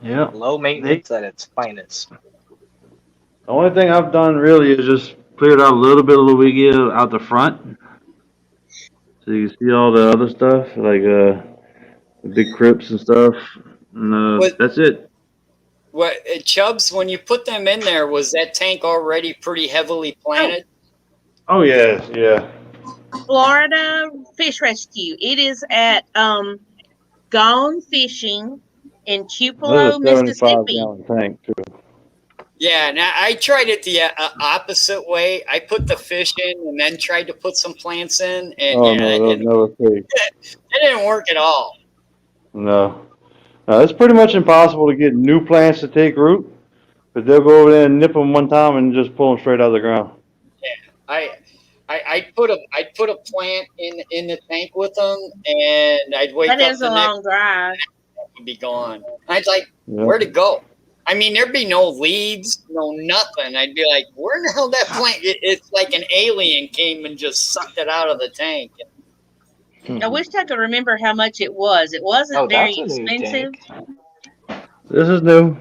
Yeah. Low maintenance at its finest. The only thing I've done really is just cleared out a little bit of Luigia out the front. So you can see all the other stuff, like the big crypts and stuff. And that's it. What, Chubbs, when you put them in there, was that tank already pretty heavily planted? Oh, yes, yeah. Florida Fish Rescue. It is at Gone Fishing in Tupelo, That's a Mississippi. 75-gallon tank, too. Yeah, now I tried it the opposite way. I put the fish in and then tried to put some plants in, and Oh, yeah, no, it didn't work at all. No. No, it's pretty much impossible to get new plants to take root, but they'll go over there and nip them one time and just pull them straight out of the ground. I'd put a plant in the tank with them, and I'd wake That up is the a next long drive. and be gone. I'd like, Yeah. where'd it go? I mean, there'd be no leaves, no nothing. I'd be like, where in the hell that plant? It's like an alien came and just sucked it out of the tank. I wish I could remember how much it was. It wasn't Oh, very that's a new expensive. tank. This is new.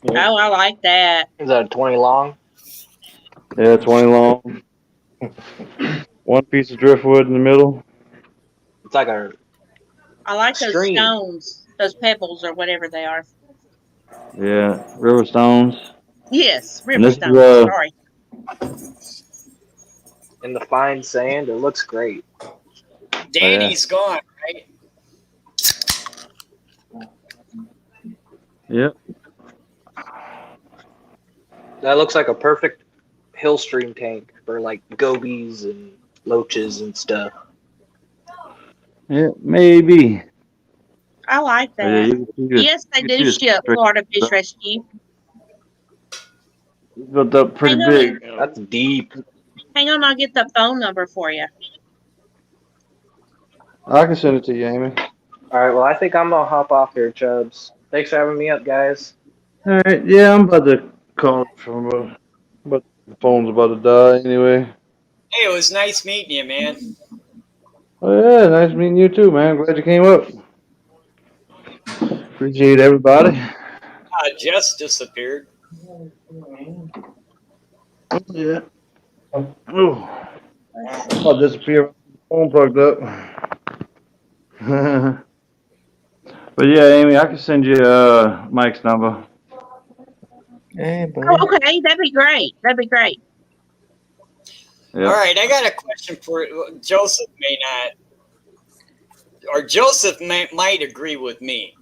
Oh, I like that. Is that a 20 long? Yeah, 20 long. One piece of driftwood in the middle. It's like a I like those stream. stones, those pebbles or whatever they are. Yeah, river stones. Yes, And river this is stones. Sorry. In the fine sand. It looks great. Danny's gone, right? Yep. That looks like a perfect hill stream tank for like gobies and loaches and stuff. Yeah, maybe. I like But yeah, that. you can Yes, they see do it's ship straight Florida Fish Rescue. built up pretty Hang on. big. That's deep. Hang on, I'll get the phone number for you. I can send it to you, Amy. All right. Well, I think I'm gonna hop off here, Chubbs. Thanks for having me up, guys. All right. Yeah, I'm about to call from but the phone's about to die anyway. Hey, it was nice meeting you, man. Oh yeah, nice meeting you too, man. Glad you came up. Appreciate everybody. Jess disappeared. Yeah. Oh, I'll disappear. Phone plugged up. But yeah, Amy, I can send you Mike's number. Hey, buddy. Oh, okay, that'd be great. That'd be great. Yep. All right, I got a question for Joseph. May not, or Joseph might agree with me.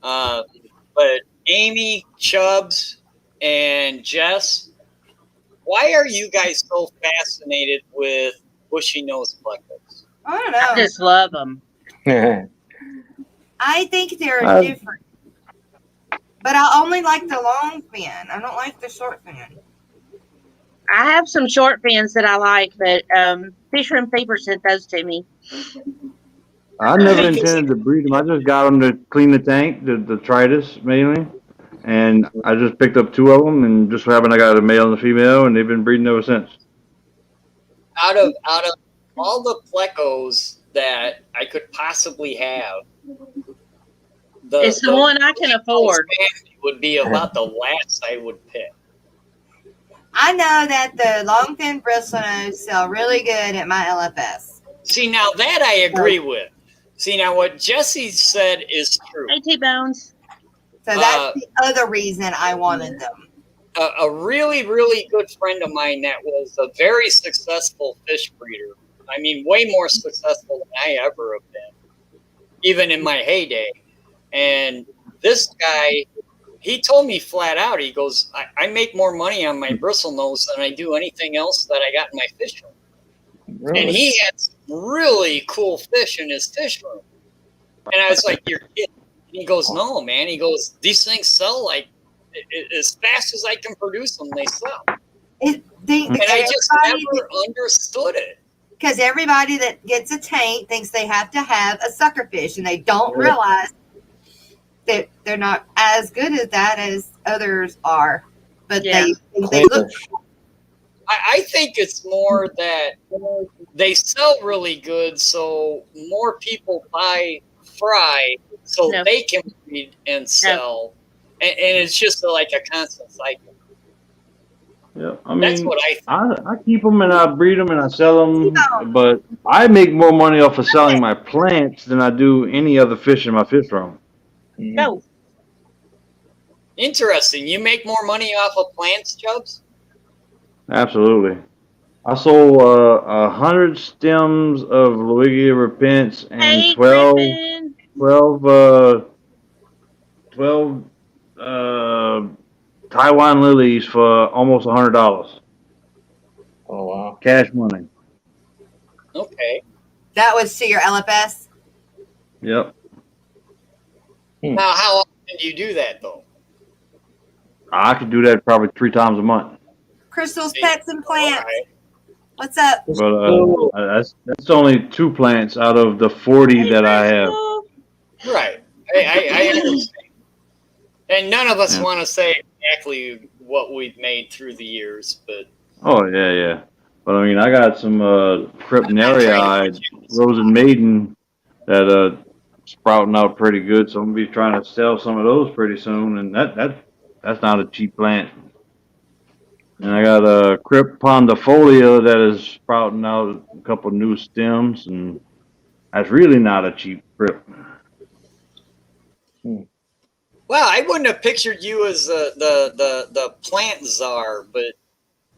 But Amy, Chubbs, and Jess, why are you guys so fascinated with bushy nose plecos? I don't I know. just love them. I think they're I- different. But I only like the long fin. I don't like the short fin. I have some short fins that I like, but Fisher & Fever sent those to me. I never intended to breed them. I just got them to clean the tank, the detritus mainly, and I just picked up 2 of them, and just so happened I got a male and a female, and they've been breeding ever since. Out of all the plecos that I could possibly have, It's the one I can afford. Would be about the last I would pick. I know that the long fin bristlenose sell really good at my LFS. See, now that I agree with. See, now what Jesse said is true. Hey, T-Bones. So that's the other reason I wanted them. A really, really good friend of mine that was a very successful fish breeder. I mean, way more successful than I ever have been, even in my heyday. And this guy, he told me flat out, he goes, I make more money on my bristlenose than I do anything else that I got in my fish room. Really? And he had some really cool fish in his fish room. And I was like, you're kidding. And he goes, no, man. He goes, these things sell like as fast as I can produce them, they sell. And I just never understood it. Because everybody that gets a tank thinks they have to have a sucker fish, and they don't realize that they're not as good at that as others are. But they look. I think it's more that they sell really good, so more people buy fry so they can breed and sell. And it's just like a constant cycle. Yeah, I mean, That's what I keep them and I breed them and I sell them, but I make more money off of selling my plants than I do any other fish in my fish room. No. Interesting. You make more money off of plants, Chubbs? Absolutely. I sold 100 stems of Luigia repents and 12 Taiwan lilies for almost $100. Oh, wow. Cash money. Okay. That was to your LFS? Yep. Now, how often do you do that, though? I could do that probably 3 times a month. Crystal's Pets and Plants. What's up? But that's only 2 plants out of the 40 that I have. Right. I understand. And none of us want to say exactly what we've made through the years, but Oh, yeah. But I mean, I got some Crypnarii, Rosen Maiden, that sprouting out pretty good. So I'm gonna be trying to sell some of those pretty soon, and that's not a cheap plant. And I got a Crypt pondifolia that is sprouting out a couple new stems, and that's really not a cheap Crypt. Well, I wouldn't have pictured you as the plant czar, but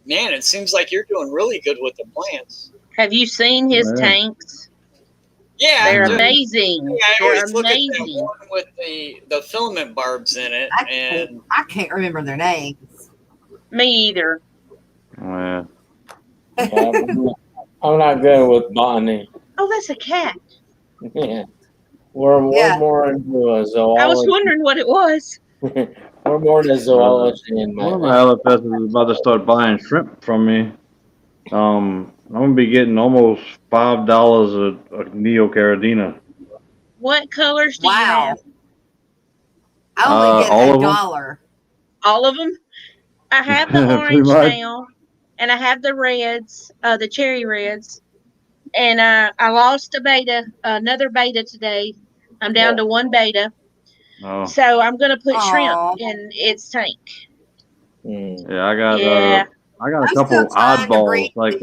man, it seems like you're doing really good with the plants. Have you seen his Yeah. tanks? Yeah, They're just- amazing. yeah, I They're always look at that amazing. one with the filament barbs in it, and I can't remember their names. Me either. Yeah. I'm not good with botany. Oh, that's a cat. Yeah. We're more into zoology. I was wondering what it was. We're more into zoology and One of my LFS is about to start buying shrimp from me. I'm gonna be getting almost $5 a Neocaridina. What colors do you have? I only get all of them. $1. All of them? I have the Pretty orange much. now, and I have the reds, the cherry reds, and I lost a beta, another beta today. I'm down to one beta, Oh. so I'm gonna put Aw. shrimp in its tank. Yeah, I got Yeah. I got a I'm couple still trying to oddballs breed like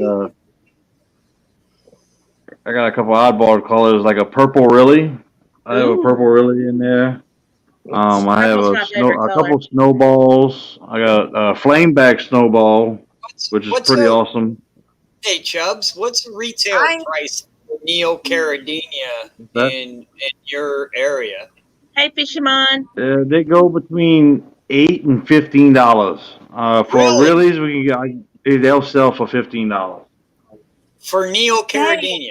I got a couple oddball colors like a purple really. I have a Ooh. purple really in there. I have Purple's my favorite a color. couple snowballs. I got a flameback snowball, which is pretty awesome. Hey, Chubbs, what's the retail price for Neocaridina in your area? Hey, Fisherman. They go between $8 and $15. For Really? reallys, we can get they'll sell for $15. For Neocaridina?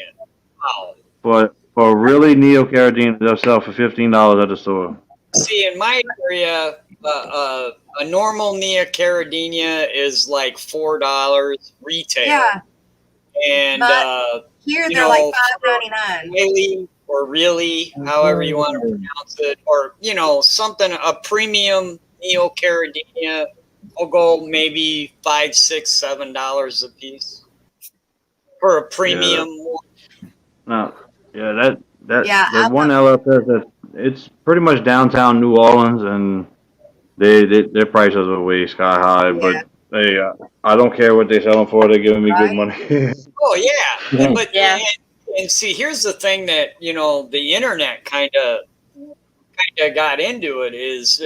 Wow. But for really Neocaridina, they'll sell for $15 at the store. See, in my area, a normal Neocaridina is like $4 retail. Yeah. And But here you they're know, like $5.99. really or really, however you want to pronounce it, or something, a premium Neocaridina will go maybe $5, $6, $7 a piece for a premium one. No, yeah, that Yeah, one LFS it's pretty much downtown New Orleans, and their prices are way sky high. Yeah. But I don't care what they sell them for. They're giving me good money. Oh yeah, Yeah. but and see, here's the thing that the internet kind of got into it is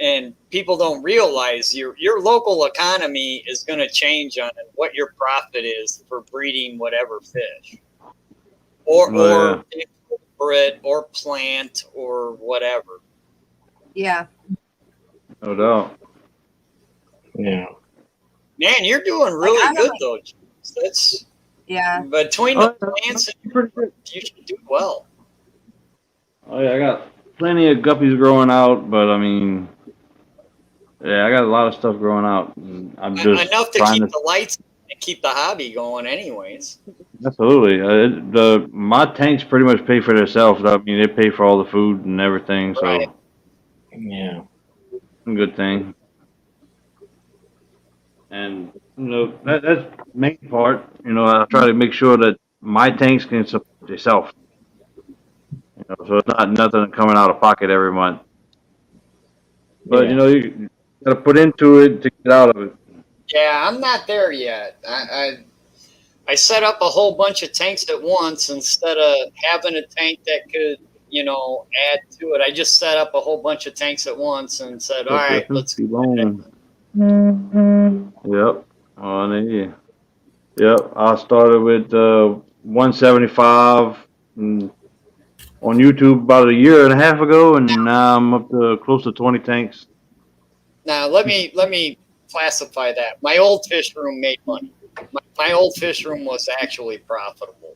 and people don't realize your local economy is going to change on what your profit is for breeding whatever fish or incorporate or plant or whatever. Yeah. No doubt. Yeah. Man, you're doing really good though. That's between the plants and you should do well. Oh yeah, I got plenty of guppies growing out, but I mean, yeah, I got a lot of stuff growing out. And I'm just enough to trying keep the lights and keep the hobby going, anyways. Absolutely. My tanks pretty much pay for themselves. I mean, they pay for all the food and everything. So yeah, a good thing. And that's the main part. I try to make sure that my tanks can support themselves. So it's not nothing coming out of pocket every month. But you got to put into it to get out of it. Yeah, I'm not there yet. I set up a whole bunch of tanks at once instead of having a tank that could, add to it. I just set up a whole bunch of tanks at once and said, all right, let's go. Yep. Yep. I started with 175 on YouTube about a year and a half ago, and now I'm up to close to 20 tanks. Now let me classify that. My old fish room made money. My old fish room was actually profitable.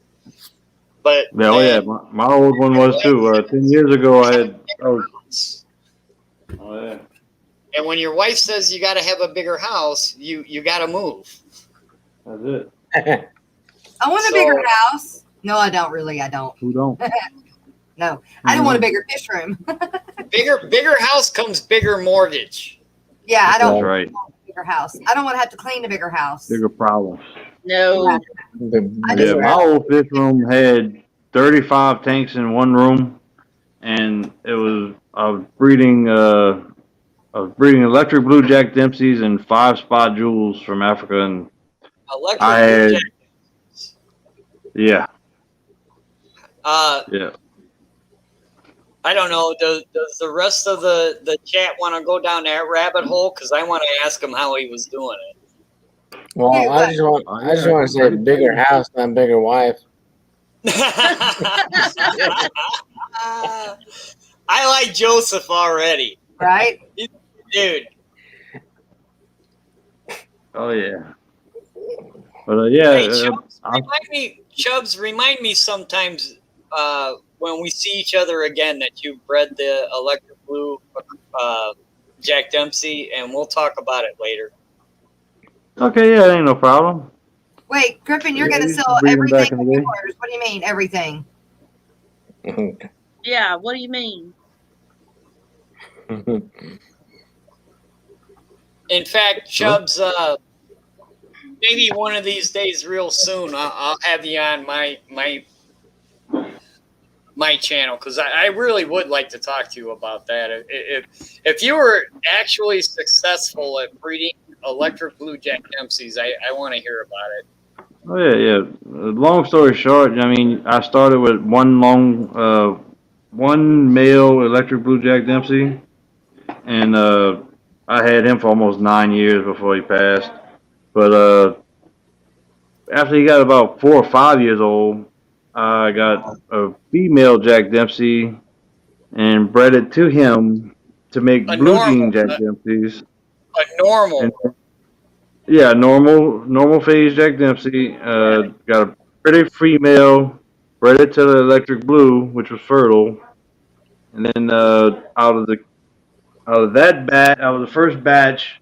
But my old one was too. 10 years ago, I had. Oh yeah. And when your wife says you got to have a bigger house, you got to move. That's it. I want a bigger house. No, I don't really. I don't. Who don't? No, I don't want a bigger fish room. bigger house comes bigger mortgage. Yeah, I don't That's right. want a bigger house. I don't want to have to clean a bigger house. Bigger problems. No. Yeah, my old fish room had 35 tanks in one room, and I was breeding electric blue Jack Dempseys and 5 spot jewels from Africa, and I Electric blue had jack. yeah, Uh, yeah. I don't know. Does the rest of the chat want to go down that rabbit hole? Because I want to ask him how he was doing it. Well, Dude, I just want to say bigger house, not bigger wife. I like Joseph already, right? dude. Oh yeah. But yeah, Hey, Chubbs, remind me sometimes when we see each other again that you bred the electric blue Jack Dempsey, and we'll talk about it later. okay, yeah, ain't no problem. Wait, Griffin, you're Yeah, going to you sell can breed 'em back everything in the with day. yours. What do you mean, everything? Yeah, what do you mean? In fact, Chubbs, maybe one of these days, real soon, I'll have you on my channel because I really would like to talk to you about that. If you were actually successful at breeding electric blue Jack Dempseys, I want to hear about it. Oh yeah, yeah. Long story short, I mean, I started with one male electric blue Jack Dempsey, and I had him for almost 9 years before he passed. But after he got about 4 or 5 years old, I got a female Jack Dempsey and bred it to him to make A blue jean normal, Jack Dempseys. a normal. And yeah, normal phase Jack Dempsey. Got a pretty female, bred it to the electric blue, which was fertile. And then out of the first batch,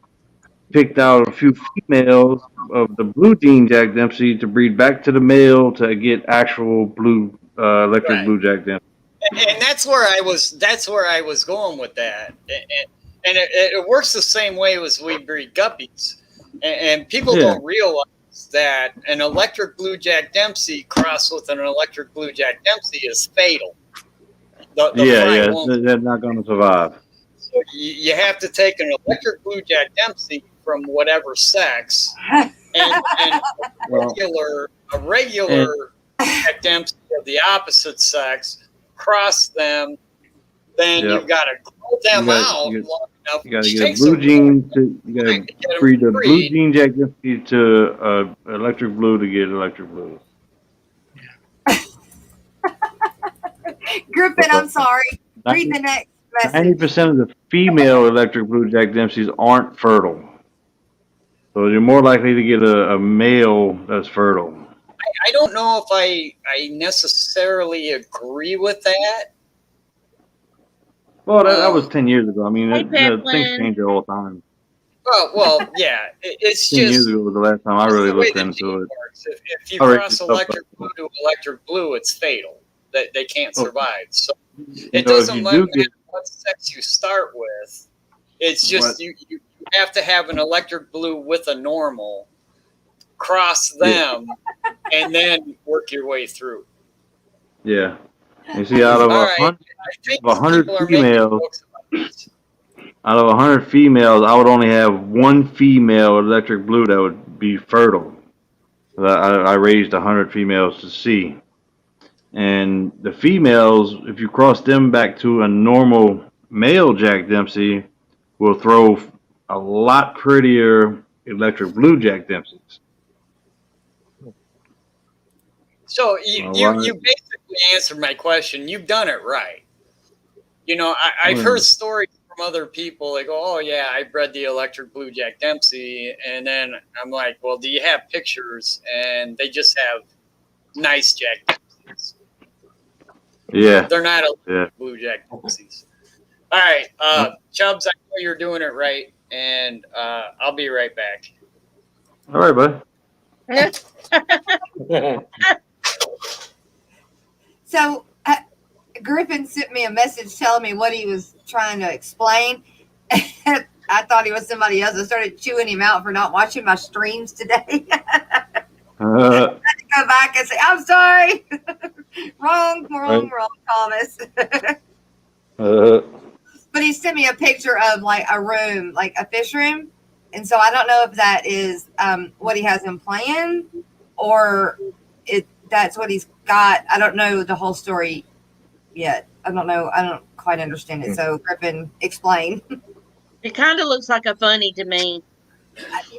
picked out a few females of the blue jean Jack Dempsey to breed back to the male to get actual blue electric Right. blue Jack Dempsey. And that's where I was going with that. And it works the same way as we breed guppies. And people Yeah. don't realize that an electric blue Jack Dempsey crossed with an electric blue Jack Dempsey is fatal. The fry won't. They're not going to survive. So you have to take an electric blue Jack Dempsey from whatever sex and a regular Jack Dempsey of the opposite sex, cross them, then Yep. you've got to grow them out long enough. You got to which get a takes blue real jean time you got to get to 'em breed a to blue breed. jean Jack Dempsey to electric blue to get electric blue. Griffin, I'm sorry. Read the next message. 90% of the female electric blue Jack Dempseys aren't fertile. So you're more likely to get a male that's fertile. I don't know if I necessarily agree with that. Well, that was 10 years ago. I mean, Hey, things Peplin. change all the time. Well, yeah. It's 10 years just ago was the last time I it's really the way looked the into gene it. works. If you All right, cross stuff electric like blue to electric blue, it's fatal. They can't Oh. survive. So You it know, if doesn't you matter do get what sex you start with. It's just What? you have to have an electric blue with a normal, cross Yeah. them, and then work your way through. Yeah. You see, out of All right. 100, I think 100 people are making females, jokes about this. out of 100 females, I would only have one female electric blue that would be fertile. I raised 100 females to see. And the females, if you cross them back to a normal male Jack Dempsey, will throw a lot prettier electric blue Jack Dempseys. So you All right. basically answered my question. You've done it right. You know, I've Mm. heard stories from other people. They go, "Oh yeah, I bred the electric blue Jack Dempsey," and then I'm like, "Well, do you have pictures?" And they just have nice Jack Dempseys. Yeah. They're not electric Yeah. blue Jack Dempseys. All right, Chubbs, I know you're doing it right, and I'll be right back. All right, bud. So Griffin sent me a message telling me what he was trying to explain. I thought he was somebody else. I started chewing him out for not watching my streams today. Uh, Go back and say, I'm sorry. wrong, Thomas. uh, But he sent me a picture of like a room, like a fish room. And so I don't know if that is what he has in plan or that's what he's got. I don't know the whole story yet. I don't know. I don't quite understand it. So Griffin, explain. It kind of looks like a funny to me.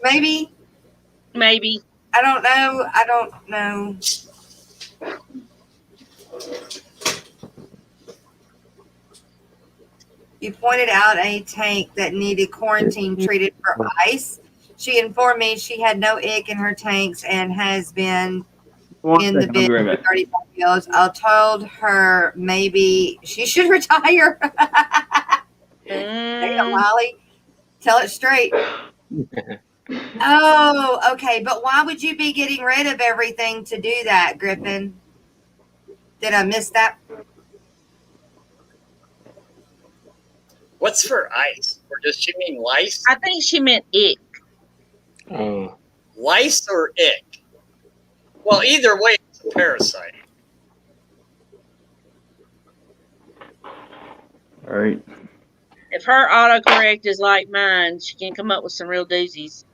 Maybe. Maybe. I don't know. I don't know. You pointed out a tank that needed quarantine treated for ice. She informed me she had no ick in her tanks and has been in the bin for 35 years. I told her maybe she should retire. Damn, Molly. Tell it straight. Oh, okay. But why would you be getting rid of everything to do that, Griffin? Did I miss that? What's for ice? Or does she mean lice? I think she meant ick. Oh. Lice or ick? Well, either way, it's a parasite. all right. If her autocorrect is like mine, she can come up with some real doozies.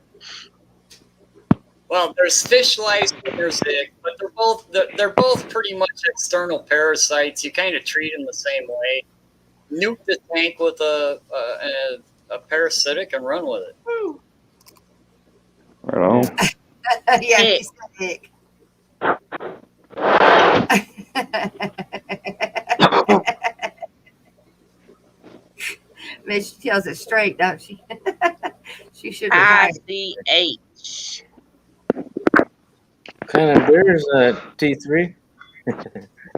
Well, there's fish lice and there's ick, but they're both pretty much external parasites. You kind of treat them the same way. Nuke the tank with a parasitic and run with it. Right on. Yeah, Ick. he said ick. Man, she tells it straight, don't she? She should retire. ICH. What kind of beer is that, T3?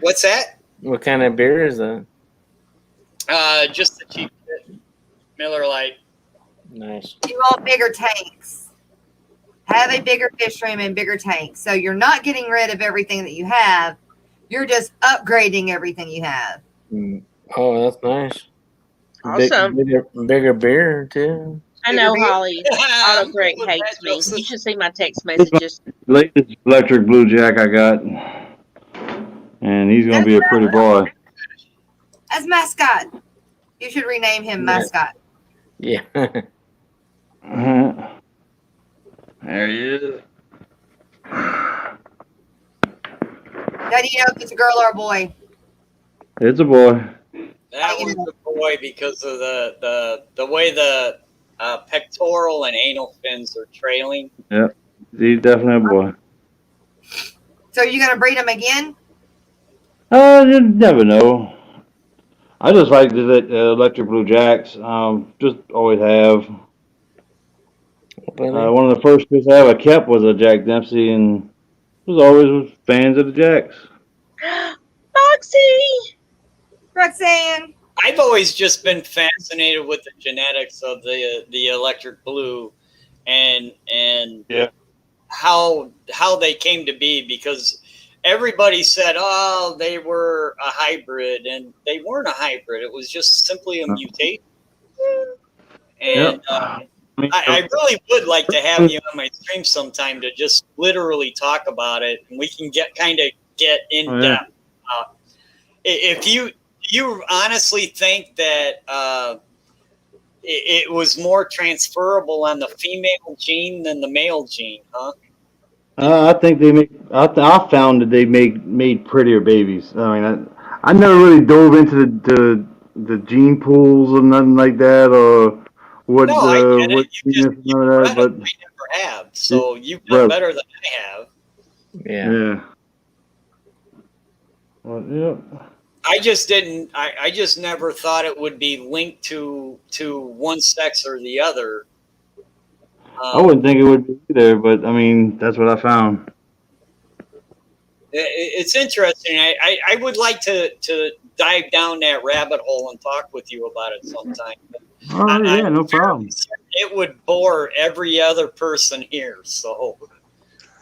What's that? What kind of beer is that? Just the cheap Miller Lite. Nice. You want bigger tanks. Have a bigger fish room and bigger tanks. So you're not getting rid of everything that you have. You're just upgrading everything you have. Oh, that's nice. Awesome. Bigger beer, too. I know Bigger beer? Holly autocorrect hates me. You should see my text messages. Latest electric blue jack I got, and he's gonna be a pretty boy. As mascot. You should rename him mascot. Yeah. There he is. How do you know if it's a girl or a boy? It's a boy. That was a boy because of the way the pectoral and anal fins are trailing. Yep, he's definitely a boy. So are you going to breed him again? You never know. I just like the electric blue jacks. Just always have. One of the first fish I ever kept was a Jack Dempsey, and was always fans of the Jacks. Foxy! Roxanne. I've always just been fascinated with the genetics of the electric blue, and Yeah. how they came to be, because everybody said, oh, they were a hybrid, and they weren't a hybrid. It was just simply a mutation. And I really would like to have you on my stream sometime to just literally talk about it, and we can get in depth. If you honestly think that it was more transferable on the female gene than the male gene, huh? I think they make. I found that they made prettier babies. I mean, I never really dove into the gene pools or nothing like that, or what what genus, none of that. But I never have, so you've done better than I have. Yeah. Well, yeah. I just didn't. I just never thought it would be linked to one sex or the other. I wouldn't think it would be either, but I mean, that's what I found. It's interesting. I would like to dive down that rabbit hole and talk with you about it sometime. Yeah, no problem. It would bore every other person here. So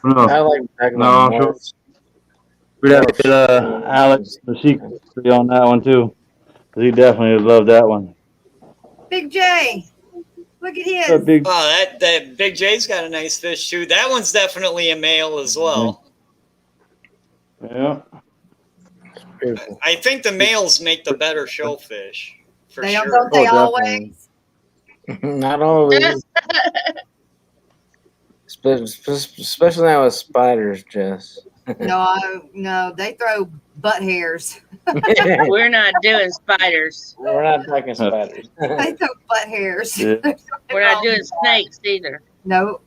I like I'm sure. We'd have to get Alex the secret on that one too, because he definitely would love that one. Big J. Look at his. Big. Oh, that Big J's got a nice fish too. That one's definitely a male as well. Yeah. Beautiful. I think the males make the better showfish for They sure. don't they Oh, always? definitely. Not always. Especially now with spiders, Jess. No, they throw butt hairs. We're not doing spiders. We're not talking spiders. They throw butt hairs. Yeah. We're not doing snakes either. No.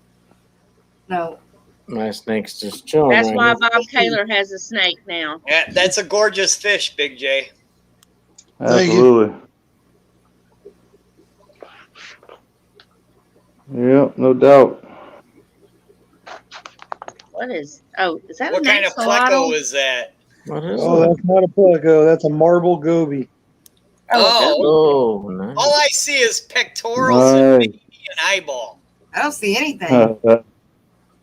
My snake's just chilling. That's right why here. Bob Taylor has a snake now. Yeah, that's a gorgeous fish, Big J. Absolutely. Yeah, no doubt. Is that What an kind of axolotl? pleco is that? What is Oh, it? that's not a pleco. That's a marble goby. Oh, Oh, nice. all I see is pectorals and Nice. maybe an eyeball. I don't see anything.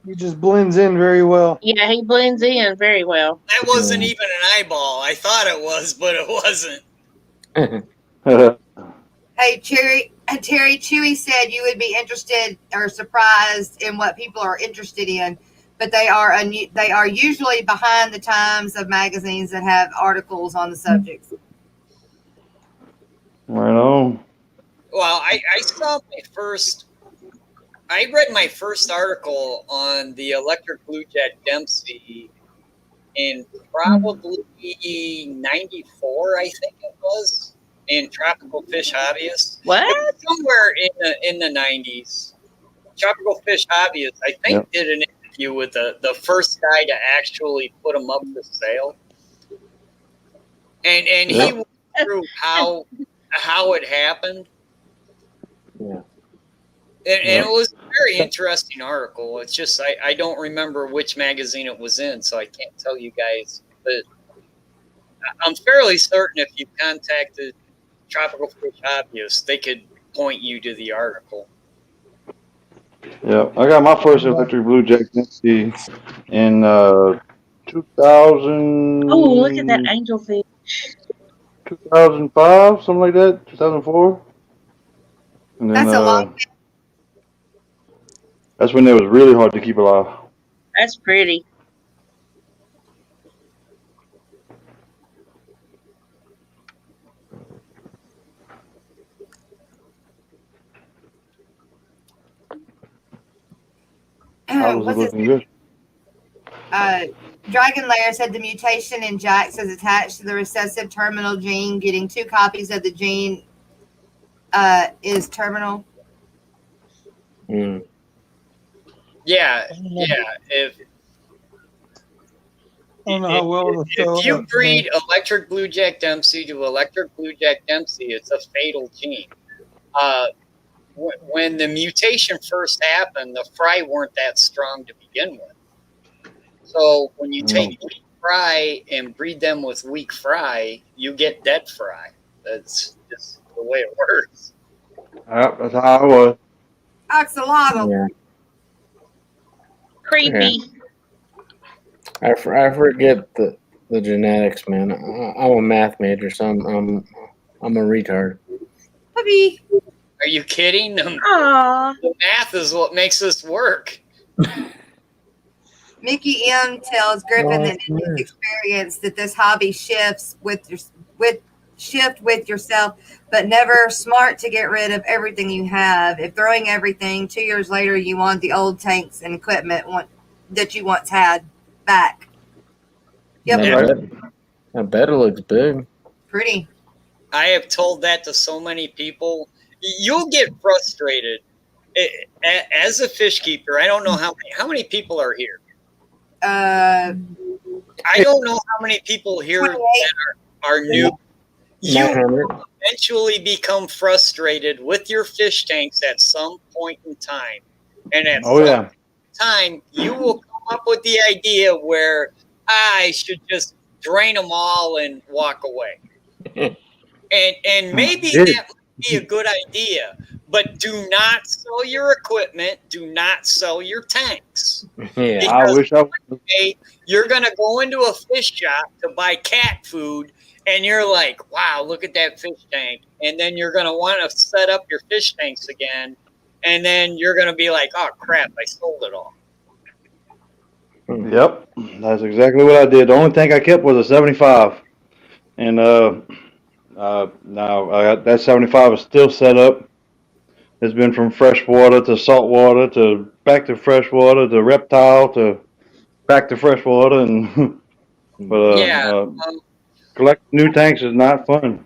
He just blends in very well. Yeah, he blends in very well. That wasn't even an eyeball. I thought it was, but it wasn't. Hey, Terry Chewy said you would be interested or surprised in what people are interested in, but they are usually behind the times of magazines that have articles on the subjects. Right on. Well, I read my first article on the electric blue jet Dempsey in probably '94, I think it was, in Tropical Fish Hobbyist. What? It was somewhere in the '90s. Tropical Fish Hobbyist, I think, did an interview with the first guy to actually put them up for sale, and he went through how it happened. Yeah. And it was a very interesting article. It's just I don't remember which magazine it was in, so I can't tell you guys. But I'm fairly certain if you contacted Tropical Fish Hobbyist, they could point you to the article. Yeah, I got my first electric blue jack Dempsey in 2000. Oh, look at that angelfish. 2005, something like that. 2004. And then That's a long. that's when it was really hard to keep alive. That's pretty. I was looking good. Dragon Lair said the mutation in Jax is attached to the recessive terminal gene. Getting 2 copies of the gene is terminal. Mm. Yeah. If I don't know how well it'll show if you up. breed electric blue jack Dempsey to electric blue jack Dempsey, it's a fatal gene. When the mutation first happened, the fry weren't that strong to begin with. So when you take weak fry and breed them with weak fry, you get dead fry. That's just the way it works. Yep, that's how I was. Axolotl. Yeah. Creepy. I forget the genetics, man. I'm a math major, so I'm a retard. Puppy. Are you kidding? Aww. The math is what makes this work. Mickey M tells Griffin that in his experience that this hobby shifts with yourself, but never smart to get rid of everything you have. If throwing everything, 2 years later you want the old tanks and equipment that you once had back. Yep. I bet it looks big. Pretty. I have told that to so many people. You'll get frustrated. As a fish keeper, I don't know how many people are here. I don't know how many people here that are new. You will eventually become frustrated with your fish tanks at some point in time. And at some time, you will come up with the idea where I should just drain them all and walk away. And maybe that might be a good idea, but do not sell your equipment. Do not sell your tanks. Yeah, I wish I would. You're going to go into a fish shop to buy cat food, and you're like, wow, look at that fish tank. And then you're going to want to set up your fish tanks again, and then you're going to be like, oh crap, I sold it all. Yep, that's exactly what I did. The only thing I kept was a 75, and now that 75 is still set up. It's been from freshwater to saltwater to back to freshwater to reptile to back to freshwater, and but Yeah, collecting new tanks is not fun.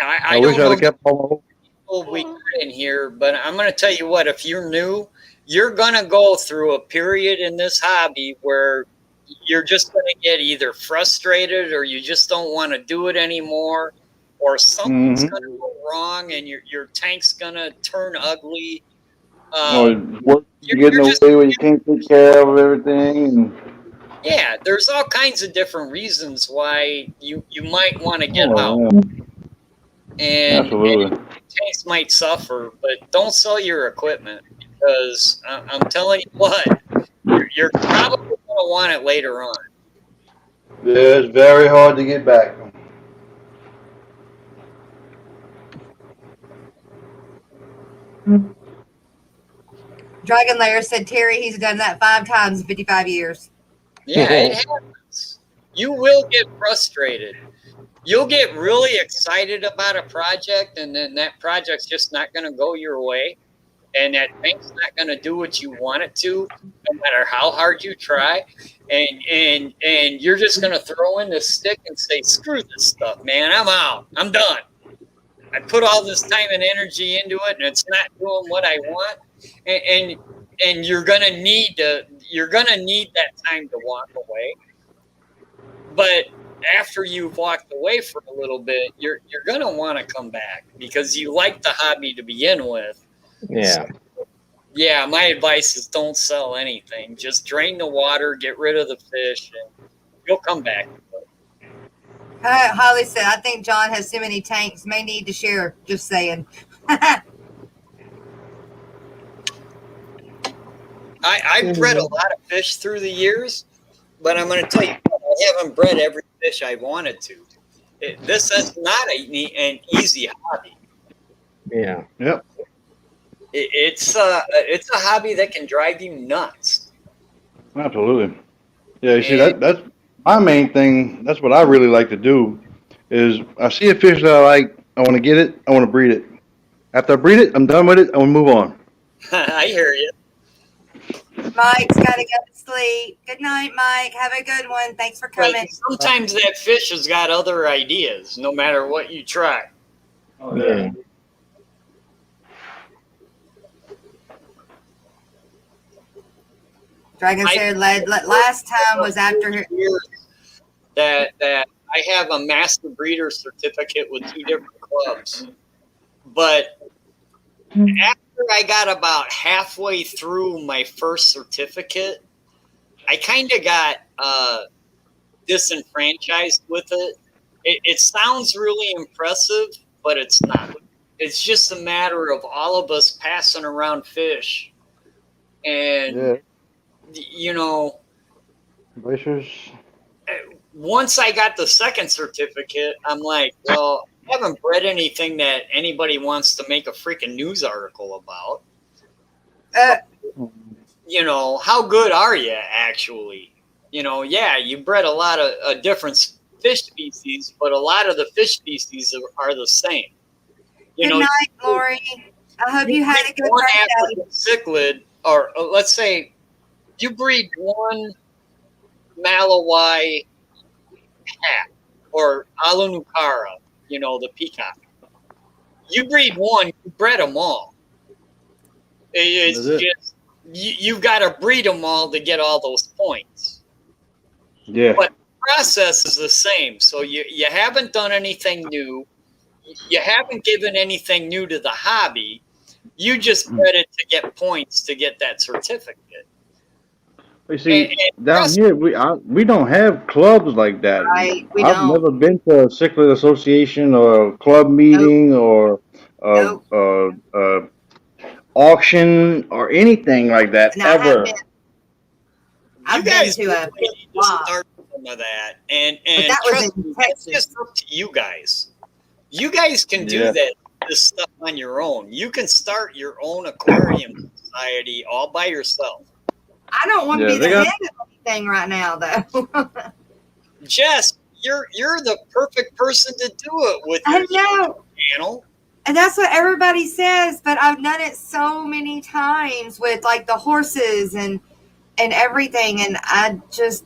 I wish don't I'd know have kept all my old. people we got in here, but I'm going to tell you what, if you're new, you're going to go through a period in this hobby where you're just going to get either frustrated or you just don't want to do it anymore, or something's Mm-hmm. going to go wrong and your tank's going to turn ugly. Or work you get in the way where you can't take care of everything. And, yeah, there's all kinds of different reasons why you might want to get out. yeah, And absolutely. tanks might suffer, but don't sell your equipment because I'm telling you what, you're probably going to want it later on. Yeah, it's very hard to get back. Dragon Lair said Terry, he's done that 5 times in 55 years. Yeah, it happens. You will get frustrated. You'll get really excited about a project, and then that project's just not going to go your way, and that tank's not going to do what you want it to, no matter how hard you try, and you're just going to throw in the stick and say, "Screw this stuff, man! I'm out. I'm done. I put all this time and energy into it, and it's not doing what I want." And you're going to need that time to walk away, but after you've walked away for a little bit, you're going to want to come back because you like the hobby to begin with. Yeah. So, yeah, my advice is don't sell anything. Just drain the water, get rid of the fish, and you'll come back. Holly said, I think John has too many tanks. May need to share. Just saying. I've bred a lot of fish through the years, but I'm going to tell you, I haven't bred every fish I wanted to. This is not an easy hobby. Yeah. Yep. It's a hobby that can drive you nuts. Absolutely. Yeah, you see that's my main thing. That's what I really like to do. Is I see a fish that I like, I want to get it, I want to breed it. After I breed it, I'm done with it, I want to move on. I hear you. Mike's got to go to sleep. Good night, Mike. Have a good one. Thanks for coming. But sometimes that fish has got other ideas, no matter what you try. Oh, yeah. Dragon said last time was after her. That I have a master breeder certificate with 2 different clubs, but after I got about halfway through my first certificate, I kind of got disenfranchised with it. It sounds really impressive, but it's not. It's just a matter of all of us passing around fish, and you know, Bracers. once I got the second certificate, I'm like, well, I haven't bred anything that anybody wants to make a freaking news article about. You know, how good are you actually? You know, yeah, you bred a lot of different fish species, but a lot of the fish species are the same. You Good night, Lori. I hope you had a good one birthday. African cichlid, or let's say you breed one Malawai hat or Alanukara, you know, the peacock. You breed one, you bred them all. It's just you've got to breed them all to get all those points. Yeah. But the process is the same. So you haven't done anything new. You haven't given anything new to the hobby. You just bred it to get points to get that certificate. You see, down here we don't have clubs like that. Right, I've never been to a cichlid association or a club meeting or auction or anything like that ever. I've been to a start some of that, and that was trust me, that's just up to you guys. You guys can do that this stuff on your own. You can start your own aquarium society all by yourself. I don't want to Yeah, be they the got- head of anything right now, though. Jess, you're the perfect person to do it with I your know. channel. And that's what everybody says, but I've done it so many times with like the horses and everything, and I just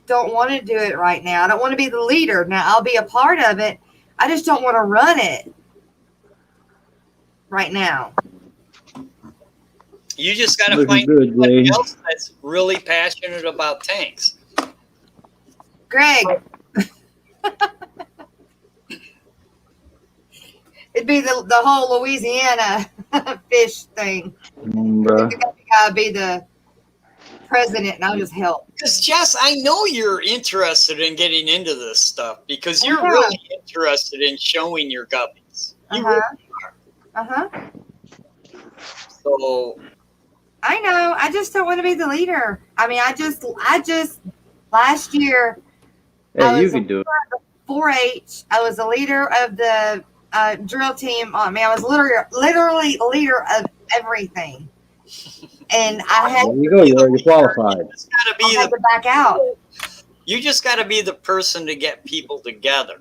don't want to do it right now. I don't want to be the leader. Now I'll be a part of it. I just don't want to run it right now. You just got to Looking find good, somebody Jay. else that's really passionate about tanks. Greg. It'd be the whole Louisiana fish thing. Bruh. The guy be the president, and I'll just help. Because Jess, I know you're interested in getting into this stuff because you're Yeah. really interested in showing your guppies. You really are. So I know. I just don't want to be the leader. I mean, I just last year Hey, you can do it. 4-H. I was the leader of the drill team. I mean, I was literally leader of everything, and I had There you go. You're already qualified. you just gotta be to back out. you just got to be the person to get people together.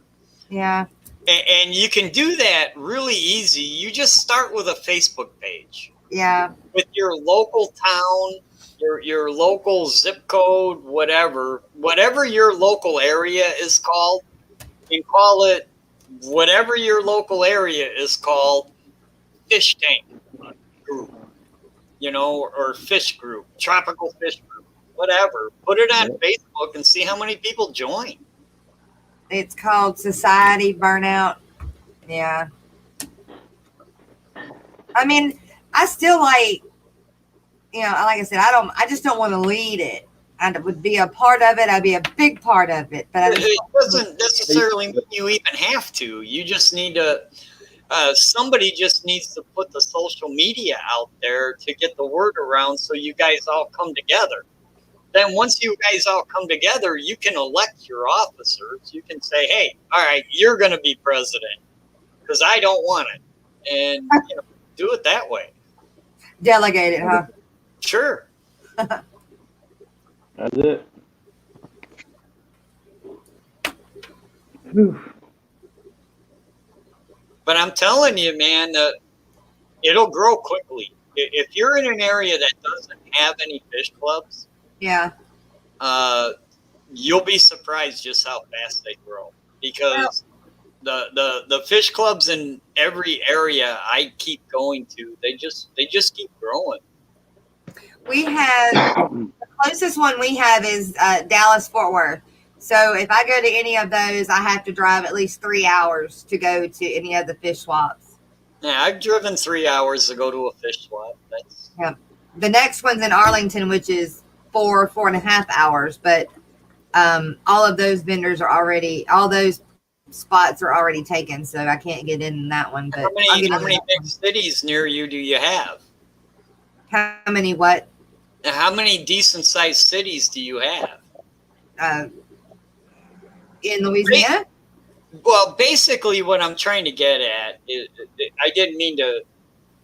Yeah. And you can do that really easy. You just start with a Facebook page. Yeah. With your local town, your local zip code, whatever your local area is called, you call it whatever your local area is called, fish tank group, or fish group, tropical fish group, whatever. Put it on Facebook and see how many people join. It's called Society Burnout. Yeah. I mean, I still like I said, I just don't want to lead it. I would be a part of it. I'd be a big part of it. But It doesn't necessarily mean you even have to. You just need to, somebody just needs to put the social media out there to get the word around so you guys all come together. Then once you guys all come together, you can elect your officers. You can say, hey, all right, you're going to be president because I don't want it. And do it that way. Delegate it, huh? Sure. That's it. Whew. But I'm telling you, man, it'll grow quickly. If you're in an area that doesn't have any fish clubs, Yeah. You'll be surprised just how fast they grow because the fish clubs in every area I keep going to, they just keep growing. We have the closest one we have is Dallas Fort Worth. So if I go to any of those, I have to drive at least 3 hours to go to any of the fish swaps. Yeah, I've driven 3 hours to go to a fish swap. The next one's in Arlington, which is 4.5 hours. But all of those vendors are all those spots are already taken, so I can't get in that one. But how many big cities near you do you have? How many what? How many decent sized cities do you have? In Louisiana? Well, basically what I'm trying to get at is, I didn't mean to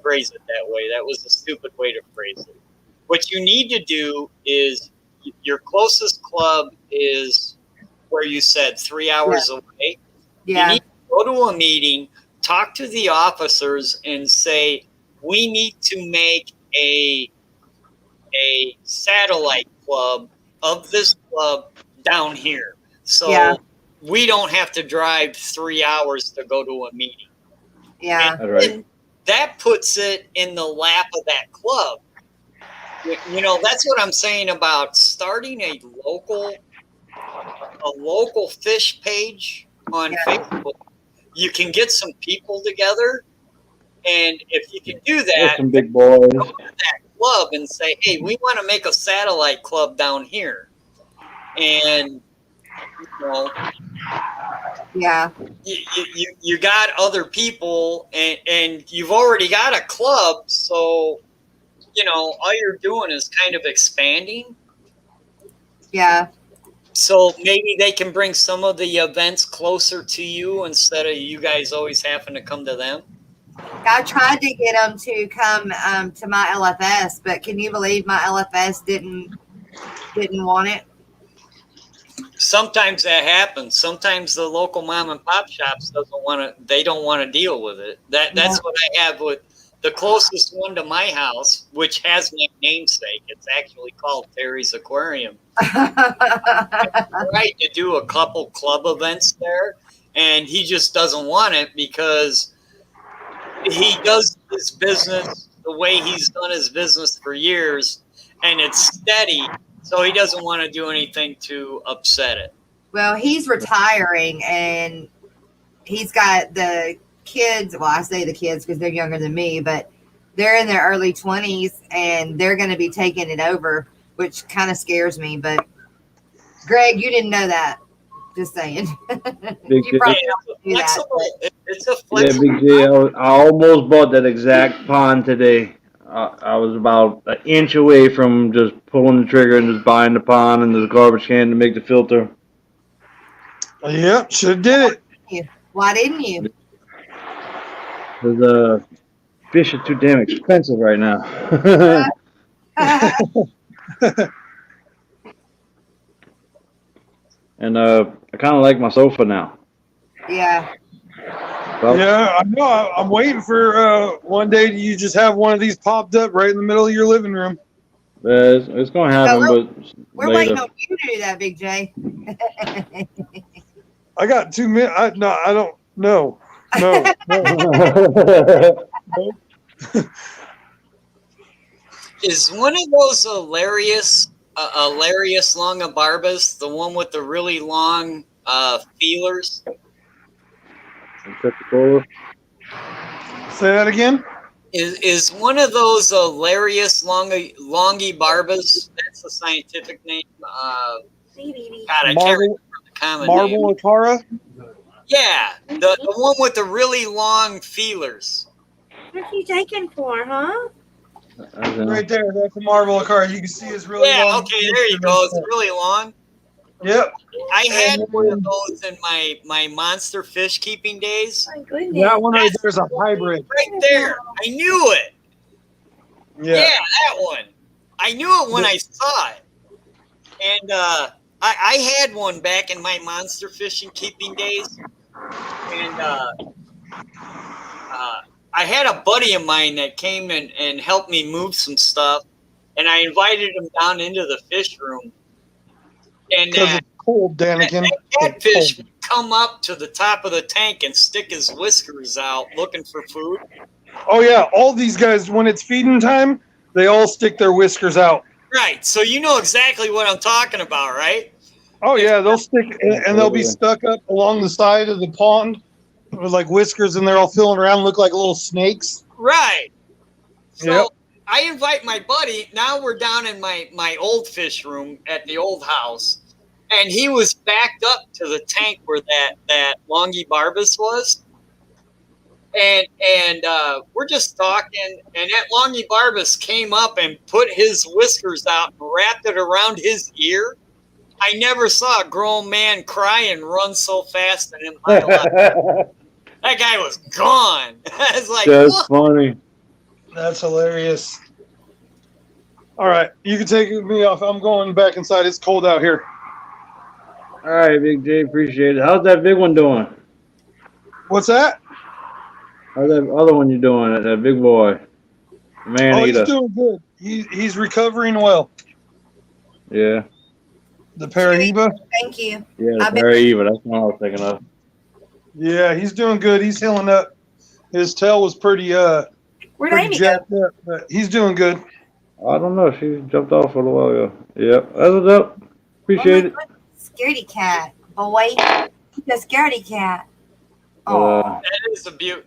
phrase it that way. That was a stupid way to phrase it. What you need to do is your closest club is where you said 3 hours away. Yeah. You need to go to a meeting, talk to the officers and say, we need to make a satellite club of this club down here. So we don't have to drive 3 hours to go to a meeting. Yeah. That's right. That puts it in the lap of that club. That's what I'm saying about starting a local fish page on Facebook. You can get some people together, and if you can do that, There's some big boys. go to that club and say, hey, we want to make a satellite club down here. And Yeah. you got other people and you've already got a club, so all you're doing is kind of expanding. Yeah. So maybe they can bring some of the events closer to you instead of you guys always having to come to them. I tried to get them to come to my LFS, but can you believe my LFS didn't want it? Sometimes that happens. Sometimes the local mom and pop shops they don't want to deal with it. That's what I have with the closest one to my house, which has my namesake. It's actually called Terry's Aquarium. I tried to do a couple club events there, and he just doesn't want it because he does his business the way he's done his business for years, and it's steady. So he doesn't want to do anything to upset it. Well, he's retiring, and he's got the kids. Well, I say the kids because they're younger than me, but they're in their early 20s, and they're going to be taking it over, which kind of scares me. But Greg, you didn't know that. Just saying. Big You probably J. don't do that. It's a Yeah, flexible. Big J. I almost bought that exact pond today. I was about an inch away from just pulling the trigger and just buying the pond and the garbage can to make the filter. Yep, should have did it. Why didn't you? Because fish are too damn expensive right now. And I kind of like my sofa now. Yeah. Well, Yeah, I know. I'm waiting for one day you just have one of these popped up right in the middle of your living room. it's going to happen, No, but We're later. waiting on you to do that, Big J. I got 2 minutes. No, I don't. No. Is one of those Hilarious Longibarbas the one with the really long feelers? Say that again. Is one of those Hilarious Longibarbas? That's the scientific name. God, I can't remember the common name. Marble Akara. Yeah, the one with the really long feelers. What are you taking for, huh? Right there. That's a Marble Akara. You can see it's really long. Yeah, okay, there you go. It's really long. Yep. I had one of those in my monster fish keeping days. My goodness. That one right there is a hybrid. Right there. I knew it. Yeah. Yeah, that one. I knew it when I saw it. And I had one back in my monster fishing keeping days. And I had a buddy of mine that came and helped me move some stuff. And I invited him down into the fish room. And Because it's cold, Daniken. that catfish would come up to the top of the tank and stick his whiskers out looking for food. Oh, yeah. All these guys, when it's feeding time, they all stick their whiskers out. Right. So you know exactly what I'm talking about, right? Oh, yeah. They'll stick, and they'll be stuck up along the side of the pond with like whiskers, and they're all filling around, look like little snakes. Right. So Yep. I invite my buddy. Now we're down in my old fish room at the old house. And he was backed up to the tank where that Longibarbus was. And we're just talking, and that Longibarbus came up and put his whiskers out and wrapped it around his ear. I never saw a grown man cry and run so fast in my life. That guy was gone. I was like, That's what? funny. That's hilarious. All right. You can take me off. I'm going back inside. It's cold out here. All right, Big J, appreciate it. How's that big one doing? What's that? How's that other one you doing? That big boy, man Oh, eater. he's doing good. He's recovering well. Yeah, The Parahiba. Thank you. yeah, I've been- very evil. That's what I was thinking of. Yeah, he's doing good. He's healing up. His tail was pretty Where'd pretty Amy go? jacked up, but he's doing good. I don't know. She jumped off a little while ago. Yep, that's what's up. Appreciate it. Scaredy cat, boy. The scaredy cat. Uh, That is a beaut.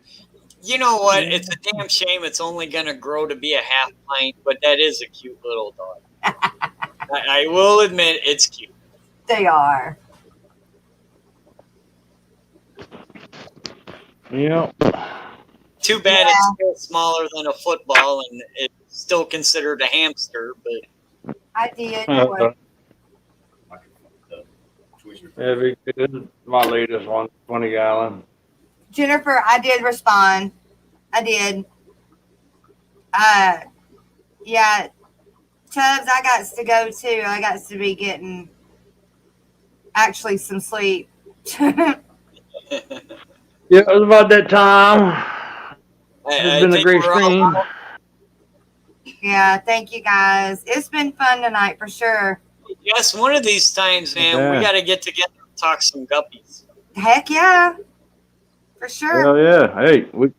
You know what? It's a damn shame it's only going to grow to be a half pint, but that is a cute little dog. I will admit it's cute. They are. yeah. Too bad it's still smaller than a football and it's still considered a hamster, but I did. Yeah, Big J, this is my latest one, 20 gallon. Jennifer, I did respond. I did. Yeah, Chubbs, I got to go too. I got to be getting actually some sleep. Yeah, it was about that time. It's been a think great we're all stream. Yeah, thank you guys. It's been fun tonight for sure. Yes, one of these times, man, we Yeah. got to get together and talk some guppies. Heck yeah, for sure. Hell yeah. Hey, we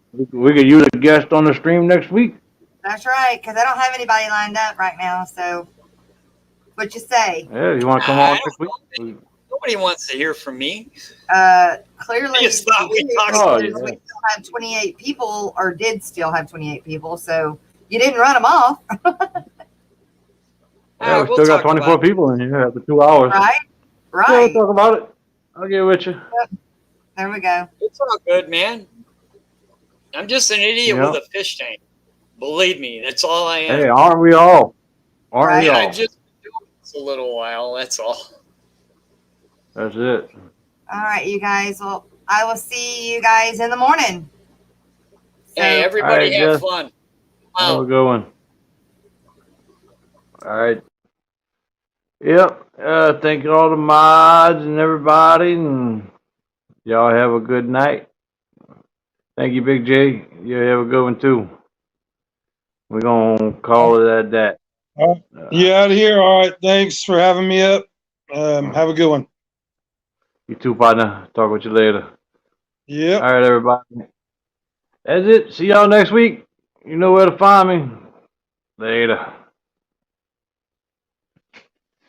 could use a guest on the stream next week. That's right, because I don't have anybody lined up right now. So, what you say? Yeah, you want to come I on don't next week? know. Nobody wants to hear from me. Clearly, I just thought we talked. Oh, because yeah. we still have 28 people, or did still have 28 people. So you didn't run them off, Yeah, we we'll still got talk 24 about it. people in here after 2 hours. right? Yeah, we'll Right. talk about it. I'll get with you. There we go. It's all good, man. I'm just an idiot Yeah. with a fish tank. Believe me, that's all I am. Hey, aren't we all? Aren't we Right. I've all? just been doing this a little while. That's all. That's it. All right, you guys. Well, I will see you guys in the morning. So, Hey, everybody, All right, have Jeff. fun. Have a Wow. good one. All right. Yep. Thank you all the mods and everybody, and y'all have a good night. Thank you, Big J. You have a good one too. We're gonna call it at that. You out of here? All right. Thanks for having me up. Have a good one. You too, partner. Talk with you later. Yep. All right, everybody. That's it. See y'all next week. You know where to find me. Later.